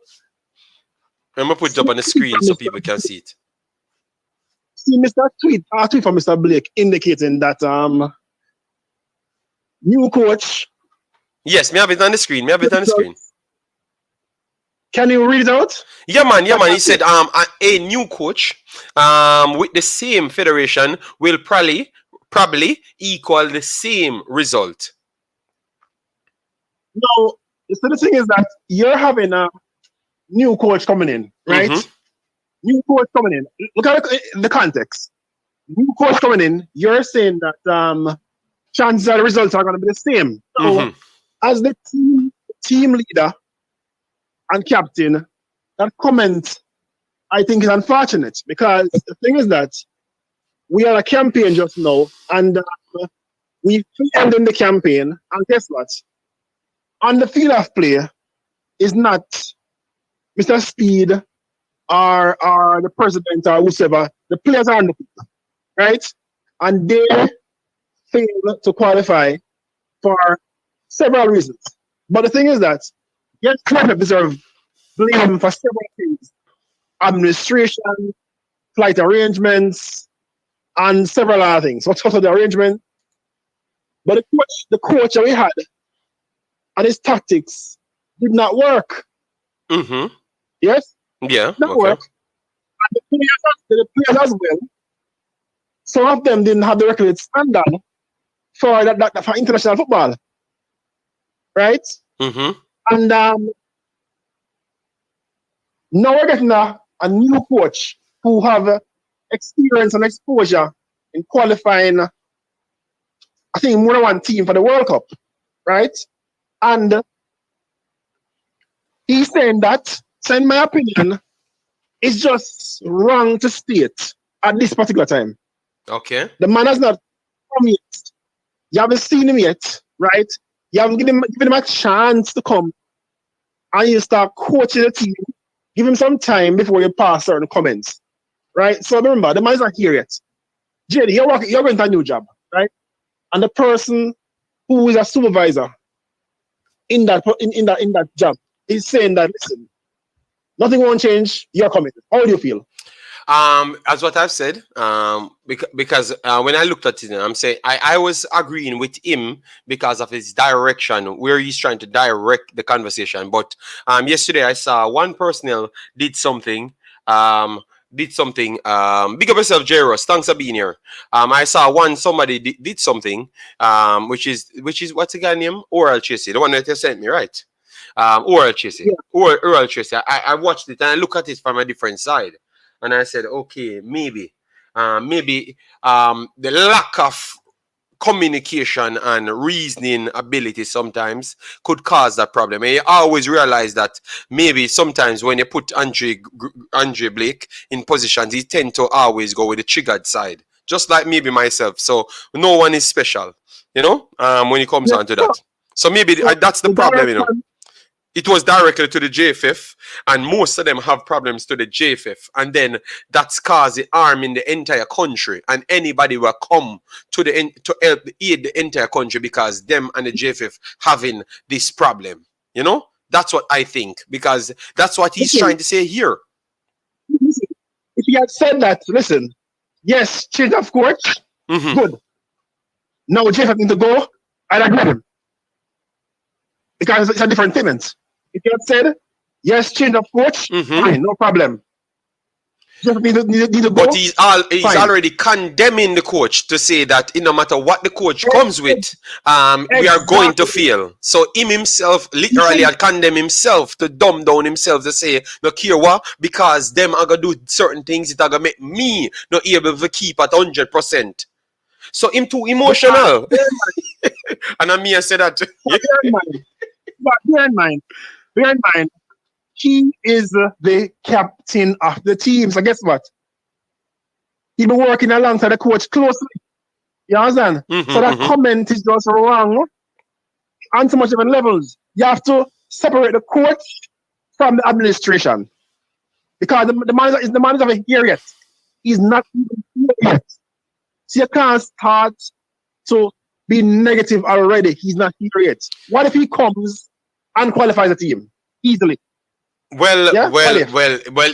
I'm gonna put it up on the screen so people can see it. See, Mr. Tweet from Mr. Blake indicating that new coach. Yes, me have it on the screen. Can you read it out? Yeah, man. He said a new coach with the same federation will probably equal the same result. No, so the thing is that you're having a new coach coming in, right? Mm-hmm. New coach coming in. Look at the context. New coach coming in, you're saying that chances are the results are going to be the same. So, as the team leader and captain, that comment, I think, is unfortunate because the thing is that we are a campaign just now, and we failed in the campaign, and guess what? On the field of play is not Mr. Speed or the president or whoever. The players are on the field, right? And they failed to qualify for several reasons. But the thing is that yes, club deserve blame for several things: administration, flight arrangements, and several other things. What's also the arrangement? But the coach that we had and his tactics did not work. Mm-hmm. Yes? Yeah. Not work. And the players as well. Some of them didn't have the requisite standard for that for international football. Right? Mm-hmm. And now we're getting a new coach who have experience and exposure in qualifying, I think, more than one team for the World Cup. Right? And he's saying that, so in my opinion, it's just wrong to state at this particular time. Okay. The man has not come yet. You haven't seen him yet, right? You haven't given him a chance to come and you start coaching the team. Give him some time before you pass certain comments, right? So remember, the man's not here yet. JD, you're going to a new job, right? And the person who is a supervisor in that job is saying that, listen, nothing won't change, you're coming. How do you feel? As what I've said, because when I looked at it, I'm saying I was agreeing with him because of his direction, where he's trying to direct the conversation. But yesterday I saw one personnel did something. Big up yourself, Jairus. Thanks for being here. I saw somebody did something. Which is what's the guy name? Oral Chasey, the one that you sent me, right? Oral Chasey. Yeah. Oral Chasey. I watched it and I look at it from a different side. And I said, okay, maybe the lack of communication and reasoning ability sometimes could cause that problem. And you always realize that maybe sometimes when you put Andre Blake in positions, he tend to always go with the triggered side, just like maybe myself. So no one is special, when it comes on to that. So maybe that's the problem, It was directly to the JFF, and most of them have problems to the JFF, and then that's caused the harm in the entire country, and anybody will come to help aid the entire country because them and the JFF having this problem. That's what I think, because that's what he's trying to say here. Listen, if he had said that, listen, yes, change of coach, good. Now JFF need to go, I'd agree with him. Because it's a different payment. If you had said, yes, change of coach, fine, no problem. Just need to go. But he's already condemning the coach to say that no matter what the coach comes with, we are going to fail. So him himself literally had condemned himself to dumb down himself to say, no care what, because them are going to do certain things, it are going to make me not able to keep at 100%. So him too emotional. And I mean, I say that. Bear in mind, he is the captain of the team. So guess what? He's been working alongside the coach closely. You understand? So that comment is just wrong on so much different levels. You have to separate the coach from the administration. Because the manager isn't here yet. He's not even here yet. So you can't start to be negative already. He's not here yet. What if he comes and qualifies the team easily? Well,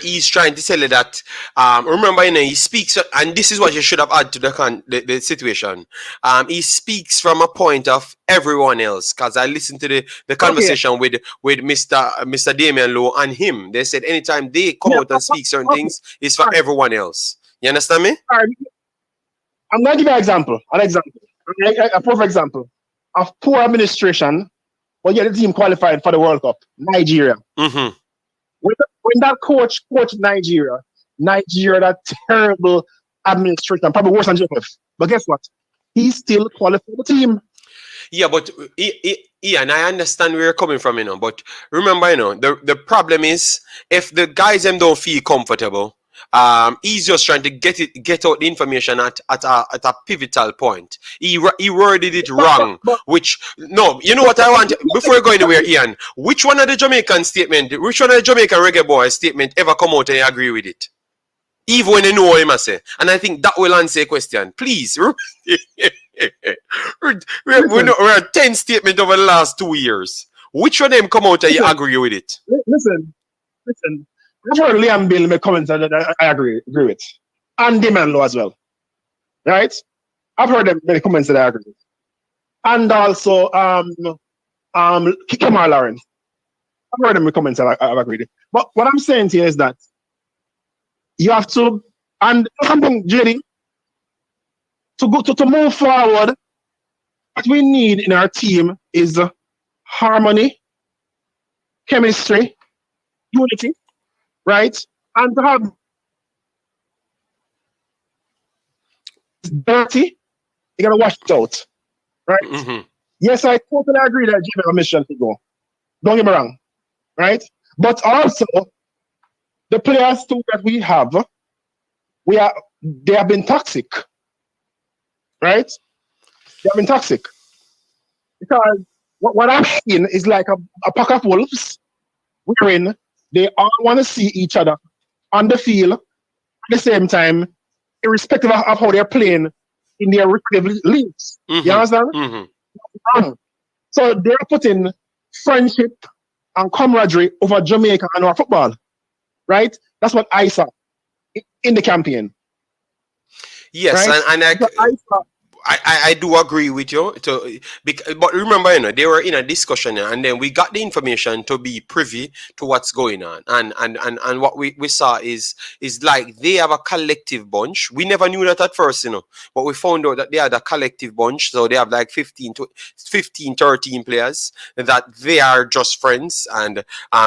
he's trying to tell you that. Remember, he speaks, and this is what you should have added to the situation. He speaks from a point of everyone else, because I listened to the conversation with Mr. Damian Lowe and him. They said anytime they come out and speak certain things, it's for everyone else. You understand me? I'm going to give you an example. A perfect example of poor administration. Well, the team qualified for the World Cup, Nigeria. When that coach coached Nigeria, that terrible administration, probably worse than JFF. But guess what? He still qualified the team. Yeah, but Ian, I understand where you're coming from, but remember, the problem is if the guys them don't feel comfortable, he's just trying to get out the information at a pivotal point. He worded it wrong. You know what I want before we go anywhere, Ian? Which one of the Jamaica Reggae Boyz statement ever come out and you agree with it? Even when you know what he must say. And I think that will answer a question. Please. We're at 10 statements over the last 2 years. Which one of them come out and you agree with it? Listen. I've heard Liam Bill make comments that I agree with. And Damian Lowe as well. Right? I've heard them make comments that I agree with. And also Kemar Lawrence. I've heard them make comments that I agree with. But what I'm saying here is that you have to, and something, JD, to move forward, what we need in our team is harmony, chemistry, unity, right? And to have dirty, you gotta wash it out, right? Yes, I totally agree that Jamaica mission to go. Don't get me wrong, right? But also, the players too that we have, they have been toxic, right? They have been toxic because what I'm seeing is like a pack of wolves, wherein they all want to see each other on the field at the same time, irrespective of how they're playing in their respective leagues. You understand? So they're putting friendship and camaraderie over Jamaica and our football, right? That's what ISSA in the campaign. Yes, Right? and So I thought, I do agree with you. But remember, they were in a discussion, and then we got the information to be privy to what's going on, and what we saw is like they have a collective bunch. We never knew that at first, but we found out that they had a collective bunch. So they have like 15 to 15, 13 players that they are just friends, and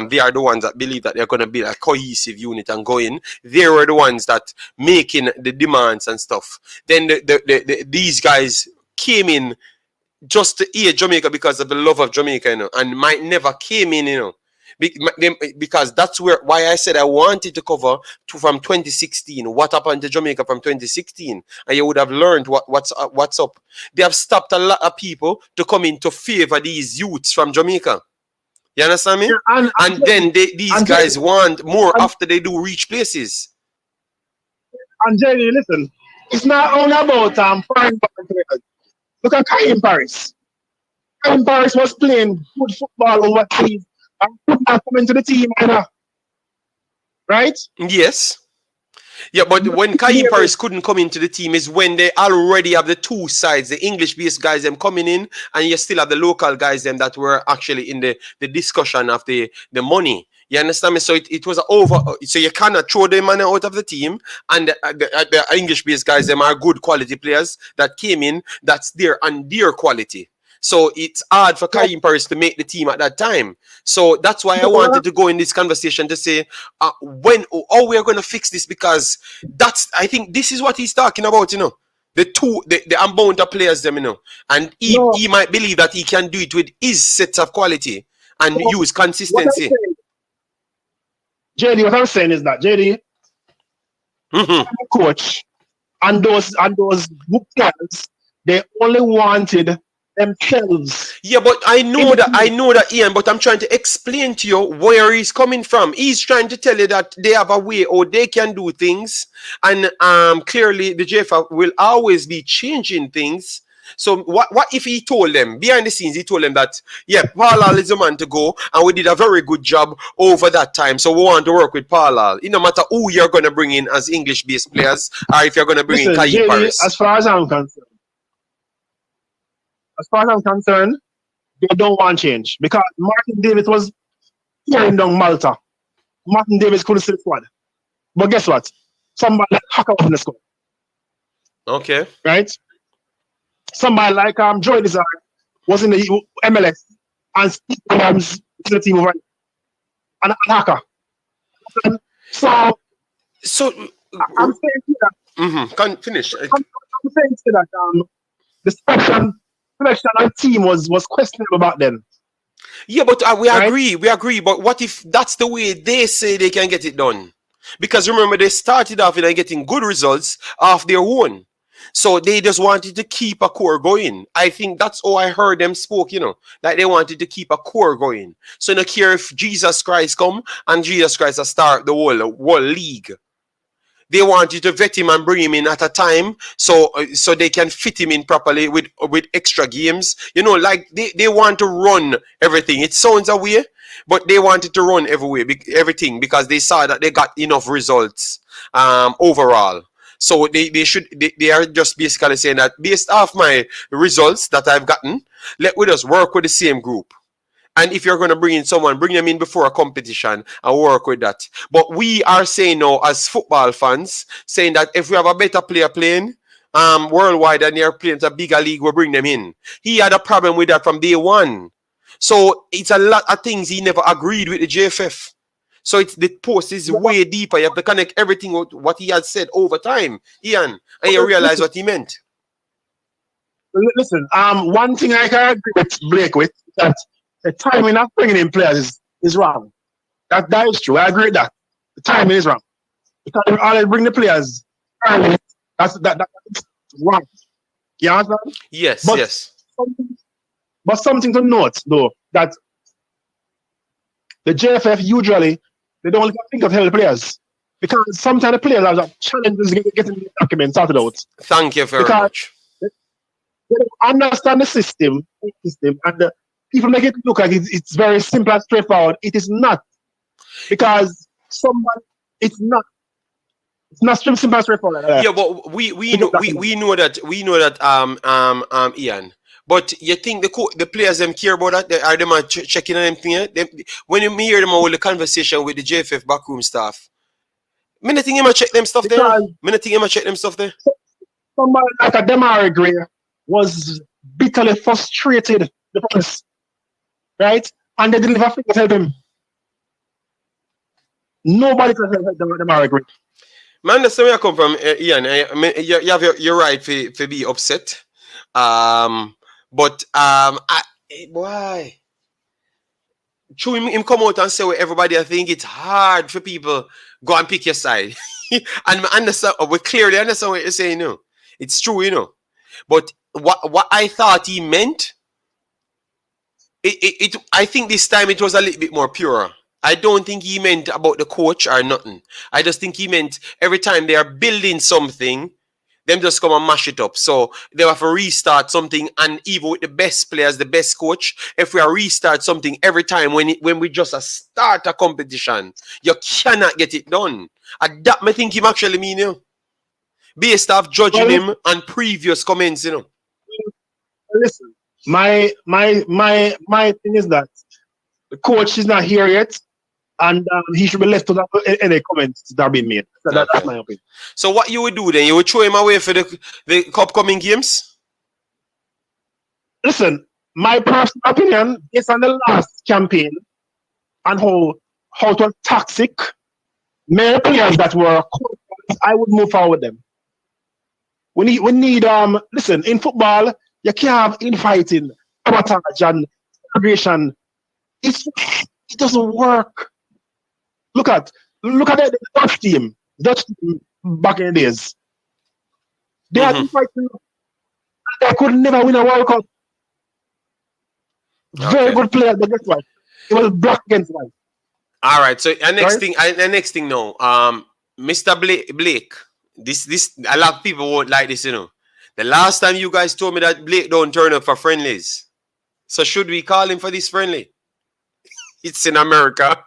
they are the ones that believe that they're going to be a cohesive unit and go in. They were the ones that making the demands and stuff. Then these guys came in just to hear Jamaica because of the love of Jamaica, and might never came in, because that's why I said I wanted to cover from 2016. What happened to Jamaica from 2016, and you would have learned what's up. They have stopped a lot of people to come in to favor these youths from Jamaica. You understand me? Yeah, and then these guys want more after they do reach places. And Jerry, listen, it's not only about foreign players. Look at Karim Paris. Karim Paris was playing good football overseas and could not come into the team either. Right? Yes. Yeah, but when Karim Paris couldn't come into the team is when they already have the two sides, the English-based guys them coming in, and you still have the local guys them that were actually in the discussion of the money. You understand me? So it was over. So you cannot throw the money out of the team, and the English-based guys them are good quality players that came in. That's their quality. So it's hard for Karim Paris to make the team at that time. So that's why I wanted to go in this conversation to say how we are going to fix this, because I think this is what he's talking about, the amount of players them, and he might believe that he can do it with his sets of quality and use consistency. JD, what I'm saying is that JD, coach, and those good players, they only wanted themselves. Yeah, but I know that, Ian, but I'm trying to explain to you where he's coming from. He's trying to tell you that they have a way or they can do things, and clearly the JFA will always be changing things. So what if he told them behind the scenes, he told them that, yeah, Paul is the man to go, and we did a very good job over that time, so we want to work with Paul. It no matter who you're going to bring in as English-based players, or if you're going to bring in Karim Paris. As far as I'm concerned, they don't want change, because Martin Davis was tearing down Malta. Martin Davis couldn't see the squad. But guess what? Somebody hack out in the squad. Okay. Right? Somebody like Joy Desire was in the MLS, and Steve Williams is in the team over and hacker. So I'm saying that. Can't finish. I'm saying that the selection and team was questionable back then. Yeah, but we agree. But what if that's the way they say they can get it done? Because remember, they started off in getting good results off their own. So they just wanted to keep a core going. I think that's how I heard them spoke, like they wanted to keep a core going. So no care if Jesus Christ come and Jesus Christ start the whole league. They wanted to vet him and bring him in at a time so they can fit him in properly with extra games. Like they want to run everything. It sounds a way, but they wanted to run everything because they saw that they got enough results overall. So they are just basically saying that based off my results that I've gotten, let we just work with the same group. And if you're going to bring in someone, bring them in before a competition and work with that. But we are saying now, as football fans, saying that if we have a better player playing worldwide and they're playing a bigger league, we'll bring them in. He had a problem with that from day one. So it's a lot of things he never agreed with the JFF. So the post is way deeper. You have to connect everything with what he had said over time, Ian, and you realize what he meant. Listen, one thing I can agree with Blake with that the timing of bringing in players is wrong. That is true. I agree with that. The timing is wrong. Because they already bring the players early. That's wrong. You understand? Yes, but yes. Something to note though, that the JFF usually they don't think of the players, because sometimes the players have challenges getting the documents sorted out. Thank you very much. They don't understand the system, and the people make it look like it's very simple and straightforward. It is not, because it's not. It's not simple and straightforward like that. Yeah, but we know that Ian. But you think the players them care about that? Are them checking on them thing? When you hear them all the conversation with the JFF backroom staff, me not think you might check them stuff there. Because Me not think you might check them stuff there. somebody like a Demar Gray was bitterly frustrated the press, right? And they didn't have to help him. Nobody could help Demar Gray. Man, that's where I come from, Ian. I mean, you have your right to be upset. But why? True, him come out and say what everybody, I think it's hard for people go and pick your side. And I understand, we clearly understand what you're saying, you know. It's true, you know. But what I thought he meant, I think this time it was a little bit more pure. I don't think he meant about the coach or nothing. I just think he meant every time they are building something, them just come and mash it up. So they have to restart something, and even with the best players, the best coach, if we are restart something every time when we just start a competition, you cannot get it done. And that I think him actually mean, you know, based off judging him on previous comments, you know. Listen, my thing is that the coach is not here yet, and he should be left to any comments that are being made. So that's my opinion. So what you would do then? You would throw him away for the upcoming games? Listen, my personal opinion, based on the last campaign and how it was toxic, many players that were coached, I would move forward with them. We need listen, in football, you can't have infighting, sabotage, and aggression. It doesn't work. Look at the Dutch team back in the days. They had infighting. They could never win a World Cup. Very good player, but guess what? It was black against white. All right. So the next thing now, Mr. Blake. This a lot of people won't like this, you know. The last time you guys told me that Blake don't turn up for friendlies. So should we call him for this friendly? It's in America.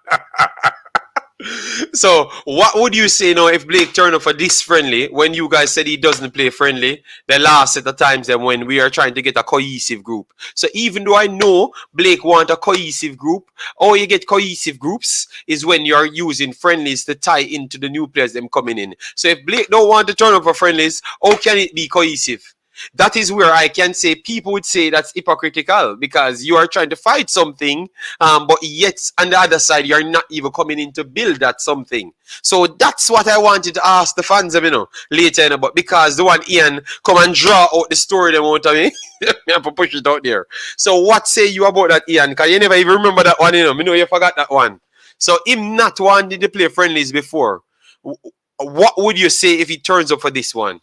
So what would you say now if Blake turned up for this friendly when you guys said he doesn't play friendly the last set of times then when we are trying to get a cohesive group? So even though I know Blake want a cohesive group, how you get cohesive groups is when you're using friendlies to tie into the new players them coming in. So if Blake don't want to turn up for friendlies, how can it be cohesive? That is where I can say people would say that's hypocritical because you are trying to fight something, but yet on the other side you're not even coming in to build that something. So that's what I wanted to ask the fans, you know, later, you know, but because the one Ian come and draw out the story them out of me, I have to push it out there. So what say you about that, Ian? Because you never even remember that one, you know. I know you forgot that one. So him not wanting to play friendlies before, what would you say if he turns up for this one?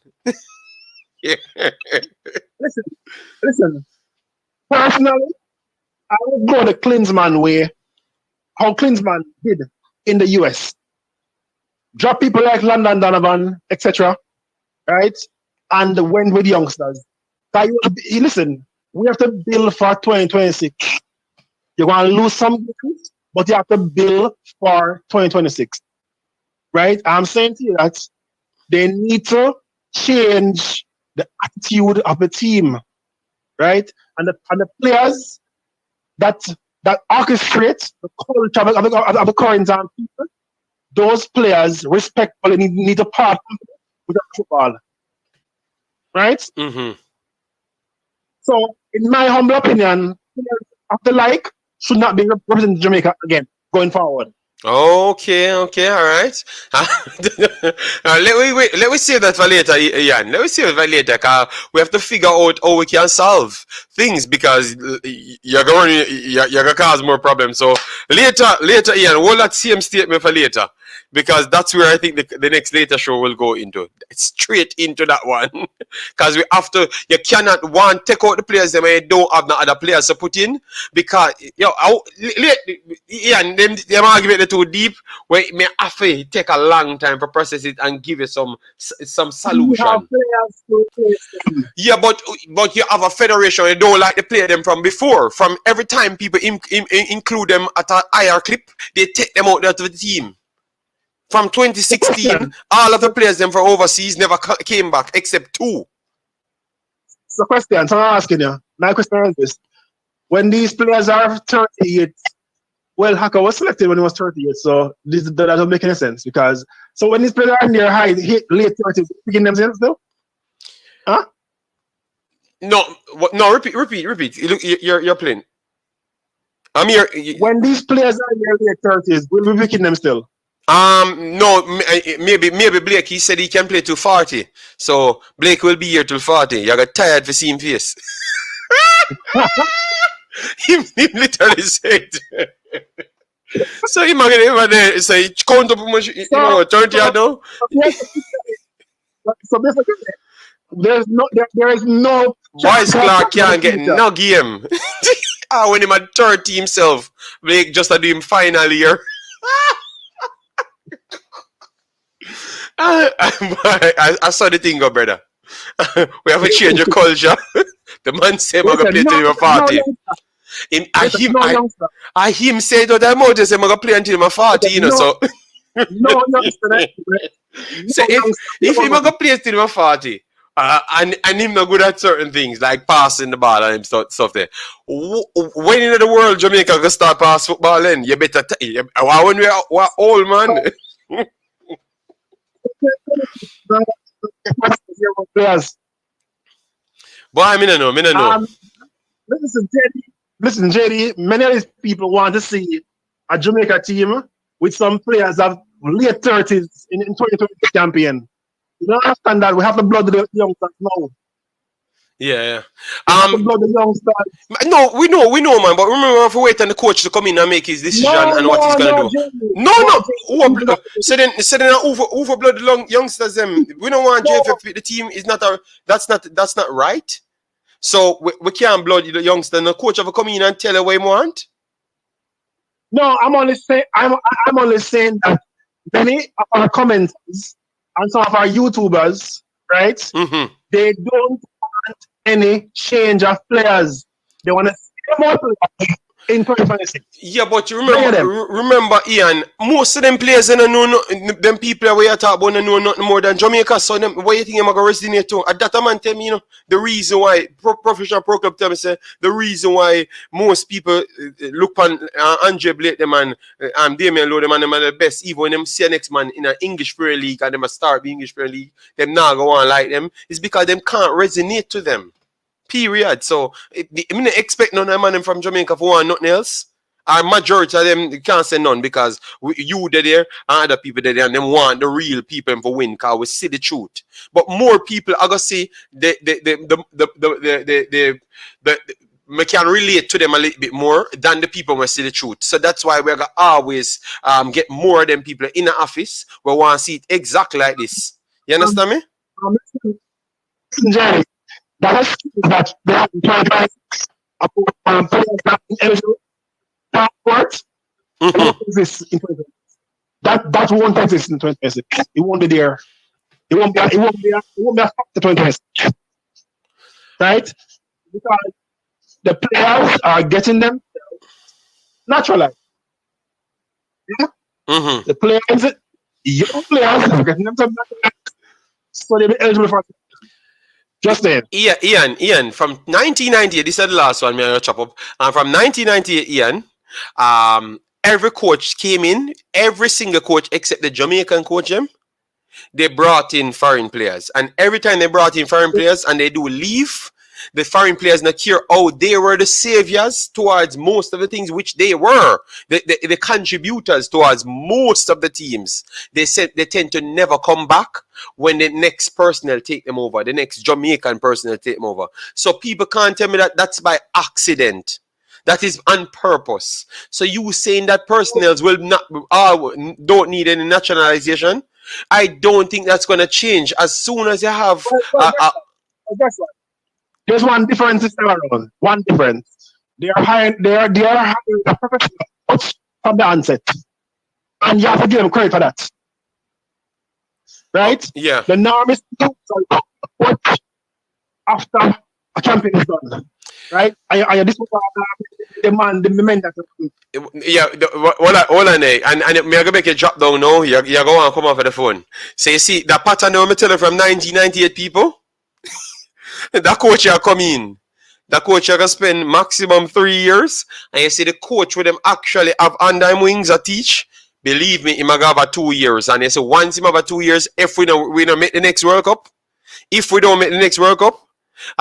Listen. Personally, I would go the Klinsmann way. How Klinsmann did in the US. Drop people like London Donovan, etc. Right? And went with youngsters. Listen, we have to build for 2026. You're going to lose some games, but you have to build for 2026. Right? I'm saying to you that they need to change the attitude of the team, right? And the players that orchestrate the culture of the current people, those players respectfully need to partner with the football, right? Mm-hmm. So, in my humble opinion, players of the like should not be representing Jamaica again going forward. Okay, all right. Let me save that for later, Ian. Let me save it for later, because we have to figure out how we can solve things, because you're going to cause more problems. So later, Ian, hold that same statement for later, because that's where I think the next later show will go into. Straight into that one. Because we have to, you cannot take out the players that you don't have no other players to put in, because Ian, them argument too deep, where it may have to take a long time to process it and give you some solution. Yeah, but you have a federation, you don't like to play them from before. From every time people include them at a higher clip, they take them out of the team. From 2016, all of the players them from overseas never came back except 2. So question, so I'm asking you. My question is this. When these players are 38, well, Haka was selected when he was 38, so this that doesn't make any sense because so when these players are in their high late 30s, picking themselves though? Huh? No, repeat. Look, you're playing. I'm here. When these players are in their late 30s, will we be picking them still? No, maybe Blake, he said he can play till 40. So Blake will be here till 40. You got tired for seeing face. Him literally said. So him there say count up how much 30 I know. So basically there is no Boys Clark can't get no game. When him at 30 himself, Blake just do him final year. I saw the thing go, brother. We have to change the culture. The man said I'm gonna play till you're 40. I him say that I'm out say I'm gonna play until I'm 40, you know. So no youngster. So if him gonna play till I'm 40, and him not good at certain things like passing the ball and stuff there. When in the world Jamaica gonna start pass football then? You better when we're old man. Boy, I mean, I know. Listen, JD, many of these people want to see a Jamaica team with some players of late 30s in 2020 champion. You don't understand that we have to blood the youngsters now. Yeah. Blood the youngsters. No, we know, man. But remember, we have to wait on the coach to come in and make his decision and what he's gonna do. No. So then, over blood the youngsters. We don't want JFF. The team is not that's not right. So we can't blood the youngster. The coach have to come in and tell her what he want. No, I'm only saying that many of our commenters and some of our YouTubers, right? Mm-hmm. They don't want any change of players. They want to see more players in 2026. Yeah, but you remember, Ian, most of them players don't know them people we are talking about know nothing more than Jamaica. So them, what you think I'm gonna resonate to? At that man tell me, the reason why professional pro club tell me say the reason why most people look on Andre Blake them and Damian Lowe them and them are the best, even when them see a next man in an English Premier League and them a start the English Premier League, them not go on like them, is because them can't resonate to them. Period. So I mean, expect none of them from Jamaica for one nothing else. Our majority of them can't say none because you there and other people there and them want the real people for win because we see the truth. But more people are gonna see the we can relate to them a little bit more than the people who see the truth. So that's why we're gonna always get more of them people in the office. We want to see it exactly like this. You understand me? Jerry, that they have in 2026 passports. That won't exist in 2026. It won't be there. It won't be a factor 2026. Right? Because the players are getting them naturally. Yeah? Mm-hmm. The players, young players are getting them so they'll be eligible for it. Just then. Ian, from 1998, this is the last one, I'm going to chop up. And from 1998, Ian, every coach came in, every single coach except the Jamaican coach, they brought in foreign players. And every time they brought in foreign players and they do leave, the foreign players not care how they were the saviors towards most of the things which they were. The contributors towards most of the teams. They said they tend to never come back when the next personnel take them over. The next Jamaican personnel take them over. So people can't tell me that that's by accident. That is on purpose. So you saying that personnels will not don't need any nationalization? I don't think that's going to change as soon as you have. There's one difference this time around. One difference. They are hiring a professional coach from the onset, and you have to give them credit for that. Right? Yeah. The norm is to coach after a champion is done. Right? Are you this the man, the men that Yeah, hold on there. And me I go make a drop down now. You go and come off of the phone. So you see that pattern now me tell you from 1998 people. That coach here come in. The coach here can spend maximum 3 years. And you see the coach with them actually have under him wings to teach. Believe me, he might have a 2 years. And you say once he have a 2 years, if we don't make the next World Cup, if we don't make the next World Cup,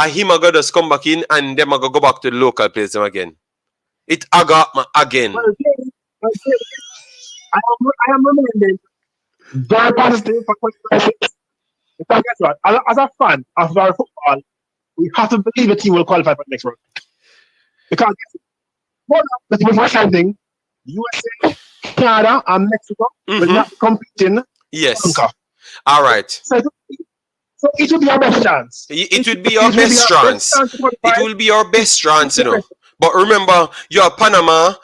him I go just come back in and them I go back to the local place again. It got again. I am remaining very positive for 2026. Because guess what? As a fan of our football, we have to believe the team will qualify for the next World Cup. Because the first thing, USA, Canada, and Mexico will not be competing. Yes. All right. So it will be our best chance. It would be our best chance. It will be our best chance, you know. But remember, you have Panama,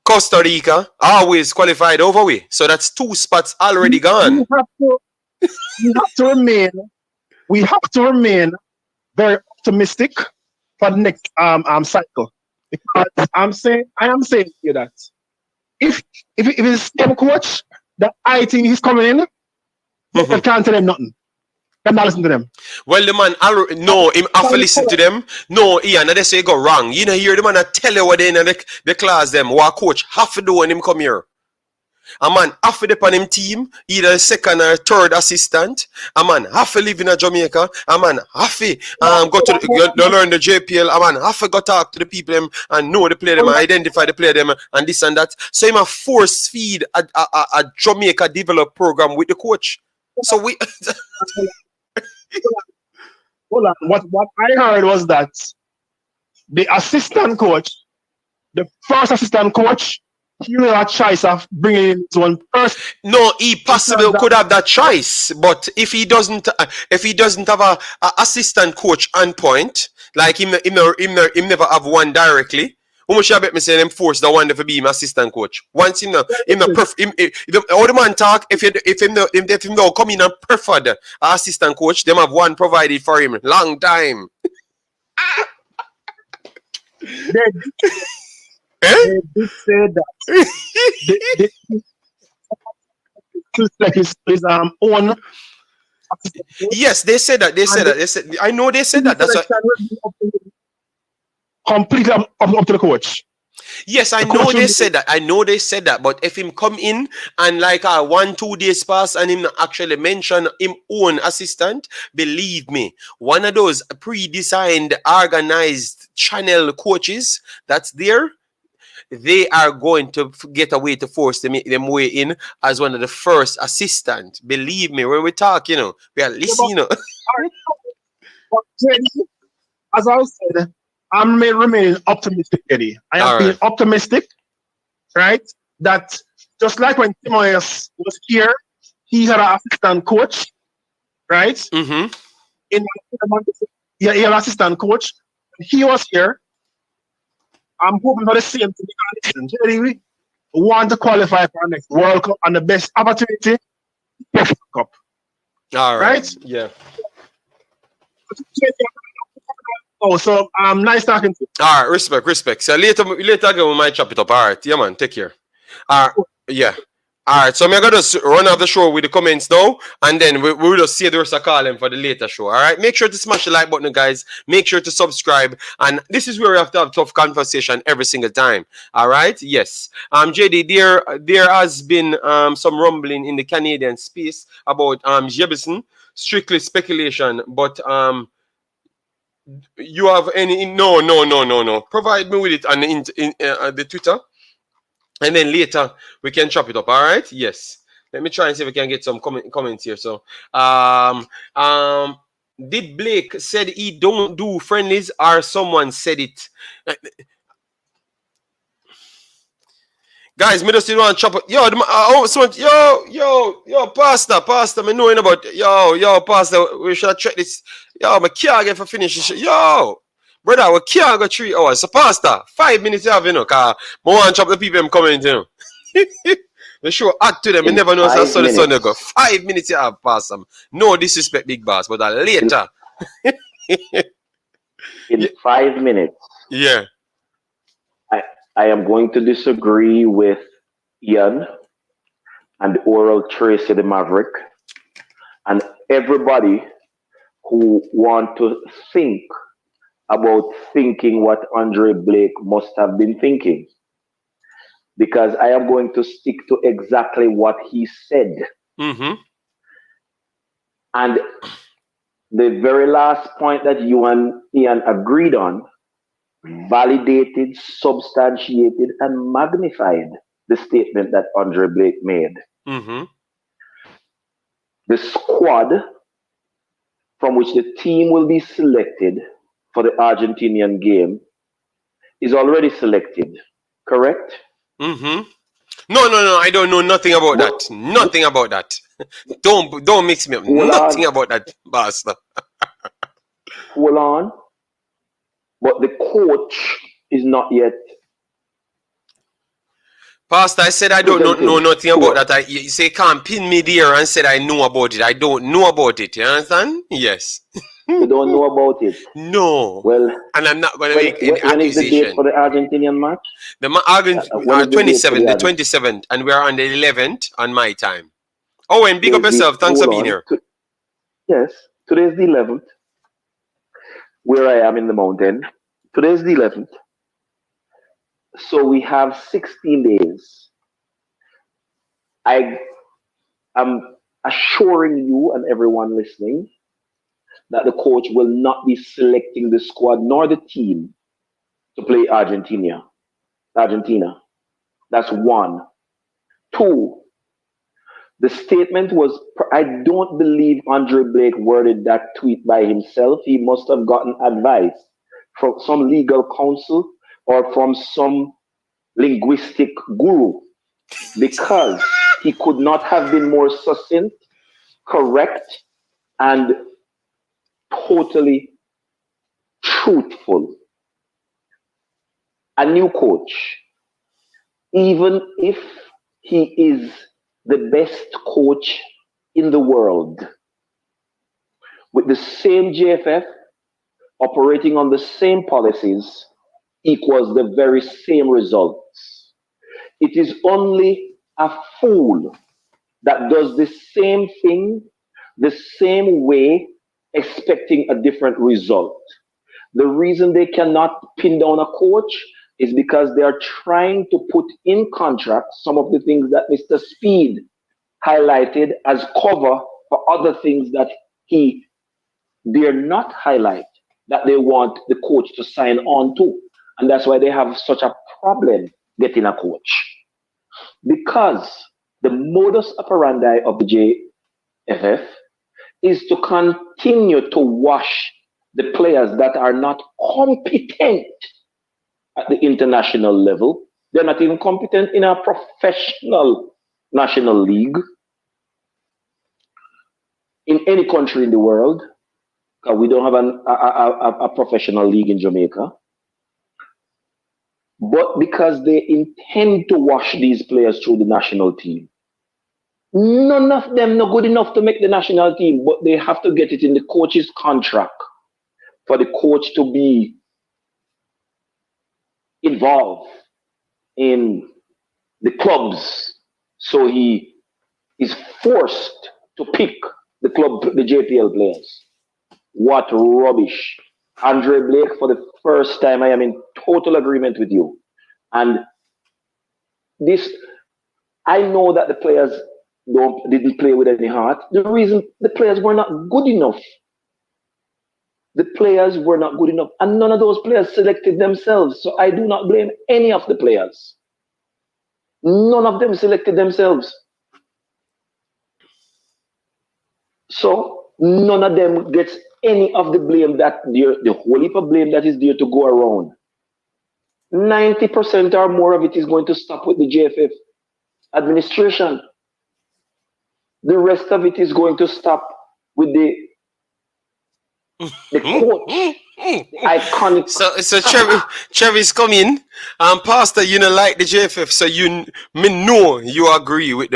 Costa Rica, always qualified over we. So that's 2 spots already gone. We have to remain very optimistic for the next cycle. Because I am saying to you that if it's the same coach that I think he's coming in, I can't tell them nothing. I'm not listening to them. Well, the man, no, him have to listen to them. No, Ian, they say go wrong. You know, hear the man that tell you what they in the class them, what coach have to do when him come here. A man have to depend on him team, either second or third assistant. A man have to live in Jamaica. A man have to go to learn the JPL. A man have to go talk to the people them and know the player them, identify the player them, and this and that. So him a force feed a Jamaica develop program with the coach. So we. Hold on. What I heard was that the assistant coach, the first assistant coach, he will have a choice of bringing in his one person. No, he possibly could have that choice, but if he doesn't have a assistant coach on point, like him never have one directly. How much I bet me say them force the one to be my assistant coach. Once the man talk, if him don't come in and prefer the assistant coach, them have one provided for him long time. They did say that. Like his own. Yes, they said that. They said I know they said that. That's what. Completely up to the coach. Yes, I know they said that. But if him come in and like 1-2 days pass and him actually mention him own assistant, believe me, one of those pre-designed, organized channel coaches that's there, they are going to get a way to force them way in as one of the first assistant. Believe me, when we talk, you know, we are listening. As I said, I'm remaining optimistic, Eddie. I am being optimistic, right? That just like when Timoyes was here, he had an assistant coach, right? Mm-hmm. He had an assistant coach. He was here. I'm hoping for the same thing. We want to qualify for our next World Cup and the best opportunity, World Cup. All right. Yeah. Oh, so nice talking to you. All right, respect. So later again we might chop it up. All right, yeah, man, take care. Yeah. All right, so I'm gonna just run off the show with the comments now, and then we'll just see the rest of Colin for the later show. All right, make sure to smash the like button, guys. Make sure to subscribe, and this is where we have to have tough conversation every single time. All right, yes. JD, there has been some rumbling in the Canadian space about Jebison, strictly speculation, but you have any? No. Provide me with it on the Twitter. And then later we can chop it up. All right. Yes. Let me try and see if we can get some comments here. So, did Blake said he don't do friendlies, or someone said it? Guys, me just want to chop it. Yo, Pastor, me knowing about yo, Pastor. We should check this. Yo, my can't get for finish this. Yo. Brother, we can't go 3 hours. So, Pastor, 5 minutes you have, you know, because I want to chop the people coming, you know. The show add to them. I never know how the sun go. 5 minutes you have, Pastor. No disrespect, big boss, but later. In 5 minutes. Yeah. I am going to disagree with Ian and Oral Tracy the Maverick and everybody who want to think about thinking what Andre Blake must have been thinking. Because I am going to stick to exactly what he said. Mm-hmm. And the very last point that you and Ian agreed on validated, substantiated, and magnified the statement that Andre Blake made. Mm-hmm. The squad from which the team will be selected for the Argentinian game is already selected, correct? Mm-hmm. No. I don't know nothing about that. Nothing about that. Don't mix me up. Nothing about that, bastard. Hold on. But the coach is not yet. Pastor, I said I don't know nothing about that. You say you can't pin me there and said I know about it. I don't know about it. You understand? Yes. You don't know about it? No. Well, and I'm not going to make any when is the date accusation. for the Argentinian match? The When is the date for 27th, the the 27th, and we're on the 11th on my time. Oh, and big up Today's yourself. Thanks for being here. Yes, today's the 11th. Where I am in the mountain. Today's the 11th. So we have 16 days. I am assuring you and everyone listening that the coach will not be selecting the squad nor the team to play Argentina. That's one. Two, the statement was, I don't believe Andre Blake worded that tweet by himself. He must have gotten advice from some legal counsel or from some linguistic guru, because he could not have been more succinct, correct, and totally truthful. A new coach, even if he is the best coach in the world, with the same JFF, operating on the same policies, equals the very same results. It is only a fool that does the same thing the same way, expecting a different result. The reason they cannot pin down a coach is because they are trying to put in contract some of the things that Mr. Speed highlighted as cover for other things that he dare not highlight, that they want the coach to sign on to. And that's why they have such a problem getting a coach. Because the modus operandi of the JFF is to continue to wash the players that are not competent at the international level. They're not even competent in a professional national league in any country in the world. We don't have a professional league in Jamaica. But because they intend to wash these players through the national team. None of them not good enough to make the national team, but they have to get it in the coach's contract for the coach to be involved in the clubs. So he is forced to pick the JPL players. What rubbish. Andre Blake, for the first time, I am in total agreement with you. And this, I know that the players didn't play with any heart. The reason the players were not good enough. The players were not good enough. And none of those players selected themselves. So I do not blame any of the players. None of them selected themselves. So none of them gets any of the blame the whole heap of blame that is there to go around. 90% or more of it is going to stop with the JFF administration. The rest of it is going to stop with the coach, the iconic. So Trevor's coming, and Pastor, you know, like the JFF, so you know you agree with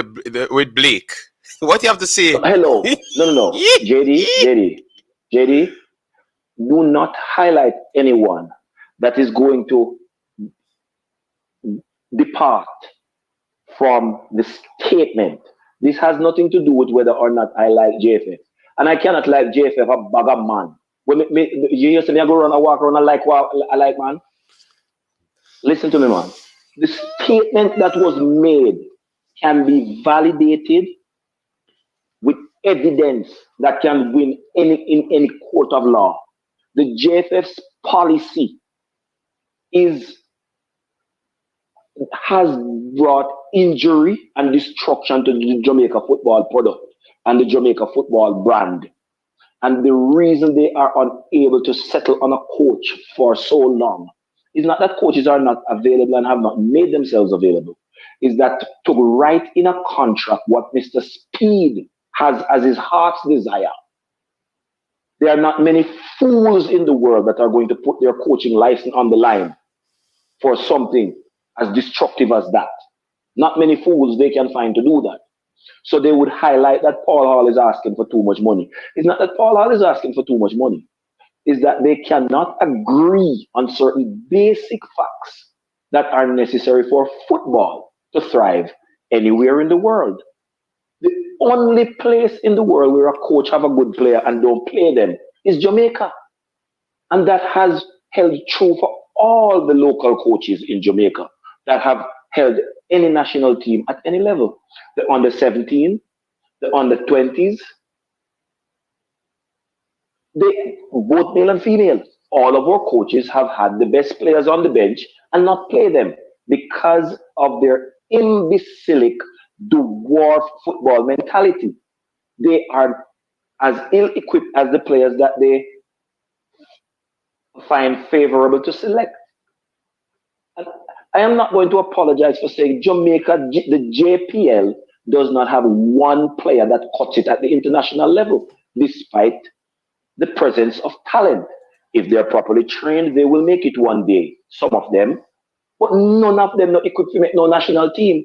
with Blake. What you have to say? Hello, no. JD, do not highlight anyone that is going to depart from the statement. This has nothing to do with whether or not I like JFF. And I cannot like JFF a bag of man. When you hear me, I go around, I walk around, I like man. Listen to me, man. The statement that was made can be validated with evidence that can win in any court of law. The JFF's policy has brought injury and destruction to the Jamaica football product and the Jamaica football brand. And the reason they are unable to settle on a coach for so long is not that coaches are not available and have not made themselves available. Is that to write in a contract what Mr. Speed has as his heart's desire. There are not many fools in the world that are going to put their coaching license on the line for something as destructive as that. Not many fools they can find to do that. So they would highlight that Paul Hall is asking for too much money. It's not that Paul Hall is asking for too much money. It's that they cannot agree on certain basic facts that are necessary for football to thrive anywhere in the world. The only place in the world where a coach have a good player and don't play them is Jamaica. And that has held true for all the local coaches in Jamaica that have held any national team at any level. The under 17, the under 20s, both male and female. All of our coaches have had the best players on the bench and not play them because of their imbecilic dwarf football mentality. They are as ill-equipped as the players that they find favorable to select. And I am not going to apologize for saying Jamaica, the JPL, does not have one player that cuts it at the international level, despite the presence of talent. If they're properly trained, they will make it one day. Some of them, but none of them not equipped to make no national team.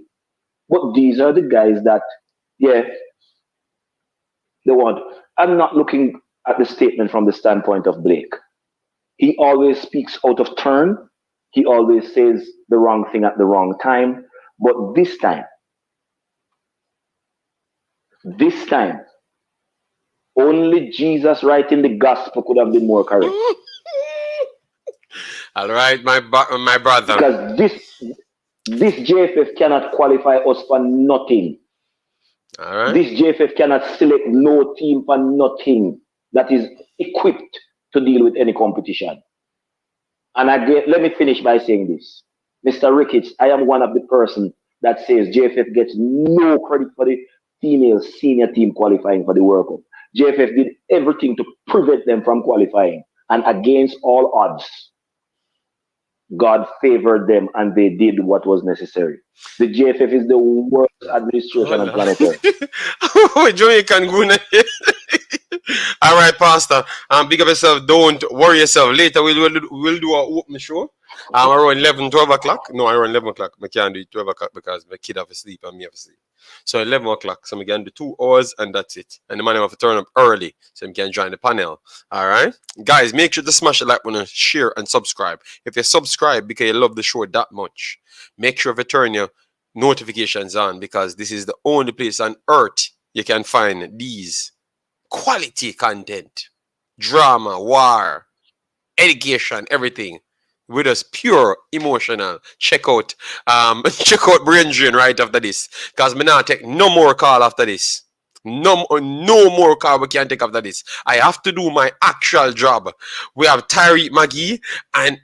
But these are the guys that, yeah, they want. I'm not looking at the statement from the standpoint of Blake. He always speaks out of turn. He always says the wrong thing at the wrong time. But this time, only Jesus writing the gospel could have been more correct. All right, my brother. Because this JFF cannot qualify us for nothing. All right. This JFF cannot select no team for nothing that is equipped to deal with any competition. And again, let me finish by saying this. Mr. Ricketts, I am one of the person that says JFF gets no credit for the female senior team qualifying for the World Cup. JFF did everything to prevent them from qualifying. And against all odds, God favored them and they did what was necessary. The JFF is the worst administration on planet Earth. Jamaican Guna. All right, Pastor. Big up yourself. Don't worry yourself. Later we'll do our open show. Around 11, 12 o'clock. No, around 11 o'clock. I can't do it 12 o'clock because my kid have to sleep and me have to sleep. So 11 o'clock. So we can do 2 hours and that's it. And the man have to turn up early so we can join the panel. All right, guys. Make sure to smash the like button, share and subscribe. If you subscribe because you love the show that much, make sure to turn your notifications on because this is the only place on earth you can find these quality content, drama, war, education, everything with us, pure emotional. Check out Brain Drain right after this because me not take no more call after this. No more call we can take after this. I have to do my actual job. We have Magee and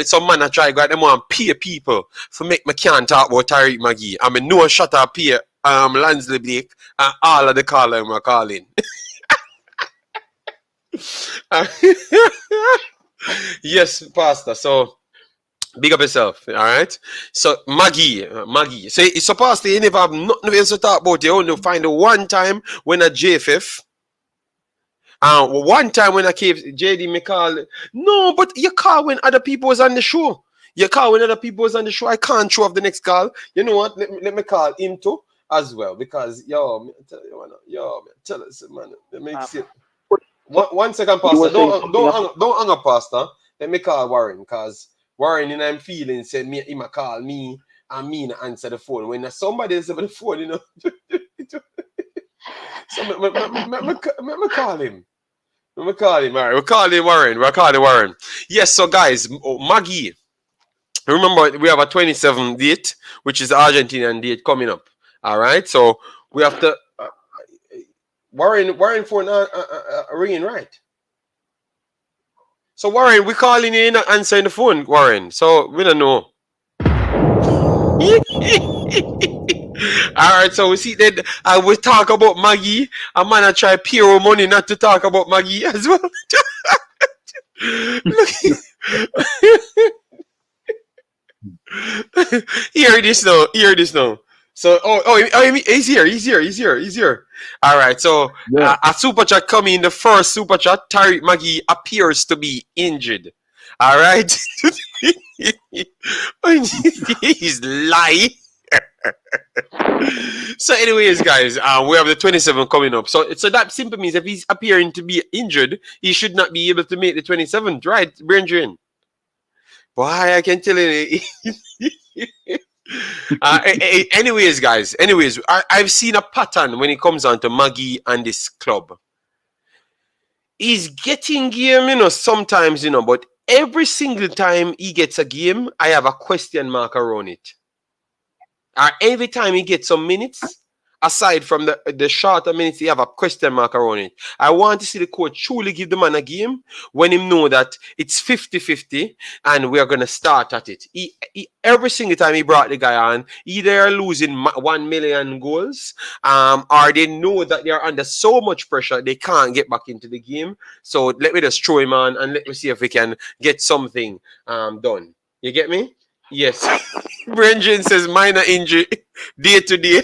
some man I try to go them want pay people for make me can't talk about Magee. I mean no shut up pay Lansley Blake and all of the caller I'm calling. Yes, Pastor. So big up yourself, all right? So Magee. So it's supposed to you never have nothing else to talk about. You only find one time when a JFF. One time when I came, JD me call. No, but you call when other people was on the show. You call when other people was on the show. I can't show off the next call. You know what? Let me call him too as well because tell us, man. Let me see. One second, Pastor. Don't hang up, Pastor. Let me call Warren because Warren in I'm feeling said me him a call me and me not answer the phone. When somebody is on the phone, you know. So me call him. We call him. All right, we call him Warren. We call him Warren. Yes, so guys, Magee. Remember, we have a 27 date, which is the Argentinian date coming up. All right, so we have to. Warren phone ringing, right? So Warren, we calling in and answering the phone, Warren. So we don't know. All right, so we see that we talk about Magee. A man I try pure money not to talk about Magee as well. Hear this now. So he's here. All right, so a super chat coming in. The first super chat, Tariq Magee appears to be injured. All right. He's lying. So anyways, guys, we have the 27 coming up. So that simply means if he's appearing to be injured, he should not be able to make the 27th, right, Brendan? Why I can tell you. Anyways, guys. I've seen a pattern when it comes on to Magee and this club. He's getting game, sometimes, but every single time he gets a game, I have a question mark around it. Every time he gets some minutes, aside from the shorter minutes, he have a question mark around it. I want to see the coach truly give the man a game when him know that it's 50-50 and we are going to start at it. Every single time he brought the guy on, either they're losing 1 million goals or they know that they're under so much pressure they can't get back into the game. So let me just throw him on and let me see if we can get something done. You get me? Yes. Brendan says minor injury day to day.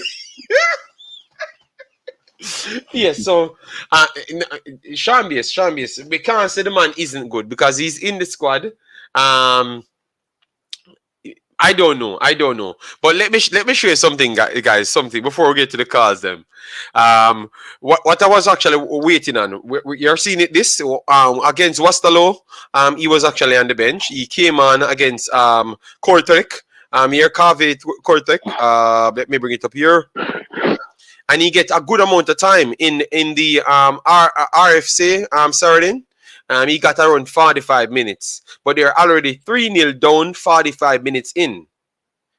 Yes, so Shambius, we can't say the man isn't good because he's in the squad. I don't know. But let me show you something, guys. Something before we get to the calls. Them. What I was actually waiting on. You're seeing it. This against Wastalo. He was actually on the bench. He came on against Kortrijk. Here, Kavit Kortrijk. Let me bring it up here. And he get a good amount of time in the RFC Saturday. He got around 45 minutes. But they're already 3-0 down 45 minutes in.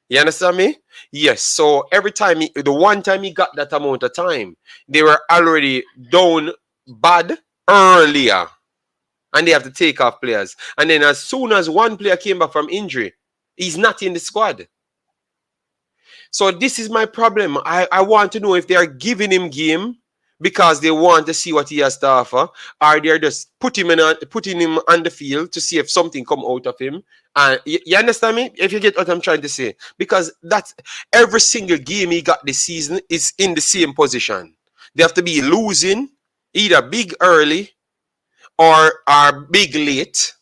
You understand me? Yes. So every time the one time he got that amount of time, they were already down bad earlier. And they have to take off players. And then as soon as one player came back from injury, he's not in the squad. So this is my problem. I want to know if they are giving him game because they want to see what he has to offer, or they're just putting him on the field to see if something come out of him. You understand me? If you get what I'm trying to say. Because that's every single game he got this season is in the same position. They have to be losing either big early or big late,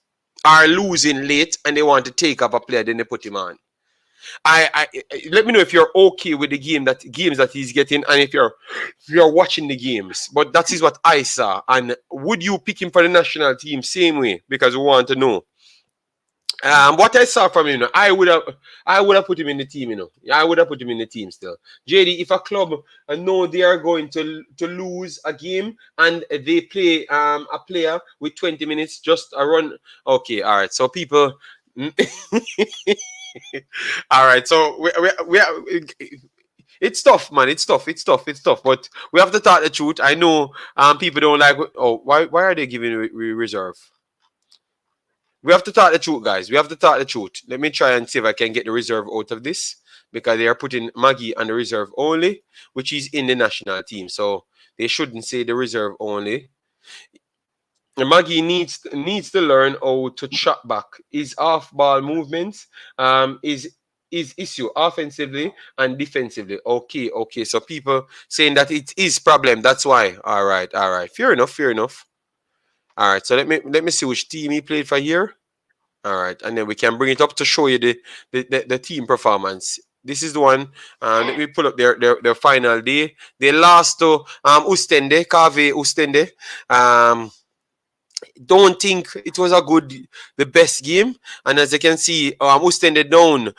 or losing late, and they want to take up a player, then they put him on. Let me know if you're okay with the games that he's getting, and if you're watching the games. But that is what I saw. And would you pick him for the national team same way? Because we want to know. What I saw from him, I would have put him in the team. I would have put him in the team still. JD, if a club know they are going to lose a game and they play a player with 20 minutes just a run. Okay, all right. So people. All right, so we it's tough, man. It's tough. But we have to talk the truth. I know people don't like. Oh, why are they giving reserve? We have to talk the truth, guys. We have to talk the truth. Let me try and see if I can get the reserve out of this, because they are putting Magee on the reserve only, which is in the national team. So they shouldn't say the reserve only. Magee needs to learn how to chop back. His off-ball movements is issue offensively and defensively. Okay. So people saying that it is problem. That's why. All right. Fair enough. All right. So let me see which team he played for here. All right, and then we can bring it up to show you the team performance. This is the one. Let me pull up their final day. They lost to Kave Ostende. don't think it was the best game. And as you can see, Ostende down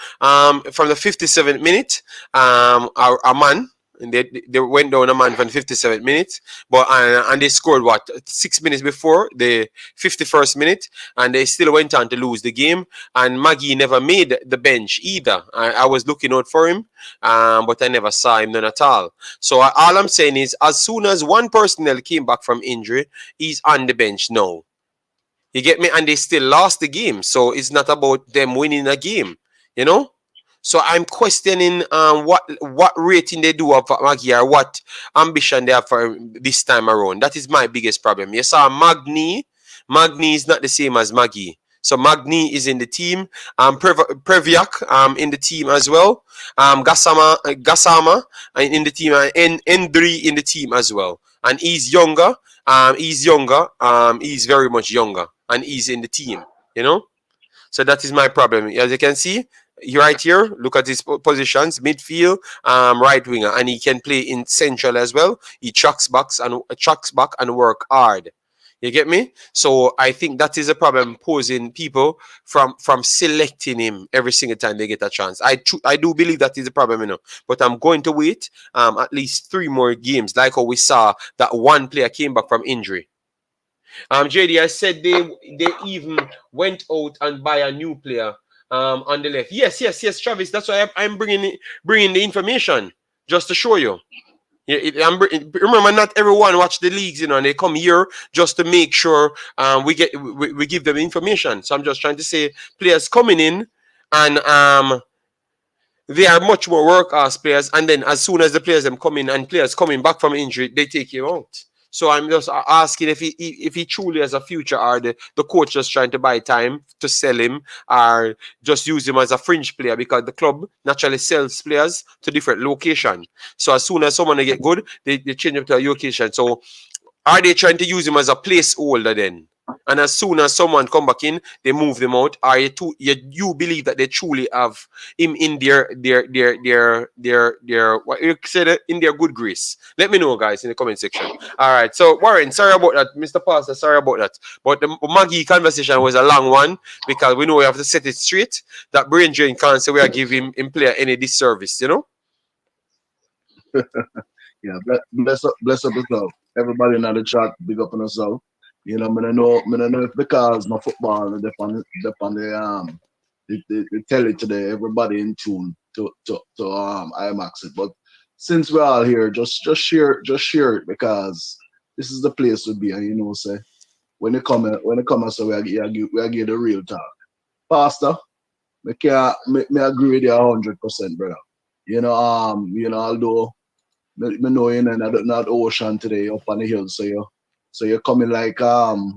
from the 57th minute. A man. And they went down a man from the 57th minute, but and they scored 6 minutes before the 51st minute, and they still went on to lose the game. And Magee never made the bench either. I was looking out for him, but I never saw him none at all. So all I'm saying is, as soon as one personnel came back from injury, he's on the bench now. You get me? And they still lost the game, so it's not about them winning a game, you know. So I'm questioning what rating they do of Magee, or what ambition they have for him this time around. That is my biggest problem. You saw Magee. Magee is not the same as Magee. So Magee is in the team. Previak in the team as well. Gassama in the team, and Endri in the team as well. And he's younger. He's very much younger, and he's in the team. You know. So that is my problem. As you can see, right here, look at his positions: midfield, right winger, and he can play in central as well. He chucks back and work hard. You get me? So I think that is a problem posing people from selecting him every single time they get a chance. I do believe that is a problem, you know. But I'm going to wait at least 3 more games, like how we saw that one player came back from injury. JD, I said they even went out and buy a new player on the left. Yes, Travis. That's why I'm bringing the information just to show you. Remember, not everyone watch the leagues, you know, and they come here just to make sure we give them information. So I'm just trying to say, players coming in, and they are much more work-ass players. And then as soon as the players come in and players coming back from injury, they take him out. So I'm just asking if he truly has a future, or the coach just trying to buy time to sell him, or just use him as a fringe player, because the club naturally sells players to different locations. So as soon as someone get good, they change him to a location. So are they trying to use him as a placeholder then? And as soon as someone come back in, they move them out. Are you believe that they truly have him in their what you said, in their good grace? Let me know, guys, in the comment section. All right. So Warren, sorry about that, Mr. Pastor. Sorry about that. But the Magee conversation was a long one, because we know we have to set it straight. That brain drain can't say we are giving him player any disservice, you know. Yeah, bless up yourself. Everybody in the chat, big up on yourself. You know, I know if because my football they tell it today, everybody in tune to Imaxit. But since we're all here, just share it, because this is the place to be. And you know, say when they come so we give the real talk. Pastor, me agree with you 100%, brother. You know, although me know you know not ocean today up on the hill, so you're coming like sometimes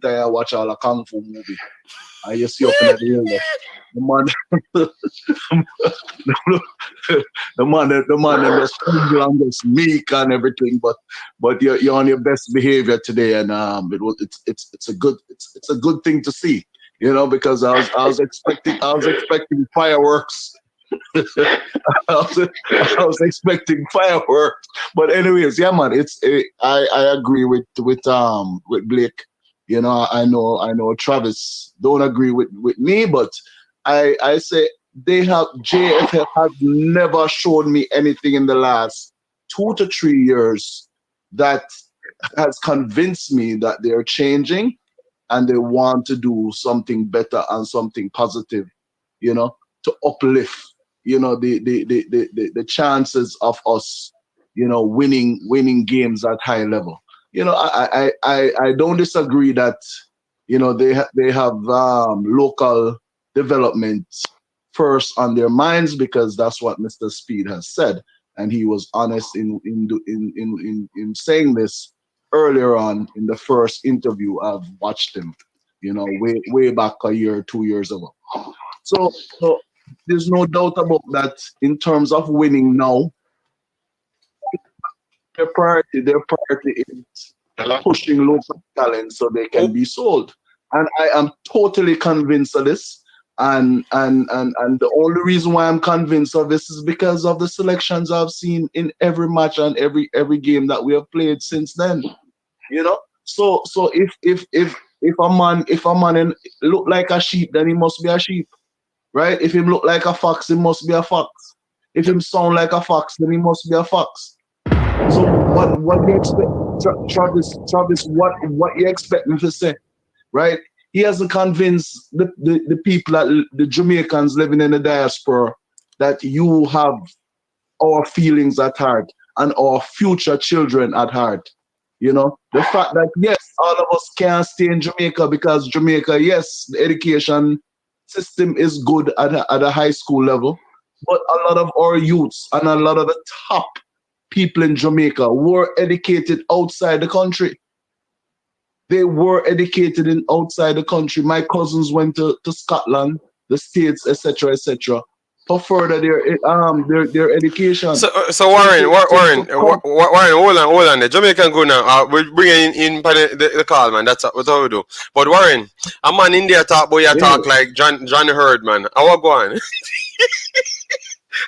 I watch all a kung fu movie. I you see up in the hill, the man just humble and just meek and everything, but you're on your best behavior today, and it's a good thing to see, you know, because I was expecting fireworks. I was expecting fireworks, but anyways, yeah, man. I agree with Blake. You know, I know Travis don't agree with me, but I say JFF has never shown me anything in the last 2 to 3 years that has convinced me that they're changing and they want to do something better and something positive, you know, to uplift, you know, the chances of us, you know, winning games at high level. You know, I don't disagree that, you know, they have local development first on their minds, because that's what Mr. Speed has said, and he was honest in saying this earlier on in the first interview I've watched him, you know, way back a year, 2 years ago. So there's no doubt about that. In terms of winning now, their priority is pushing local talent so they can be sold. And I am totally convinced of this. And the only reason why I'm convinced of this is because of the selections I've seen in every match and every game that we have played since then. You know, So if a man look like a sheep, then he must be a sheep, right? If him look like a fox, he must be a fox. If him sound like a fox, then he must be a fox. So what you expect, Travis? What you expect me to say, right? He hasn't convinced the people, that the Jamaicans living in the diaspora, that you have our feelings at heart and our future children at heart. You know, the fact that yes, all of us can't stay in Jamaica because Jamaica, yes, the education system is good at a high school level, but a lot of our youths and a lot of the top people in Jamaica were educated outside the country. They were educated outside the country. My cousins went to Scotland, the States, etc., for further their education. So Warren, hold on. The Jamaican go now. We're bringing in the call, man. That's what we do. But Warren, a man in there talk, boy, you talk like John Hurd, man. I want go on.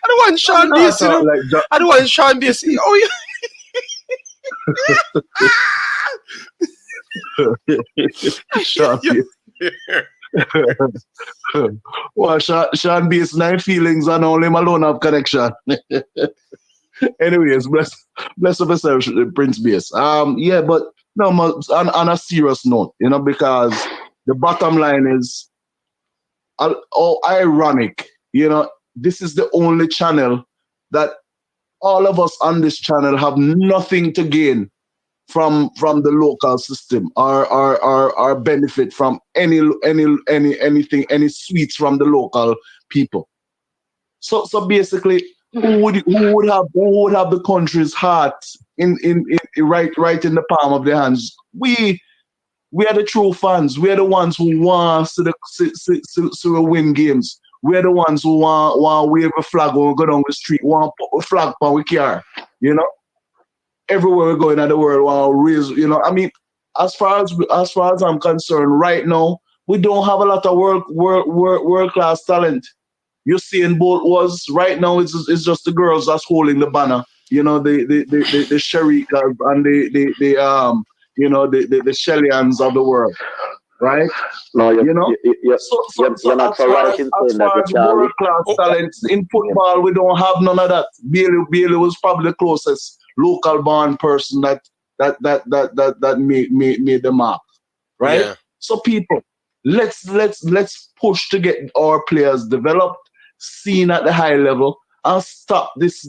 I don't want Sean Bass, you know. Like I don't want Sean Bass. Oh yeah. Sean well, Sean Bass, 9 feelings and only Malone have connection. Anyways, bless of yourself, Prince Bass. Yeah, but no, on a serious note, you know, because the bottom line is, oh, ironic, you know, this is the only channel that all of us on this channel have nothing to gain from the local system or benefit from anything, any sweets from the local people. So basically, who would have the country's heart in right in the palm of their hands? We are the true fans. We are the ones who want to win games. We are the ones who want wave a flag when we go down the street. Want put a flag on we car, you know. Everywhere we go in the world, want to raise, you know. I mean, as far as I'm concerned, right now we don't have a lot of world class talent. Usain Bolt was right now. It's just the girls that's holding the banner. You know, the Sherikas and the you know, the Shellians of the world, right? No, you know. you're not so right in saying that, world class talents in football, we don't have none of that. Bailey was probably the closest local born person that made the mark, right? Yeah. So people, let's push to get our players developed, seen at the high level, and stop this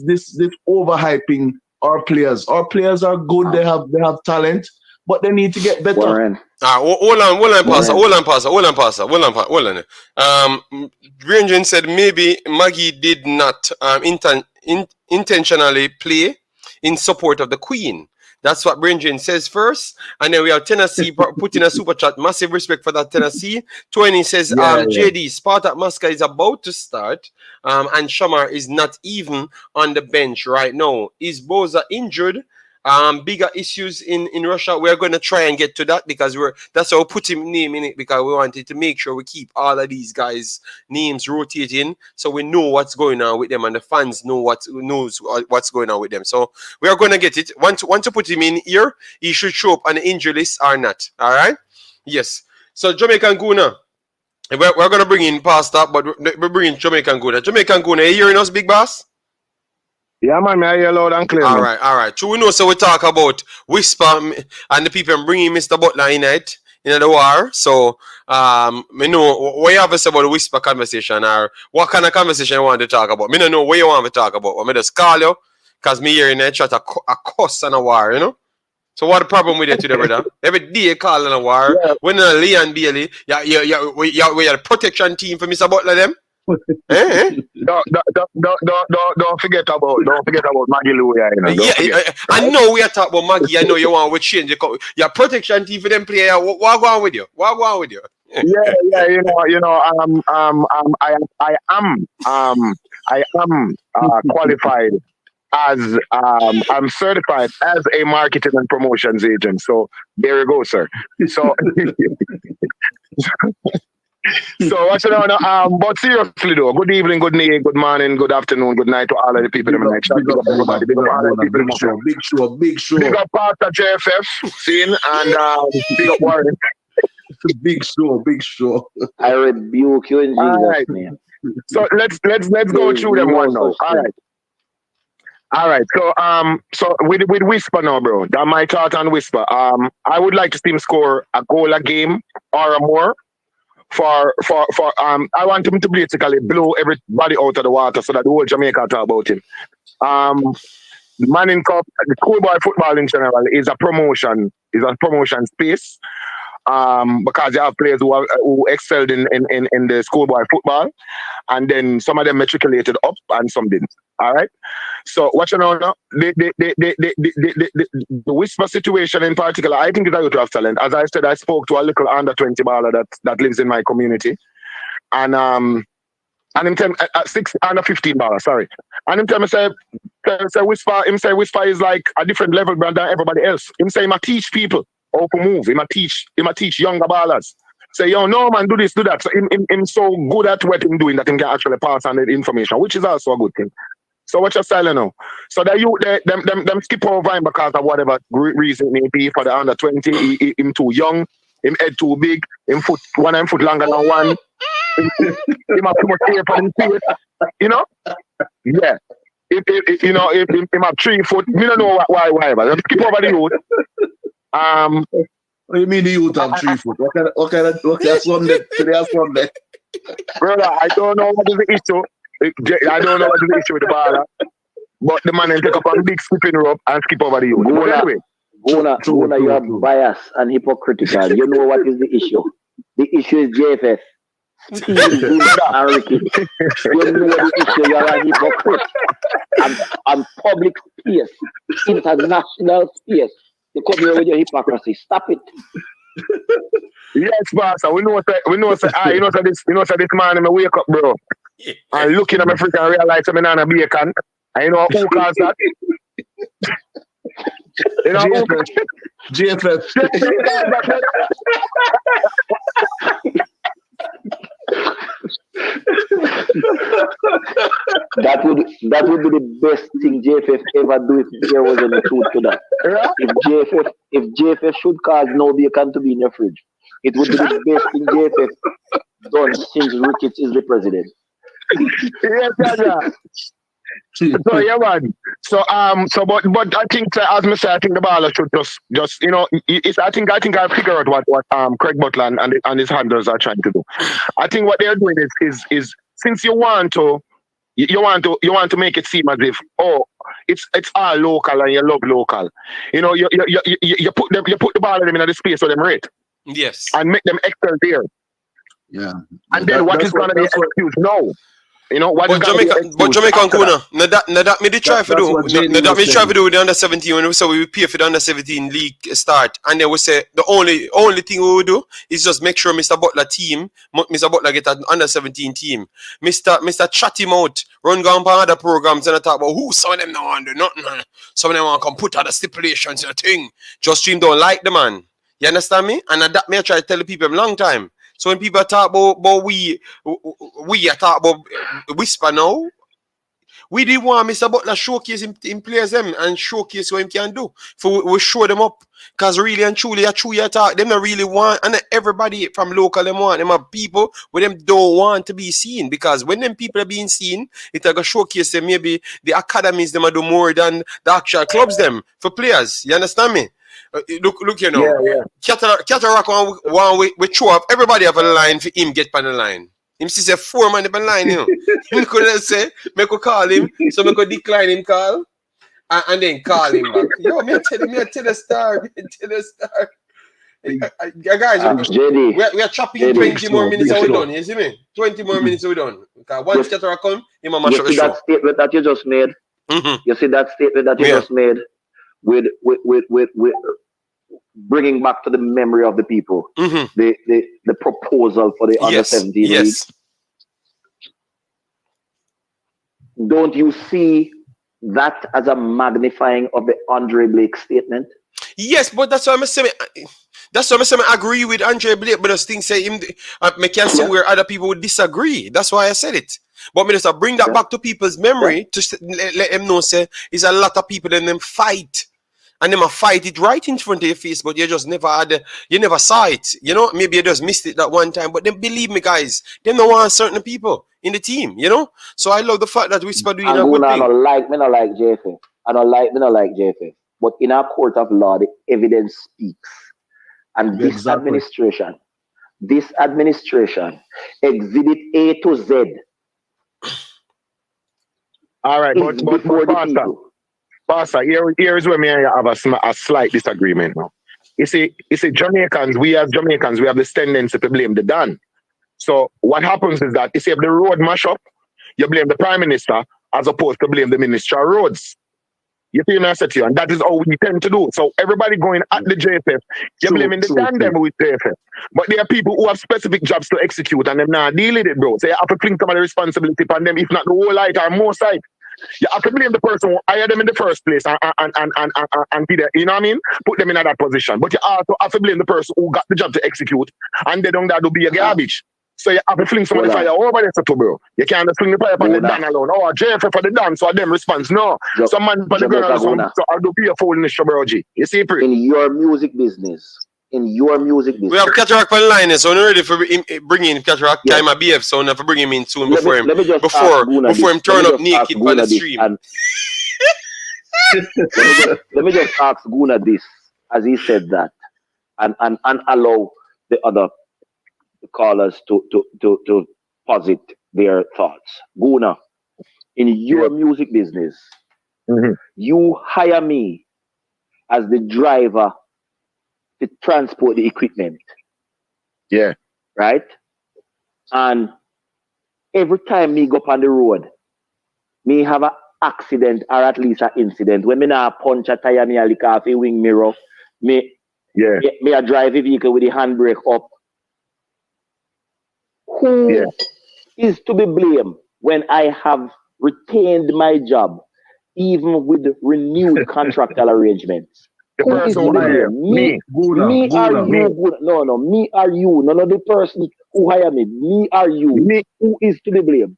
overhyping our players. Our players are good. They have talent, but they need to get better. Warren. Hold on, Pastor. Ranjan said maybe Magee did not intentionally play in support of the Queen. That's what Brenjan says first. And then we have Tennessee putting a super chat. Massive respect for that, Tennessee. 20 says, JD, Spartak Muscat is about to start. And Shamar is not even on the bench right now. Is Boza injured? Bigger issues in Russia. We're going to try and get to that because that's how we put him name in it, because we wanted to make sure we keep all of these guys' names rotating so we know what's going on with them and the fans knows what's going on with them. So we are going to get it. Want to put him in here, he should show up on the injury list or not. All right? Yes. So Jamaican Guna. We're going to bring in Pastor, but we're bringing Jamaican Guna. Jamaican Guna, are you hearing us, big boss? Yeah, man, I hear loud and clear. All right. So we know, so we talk about Whisper and the people bringing Mr. Butler in it, in the war. So, me know what you have to say about the Whisper conversation, or what kind of conversation you want to talk about. Me don't know what you want to talk about. I just call you, because me hearing that chat a cuss and a war, you know? So what the problem with it today, brother? Every day you call on a war. Yeah. When Leon Bailey, we are a protection team for Mr. Butler, them. Don't forget about Magee Lou, you know. I know we are talking about Magee. I know you want to change your protection team for them player. What going on with you? Yeah, you know, I am qualified as I'm certified as a marketing and promotions agent. So there you go, sir. So So what's it on? But seriously though, good evening, good night, good morning, good afternoon, good night to all of the people in the night. Big up, Everybody, big up all of the people in the night. big show. Big up Pastor JFF, scene, and big up Warren. Big show. I rebuke you in Jesus' Alright. name. So let's go through them one now. All right. So with Whisper now, bro. That my thought on Whisper. I would like to see him score a goal a game or more. I want him to basically blow everybody out of the water so that the whole Jamaica talk about him. Manning Cup, the schoolboy football in general is a promotion space. Because you have players who excelled in the schoolboy football, and then some of them matriculated up and some didn't. All right. So what you know now, the Whisper situation in particular, I think is a youth of talent. As I said, I spoke to a little under 20 baller that lives in my community, and him tell 6 under 15 baller, sorry, and him tell me say Whisper is like a different level brand than everybody else. Him say him a teach people how to move. Him a teach younger ballers. Say, yo, no man, do this, do that. So him so good at what him doing that him can actually pass on the information, which is also a good thing. So what's your style now? So that you them skip over him because of whatever reason it may be for the under 20. Him too young, him head too big, him foot longer than one. Him have too much hair for him face, you know? Yeah. If him have 3 foot, me don't know why, but them skip over the youth. What do you mean the youth have 3 foot? What kind of Sunday? Today is Sunday. Brother, I don't know what is the issue. I don't know what is the issue with the baller. But the man will take up a big skipping rope and skip over the youth. Anyway. Guna, you are biased and hypocritical. You know what is the issue? The issue is JFF. And Ricky. You know the issue. You are a hypocrite. And public space, international space. You come here with your hypocrisy. Stop it. Yes, boss. We know this man I wake up, bro. And looking at my freaking and realize I'm in a bacon. And you know who calls that? You know GFF. That would be the best thing JFF ever do if there was any truth to that. If JFF should cause no bacon to be in your fridge, it would be the best thing JFF done since Ricketts is the president. Yes, yeah. So yeah, man. But I think as I say, I think the baller should just I think I figure out what Craig Butler and his handlers are trying to do. I think what they're doing is since you want to make it seem as if it's all local and you love local. You put the baller in the space so them rate. Yes. And make them excel there. Yeah. And then what is going to be excuse? No. You know what? But Jamaica and Kuna, that me try for do. That me try for do with the under 17 when we say we pay for the under 17 league start, and then we say the only thing we will do is just make sure Mr. Butler get an under 17 team. Mr. Chat him out, run down for other programs and talk about who some of them don't want to do nothing. Some of them want to come put other stipulations in a thing. Just stream don't like the man. You understand me? And that me I try to tell the people a long time. So when people talk about we talk about Whisper now, we did want Mr. Butler showcase him players them and showcase what he can do. For we show them up. Because really and truly, you talk, them not really want, and everybody from local them want, them are people where them don't want to be seen. Because when them people are being seen, it will showcase them maybe the academies them do more than the actual clubs them for players. You understand me? Look, you know, yeah. Cataract one we throw up. Everybody have a line for him get on the line. Him see say 4 man on the line, you know. He could say, make a call him, so make a decline him call, and then call him back. Yo, me tell the star. Guys, we are chopping 20 more minutes and we done. You see me? 20 more minutes and we done. Because once Cataract come, he might mash up the show. That statement that you just made. You see that statement that you just made. With bringing back to the memory of the people the proposal for the under 17 league. Don't you see that as a magnifying of the Andre Blake statement? Yes, but that's what I'm saying. That's what I agree with Andre Blake, but those things say him. I can see where other people would disagree. That's why I said it. But me just bring that back to people's memory to let them know. Say, there's a lot of people in them fight. And them a fight it right in front of your face, but you just never had, you never saw it. You know, maybe you just missed it that one time. But then believe me, guys, they don't want certain people in the team. You know, so I love the fact that Whisper doing a good thing. Me not like JFF. Me not like JFF. But in our court of law, the evidence speaks, and this administration, exhibit A to Z. All right, but Pastor, here is where me and you have a slight disagreement now. You see, Jamaicans, we have this tendency to blame the Don. So what happens is that, you see, if the road mash up, you blame the Prime Minister as opposed to blame the Minister of Roads. You see what I said to you? And that is how we tend to do. So everybody going at the JFF, you're blaming the Dan with JFF. But there are people who have specific jobs to execute and them not deal with it, bro. So you have to fling some of the responsibility upon them, if not the whole light or more side. You have to blame the person who hired them in the first place and you know what I mean? Put them in that position. But you also have to blame the person who got the job to execute and they don't got to be a garbage. So you have to fling some of the fire over there, so bro. You can't just fling the fire upon the Dan alone. Oh, JFF for the Dan, so them response. No. Some man for the girl, so I'll do be a fool in the show, bro, G. You see, in your music business. We have Cataract on line, so we're ready for bringing Cataract time at BF, so we're for bring him in soon before him turn up naked on the stream. Let me just ask Guna this, as he said that, and allow the other callers to posit their thoughts. Guna, in your music business, you hire me as the driver to transport the equipment. Yeah. Right? And every time me go up on the road, me have an accident or at least an incident. When me now punch a tire, me a lick off a wing mirror, me a drive a vehicle with the handbrake up. Who is to be blamed when I have retained my job, even with renewed contractual arrangements? The person who hired me or you? No, me or you. None of the person who hired me. Me or you. Me. Who is to be blamed?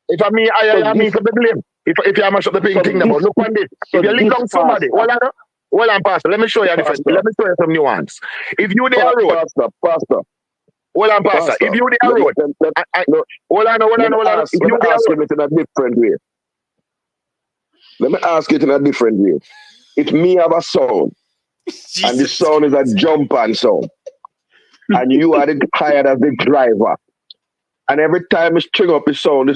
If I me, I me to be blamed. If you mash up the thing now, look on this. If you link down somebody, hold on, Pastor. Let me show you different. Let me show you some nuance. If you there road, Pastor. Hold on, Pastor. If you there road, hold on. If you there road, in a different way. Let me ask it in a different way. If me have a sound, and the sound is a jump and sound, and you are hired as the driver, and every time you string up the sound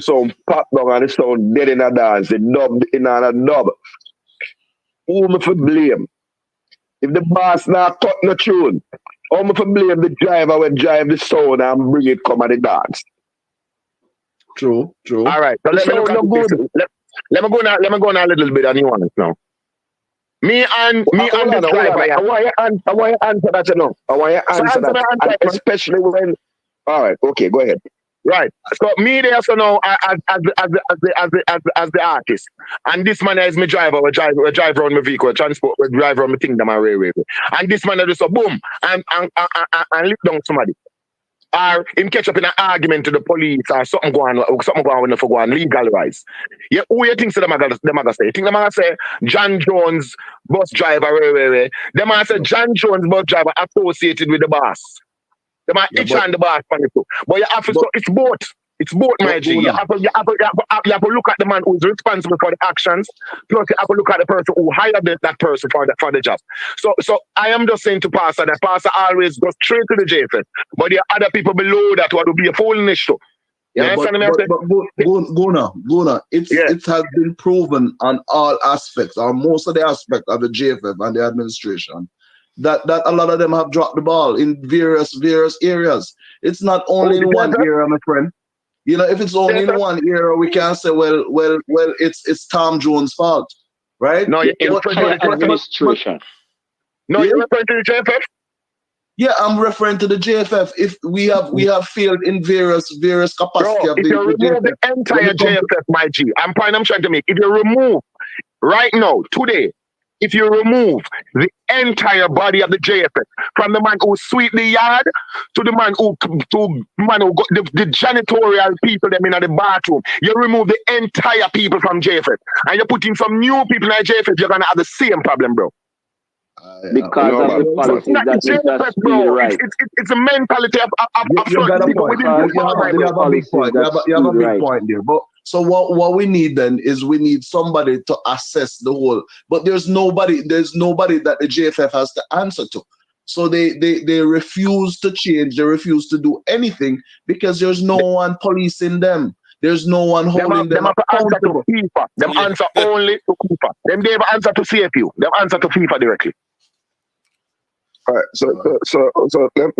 pop down and the sound dead in a dance, the dub in a dub, who me for blame? If the boss not cut no tune, who me for blame the driver when drive the sound and bring it come at the dance? True. All right, so let me look at this. Let me go on a little bit of nuance now. Me and the driver. I want you answer that, you know. I want you answer that. And especially when. All right, okay, go ahead. Right. So me there, so now as the artist, and this man is my driver. We drive around my vehicle, transport, we drive around my thing, them railway. And this man is just a boom and lift down somebody. Or him catch up in an argument to the police or something going when they go on legalize. Yeah, who you think them are gonna say? You think them are gonna say John Jones bus driver? Them are say John Jones bus driver associated with the boss. Them are each and the boss for it too. But you have to, so it's both. It's both, my G. You have to look at the man who's responsible for the actions. Plus, you have to look at the person who hired that person for the job. So I am just saying to Pastor that Pastor always goes straight to the JFF. But there are other people below that who will be a foolish too. You understand me? But Guna, it has been proven on all aspects, or most of the aspects of the JFF and the administration, that a lot of them have dropped the ball in various areas. It's not only in one area, my friend. You know, if it's only in one area, we can say, well, it's Tom Jones' fault, right? No, you're referring to the administration. No, you're referring to the JFF? Yeah, I'm referring to the JFF. If we have failed in various capacities. Bro, if you remove the entire JFF, my G, I'm trying to make. If you remove right now, today, if you remove the entire body of the JFF, from the man who sweep the yard to the man who got the janitorial people them in the bathroom, you remove the entire people from JFF and you're putting some new people in JFF, you're gonna have the same problem, bro. Because of the policies not that the JFF, bro. It's a mentality of you got a point. You have a big point. You have a big point there. But so what we need then is we need somebody to assess the whole. But there's nobody that the JFF has to answer to. So they refuse to change. They refuse to do anything because there's no one policing them. There's no one holding them accountable. Them answer only to FIFA. Them they have answer to CFU. Them answer to FIFA directly. All right, so let me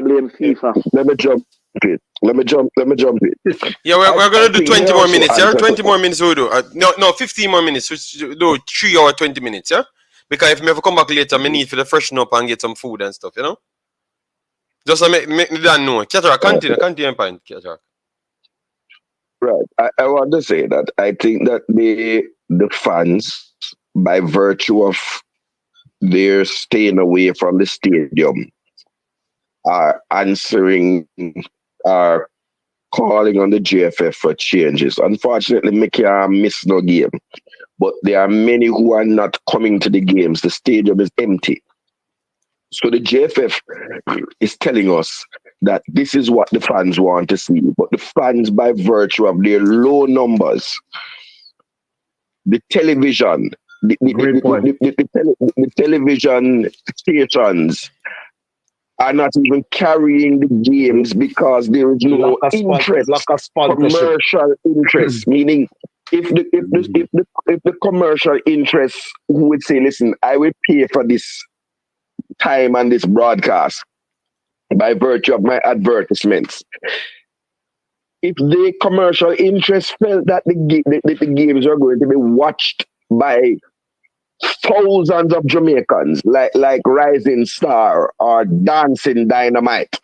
blame FIFA. Let me jump it. Yeah, we're gonna do 20 more minutes. Yeah, 20 more minutes we'll do. No, 15 more minutes. We'll do 3 hours 20 minutes. Yeah, because if me ever come back later, I need for the freshen up and get some food and stuff. You know, just to make me know. Cataract, continue, point. Cataract. Right. I want to say that I think that the fans, by virtue of they're staying away from the stadium, are calling on the JFF for changes. Unfortunately, me can't miss no game. But there are many who are not coming to the games. The stadium is empty. So the JFF is telling us that this is what the fans want to see. But the fans, by virtue of their low numbers, the television, the television stations are not even carrying the games because there is no interest, commercial interest. Meaning, if the commercial interest would say, "Listen, I will pay for this time and this broadcast by virtue of my advertisements." If the commercial interest felt that the games are going to be watched by thousands of Jamaicans, like Rising Star or Dancing Dynamite,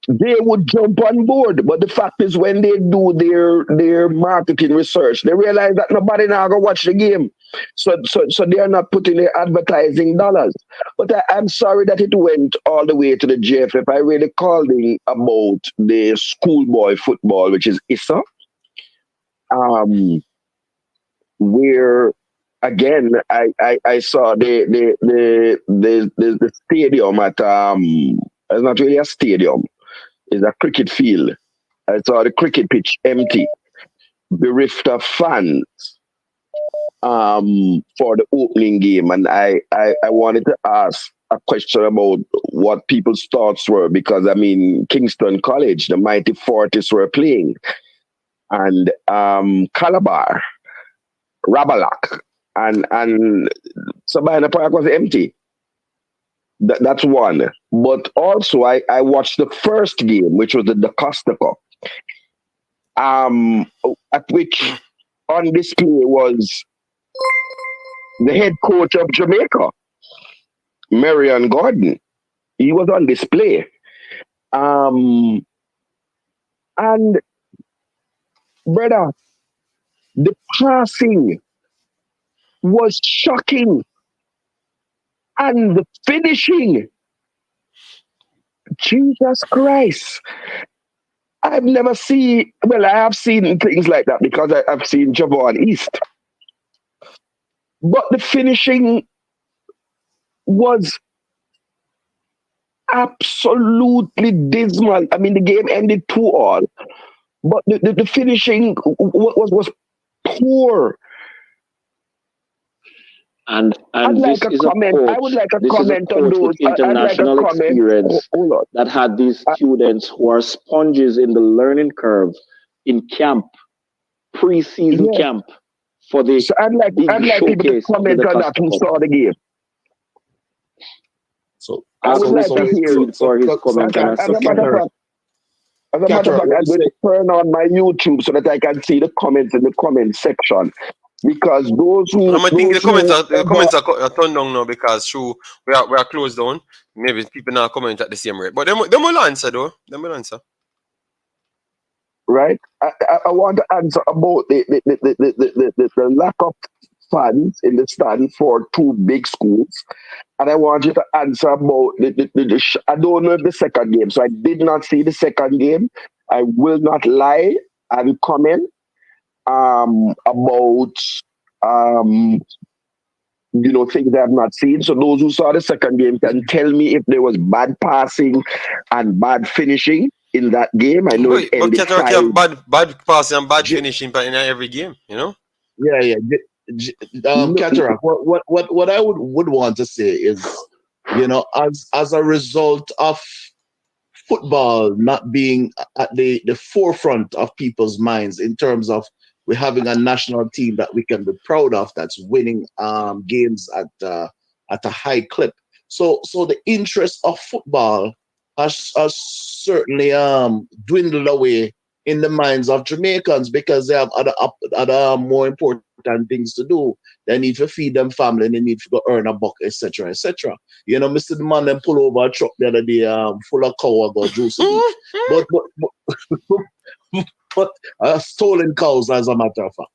they would jump on board. But the fact is, when they do their marketing research, they realize that nobody now gonna watch the game. So they are not putting their advertising dollars. But I'm sorry that it went all the way to the JFF. I really called in about the schoolboy football, which is ISSA. Where again I saw the stadium at it's not really a stadium, it's a cricket field. I saw the cricket pitch empty, bereft of fans for the opening game, and I wanted to ask a question about what people's thoughts were, because I mean Kingston College, the Mighty Fortis were playing, and Calabar, Rabalak, and Sabina Park was empty. That's one. But also, I watched the first game, which was the Costa Cup, at which on display was the head coach of Jamaica, Marion Gordon. He was on display. And brother, the passing was shocking. And the finishing, Jesus Christ. I've never seen, well, I have seen things like that because I've seen Javon East. But the finishing was absolutely dismal. I mean, the game ended 2-2, but the finishing was poor. And this is a comment. I would like a comment on those. International experience that had these students who are sponges in the learning curve in camp, pre-season camp for the. So I'd like people to comment on that who saw the game. So I would like to hear for his comment. As a matter of fact, I'm going to turn on my YouTube so that I can see the comments in the comment section. Because those who I think the comments are turned down now because we are closed down. Maybe people now comment at the same rate. But them will answer though. Them will answer. right? I want to answer about the lack of fans in the stand for two big schools. And I want you to answer about I don't know the second game. So I did not see the second game. I will not lie and comment about things I have not seen. So those who saw the second game can tell me if there was bad passing and bad finishing in that game. I know it ended But have bad passing and bad finishing in every game, you know? Yeah. Cataract, what I would want to say is, as a result of football not being at the forefront of people's minds in terms of we're having a national team that we can be proud of that's winning games at a high clip. So the interest of football has certainly dwindled away in the minds of Jamaicans because they have other more important things to do. They need to feed them family and they need to go earn a buck, etc., etc. Mr. The man then pull over a truck the other day full of cow about juice. But stolen cows, as a matter of fact.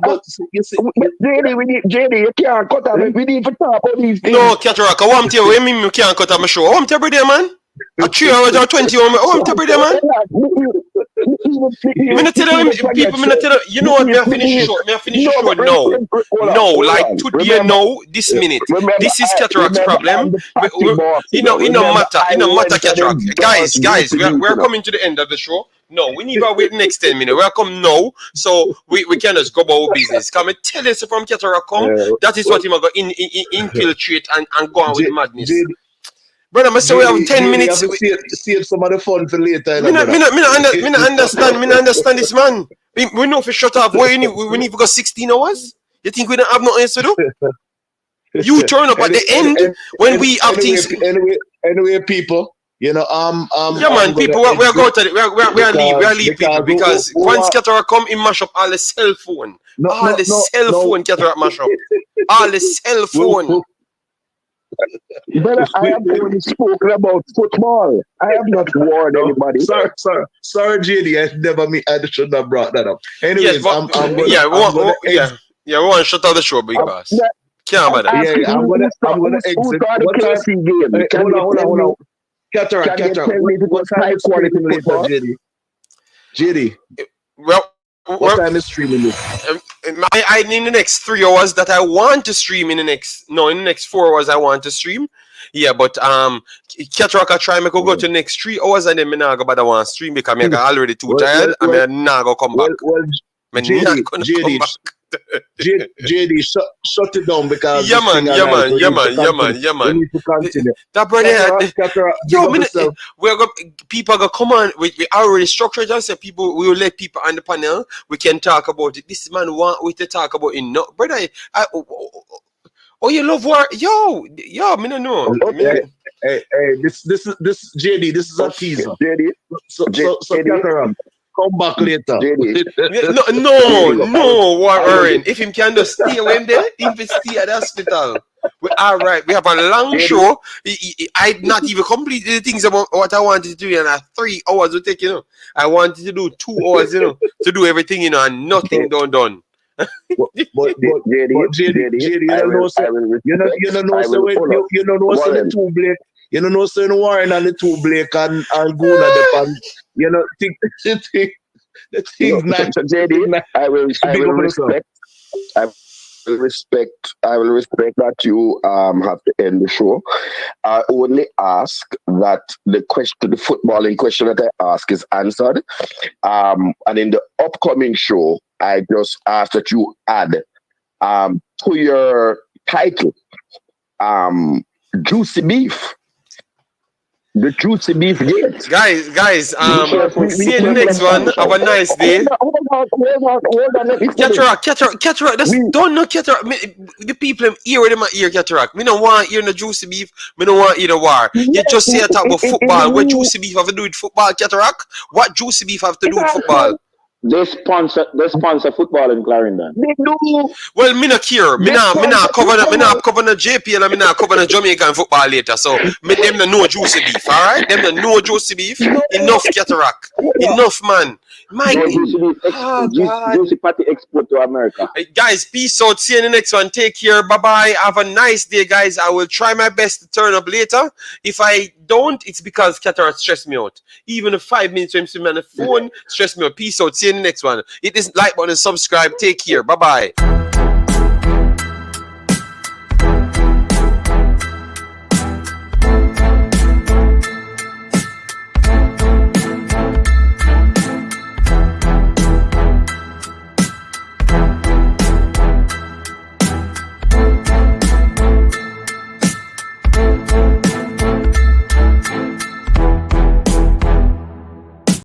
But you see, JD, you can't cut off. We need to talk about these things. No, Cataract, I want to tell you, you can't cut off my show. I want to every day, man. A 3 hours or 20 hours, I want to every day, man. I'm not tell you, people, you know what, may I finish short now. No, like today, now, this minute. This is Cataract's problem. It no matter, Cataract. Guys, we're coming to the end of the show. No, we need to wait the next 10 minutes. We're come now, so we can just go about business. Come and tell us from Cataract come, that is what he's going to infiltrate and go on with madness. Brother, I say we have 10 minutes. Save some of the fun for later. Me understand this, man. We know if we shut off, we need to go 16 hours? You think we don't have nothing else to do? You turn up at the end when we have things. Anyway, people. Yeah, man, people, we're going to we're leave people because once Cataract come, he mash up all the cell phone. All the cell phone Cataract mash up. All the cell phone. But I have only spoken about football. I have not warned anybody. Sorry, JD. I should have brought that up. Anyways, we want to shut down the show, big boss. Can't bother. I'm gonna exit. Hold on. Cataract. What time is streaming later, JD? What time is streaming this? I in the next 3 hours that I want to stream in the next 4 hours I want to stream. Yeah, but Cataract I try make go to the next 3 hours and then me not go but I want to stream because I'm already too tired and me not go come back. JD, shut it down because yeah man. We need to continue. That brother, people go come on. We already structured us. We will let people on the panel. We can talk about it. This man want we to talk about it. No, brother. You love war? Yo, me no know. Hey, this JD. This is a teaser. JD. So Cataract. Come back later. No, Warren. If him can just stay away there, if he stay at the hospital. We all right. We have a long show. I not even complete the things about what I wanted to do in 3 hours to take, I wanted to do 2 hours, to do everything, and nothing done. But JD, you don't know, the two Blake. You don't know, so Warren and the two Blake and Guna depend. The thing not JD. I will respect that you have to end the show. I only ask that the footballing question that I ask is answered. And in the upcoming show, I just ask that you add to your title, Juicy Beef. The Juicy Beef Gate. Guys, see you in the next one. Have a nice day. Hold on. Cataract, don't know Cataract. The people hear them ear Cataract. We don't want hear the Juicy Beef. We don't want hear the war. You just say talk about football. What Juicy Beef have to do with football, Cataract? What Juicy Beef have to do with football? They sponsor football in Clarendon. They do. Well, me not care. Me not cover the JPL and me not cover the Jamaican football later. So me them no know juicy beef, alright? Them no know juicy beef. Enough cataract. Enough man. My Juicy Patty export to America. Hey, guys, peace out. See you in the next one. Take care. Bye-bye. Have a nice day, guys. I will try my best to turn up later. If I don't, it's because cataract stress me out. Even the 5 minutes when I'm on the phone stress me out. Peace out. See you in the next one. Hit this like button and subscribe. Take care. Bye-bye.